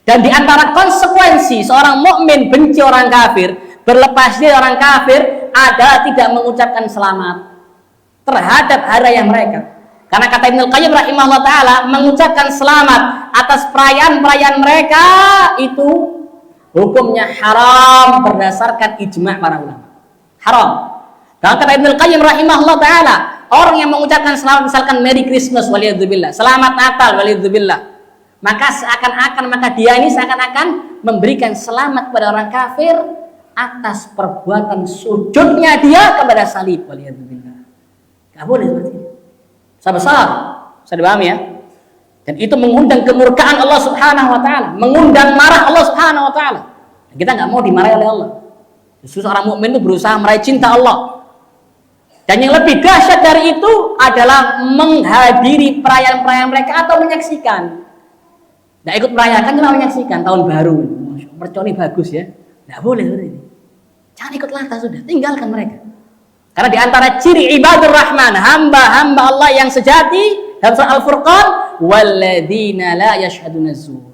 Dan di antara konsekuensi seorang mukmin benci orang kafir, berlepas diri orang kafir adalah tidak mengucapkan selamat terhadap hari raya mereka. Karena kata Ibnu Qayyim rahimahullah taala, mengucapkan selamat atas perayaan-perayaan mereka itu hukumnya haram berdasarkan ijma' para ulama. Haram. Dan kata Ibnu Qayyim rahimahullah taala, orang yang mengucapkan selamat misalkan Merry Christmas waliyadzubillah, selamat Natal waliyadzubillah, maka dia ini seakan-akan memberikan selamat kepada orang kafir atas perbuatan sujudnya dia kepada salib waliyadzubillah. Gak boleh seperti itu. Besar, bisa dipahami ya? Dan itu mengundang kemurkaan Allah Subhanahu wa taala, mengundang marah Allah Subhanahu wa taala. Kita nggak mau dimarahi oleh Allah. Justru seorang mukmin itu berusaha meraih cinta Allah. Dan yang lebih dahsyat dari itu adalah menghadiri perayaan-perayaan mereka atau menyaksikan. Nggak ikut merayakan, cuma menyaksikan tahun baru. Merconi bagus ya. Nggak boleh seperti ini. Jangan ikut lantas, sudah tinggalkan mereka. Karena di antara ciri ibadur rahman, hamba-hamba Allah yang sejati dalam surah Al-Furqan, walladzina la yashhaduna az-zur.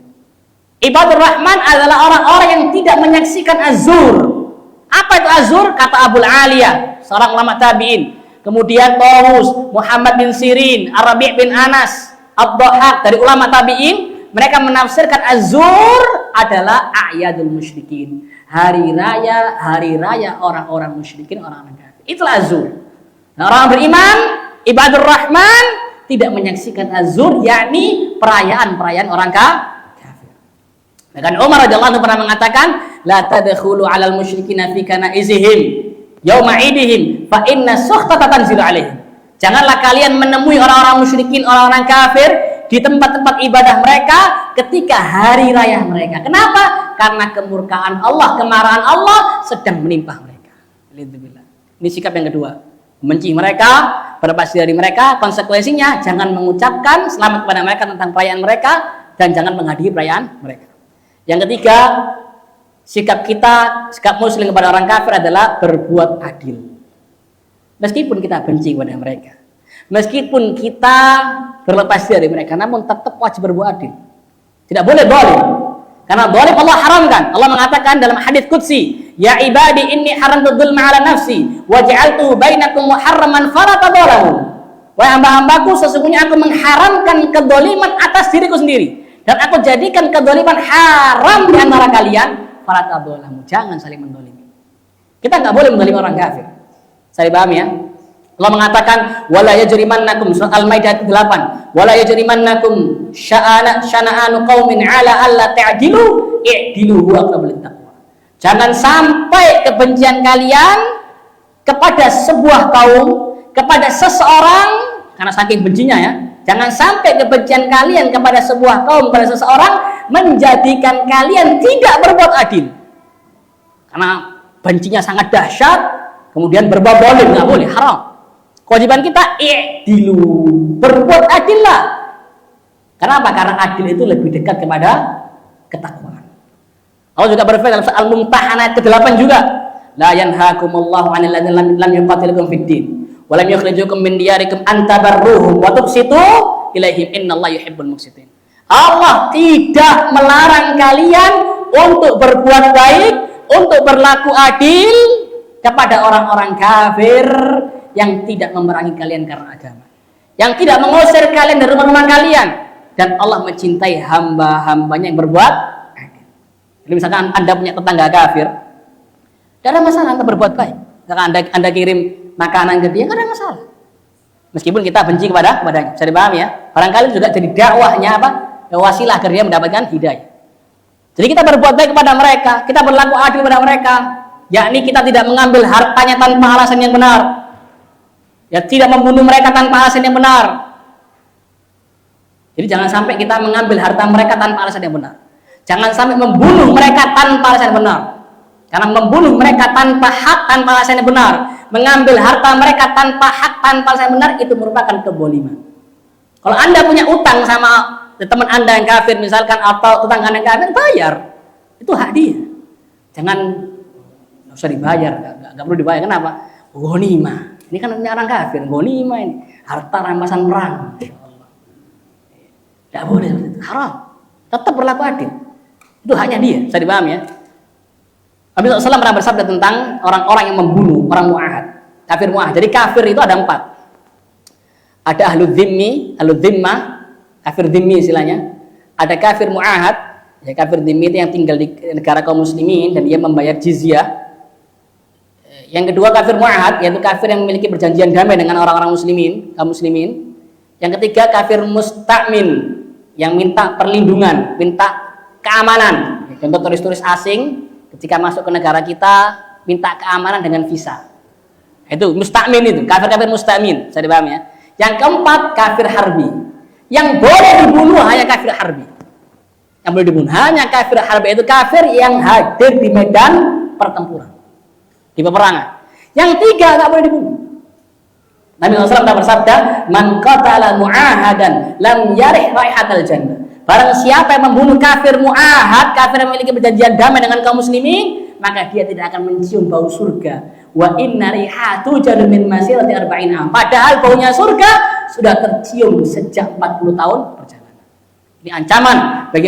Ibadur rahman adalah orang-orang yang tidak menyaksikan az-zur. Apa itu az-zur? Kata Abul Aliyah, seorang ulama tabi'in. Kemudian Tawus, Muhammad bin Sirin, Ar-Rabi' bin Anas, Ad-Dhahhak dari ulama tabi'in, mereka menafsirkan az-zur adalah a'yadul musyrikin. Hari raya orang-orang musyrikin, orang-orang kafir. Itulah az-zur. Nah, orang beriman, ibadur rahman tidak menyaksikan az-zur, yakni perayaan-perayaan orang kafir. Dan Umar radhiyallahu anhu pernah mengatakan, la tadkhulu 'alal musyrikina fi kanaizihim yauma 'idihim fa inna sukhtata tanzilu 'alaihim. Janganlah kalian menemui orang-orang musyrikin, orang-orang kafir di tempat-tempat ibadah mereka ketika hari raya mereka. Kenapa? Karena kemurkaan Allah, kemarahan Allah sedang menimpa mereka. Alhamdulillah. Ini sikap yang kedua, membenci mereka, berlepas dari mereka. Konsekuensinya jangan mengucapkan selamat kepada mereka tentang perayaan mereka dan jangan menghadiri perayaan mereka. Yang ketiga, sikap muslim kepada orang kafir adalah berbuat adil. Meskipun kita benci kepada mereka, meskipun kita berlepas dari mereka, namun tetap wajib berbuat adil. Tidak boleh zalim. Karena zalim Allah haramkan. Allah mengatakan dalam hadits qudsi, ya ibadi inni haramtu dzulma ala nafsi wa ja'altuhu bainakum muharraman fala tadzalamu. Wahai hamba-hambaku, sesungguhnya aku mengharamkan kedzaliman atas diriku sendiri dan aku jadikan kedzaliman haram di antara kalian, fala tadzalamu. Jangan saling menzalimi. Kita enggak boleh menzalimi orang kafir. Saya paham ya? Allah mengatakan wala yajrimannakum, surah Al-Maidah 8, wala yajrimannakum syana'anu qaumin ala alla ta'dilu i'dilu huwa aqrabu littaqwa. Jangan sampai kebencian kalian kepada sebuah kaum, kepada seseorang, karena saking bencinya ya. Jangan sampai kebencian kalian kepada sebuah kaum, kepada seseorang menjadikan kalian tidak berbuat adil. Karena bencinya sangat dahsyat, kemudian berbuat zalim, enggak boleh, haram. Kewajiban kita i'dilu, berbuat adillah. Kenapa? Karena adil itu lebih dekat kepada ketakwaan. Allah juga berfirman dalam surah Al-Mumtahanah ayat ke-8 juga, la yanhaakumullahu 'anil ladzina lam yuqatilukum fid din Walam yukhrijukum min diyarikum an tabarruhum wa tuqsitu ilaihim innallaha yuhibbul muqsitin. Allah tidak melarang kalian untuk berbuat baik, untuk berlaku adil kepada orang-orang kafir yang tidak memerangi kalian karena agama, yang tidak mengusir kalian dari rumah-rumah kalian, dan Allah mencintai hamba-hambanya yang berbuat adil. Jadi misalkan Anda punya tetangga kafir, tidak ada masalah Anda berbuat baik. Misalkan Anda kirim makanan ke dia, tidak ada masalah. Meskipun kita benci kepadanya, bisa dipahami ya. Barangkali juga jadi dakwahnya apa? Wasilah agar dia mendapatkan hidayah. Jadi kita berbuat baik kepada mereka, kita berlaku adil kepada mereka, yakni kita tidak mengambil hartanya tanpa alasan yang benar, ya tidak membunuh mereka tanpa alasan yang benar. Jadi jangan sampai kita mengambil harta mereka tanpa alasan yang benar. Jangan sampai membunuh mereka tanpa alasan yang benar. Karena membunuh mereka tanpa hak, tanpa alasan yang benar, mengambil harta mereka tanpa hak, tanpa alasan yang benar, itu merupakan keboliman. Kalau Anda punya utang sama teman Anda yang kafir misalkan, atau tetangga Anda yang kafir, bayar. Itu hak dia. Jangan nggak usah dibayar, nggak perlu dibayar. Kenapa? Ghanimah. Ini kan orang kafir, ghanimah ini harta rampasan perang. Tidak boleh seperti itu, haram. Tetap berlaku adil. Itu haknya dia, bisa dipahami ya. Nabi SAW pernah bersabda tentang orang-orang yang membunuh orang mu'ahad, kafir mu'ahad. Jadi kafir itu ada 4. Ada ahlu dhimmi, ahlu dhimmah, kafir dhimmi istilahnya. Ada kafir mu'ahad, ya kafir dhimmi itu yang tinggal di negara kaum muslimin dan dia membayar jizyah. Yang kedua kafir mu'ahad, yaitu kafir yang memiliki perjanjian damai dengan orang-orang muslimin, kaum muslimin. Yang ketiga kafir musta'min, yang minta perlindungan, minta keamanan. Contoh turis-turis asing ketika masuk ke negara kita minta keamanan dengan visa. Itu musta'min, itu kafir-kafir musta'min, saya dipahami ya. Yang keempat kafir harbi. Yang boleh dibunuh hanya kafir harbi. Yang boleh dibunuh hanya kafir harbi, itu kafir yang hadir di medan pertempuran, di peperangan. Yang tiga nggak boleh dibunuh. Nabi SAW telah bersabda, "Man qatala mu'ahadan lam yarih raihatal jannah." Barang siapa yang membunuh kafir mu'ahad, kafir yang memiliki perjanjian damai dengan kaum muslimin, maka dia tidak akan mencium bau surga. Wa inna rihatu jadu min masirati arba'in am. Padahal baunya surga sudah tercium sejak 40 tahun perjalanan. Ini ancaman bagi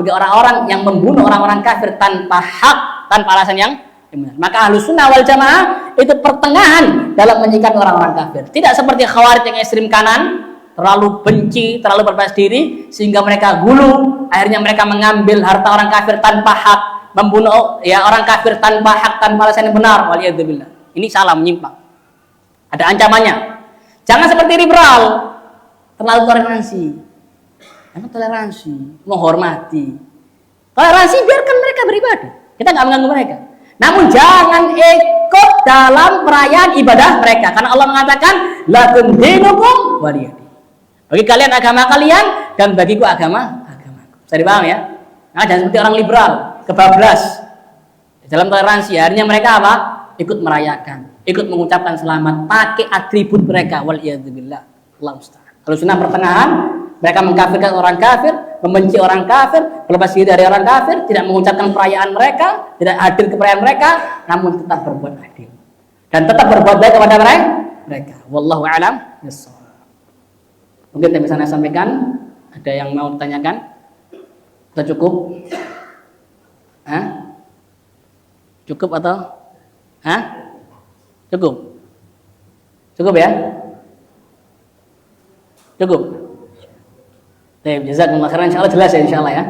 orang-orang yang membunuh orang-orang kafir tanpa hak, tanpa alasan yang benar. Maka Ahlus Sunnah wal Jamaah itu pertengahan dalam menyikapi orang-orang kafir. Tidak seperti Khawarij yang ekstrem kanan, terlalu benci, terlalu berbalas diri sehingga mereka gulu, akhirnya mereka mengambil harta orang kafir tanpa hak, membunuh ya orang kafir tanpa hak, tanpa alasan yang benar. Waliyadzubillah. Ini salah, menyimpang. Ada ancamannya. Jangan seperti liberal, terlalu toleransi. Karena toleransi, menghormati. Toleransi biarkan mereka beribadah. Kita nggak mengganggu mereka. Namun jangan ikut dalam perayaan ibadah mereka, karena Allah mengatakan lakum dinukum waliyadin. Bagi kalian agama kalian dan bagiku agamaku. Bisa dipaham ya? Nah, jangan seperti orang liberal, kebablas. Dalam toleransi, akhirnya mereka apa? Ikut merayakan, ikut mengucapkan selamat, pakai atribut mereka. Waliyadzubillah. Allah musta'an. Kalau sunnah pertengahan, mereka mengkafirkan orang kafir, membenci orang kafir, berlepas diri dari orang kafir, tidak mengucapkan perayaan mereka, tidak hadir ke perayaan mereka, namun tetap berbuat adil dan tetap berbuat baik kepada mereka. Wallahu a'lam bishawab. Mungkin yang bisa saya sampaikan. Ada yang mau ditanyakan? Sudah cukup? Cukup atau? Cukup? Cukup ya? Cukup? Baik, jazakumullah khairan, insyaallah jelas ya, insyaallah ya.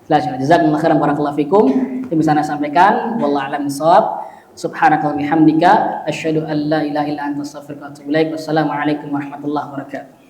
Jelas ya. Jazakumullah khairan, barakallahu fikum. Itu bisa saya sampaikan. Wallahu a'lam bishawab. Subhanaka wa bihamdika asyhadu an la ilaha illa anta astaghfiruka wa atubu ilaik. Wassalamualaikum warahmatullahi wabarakatuh.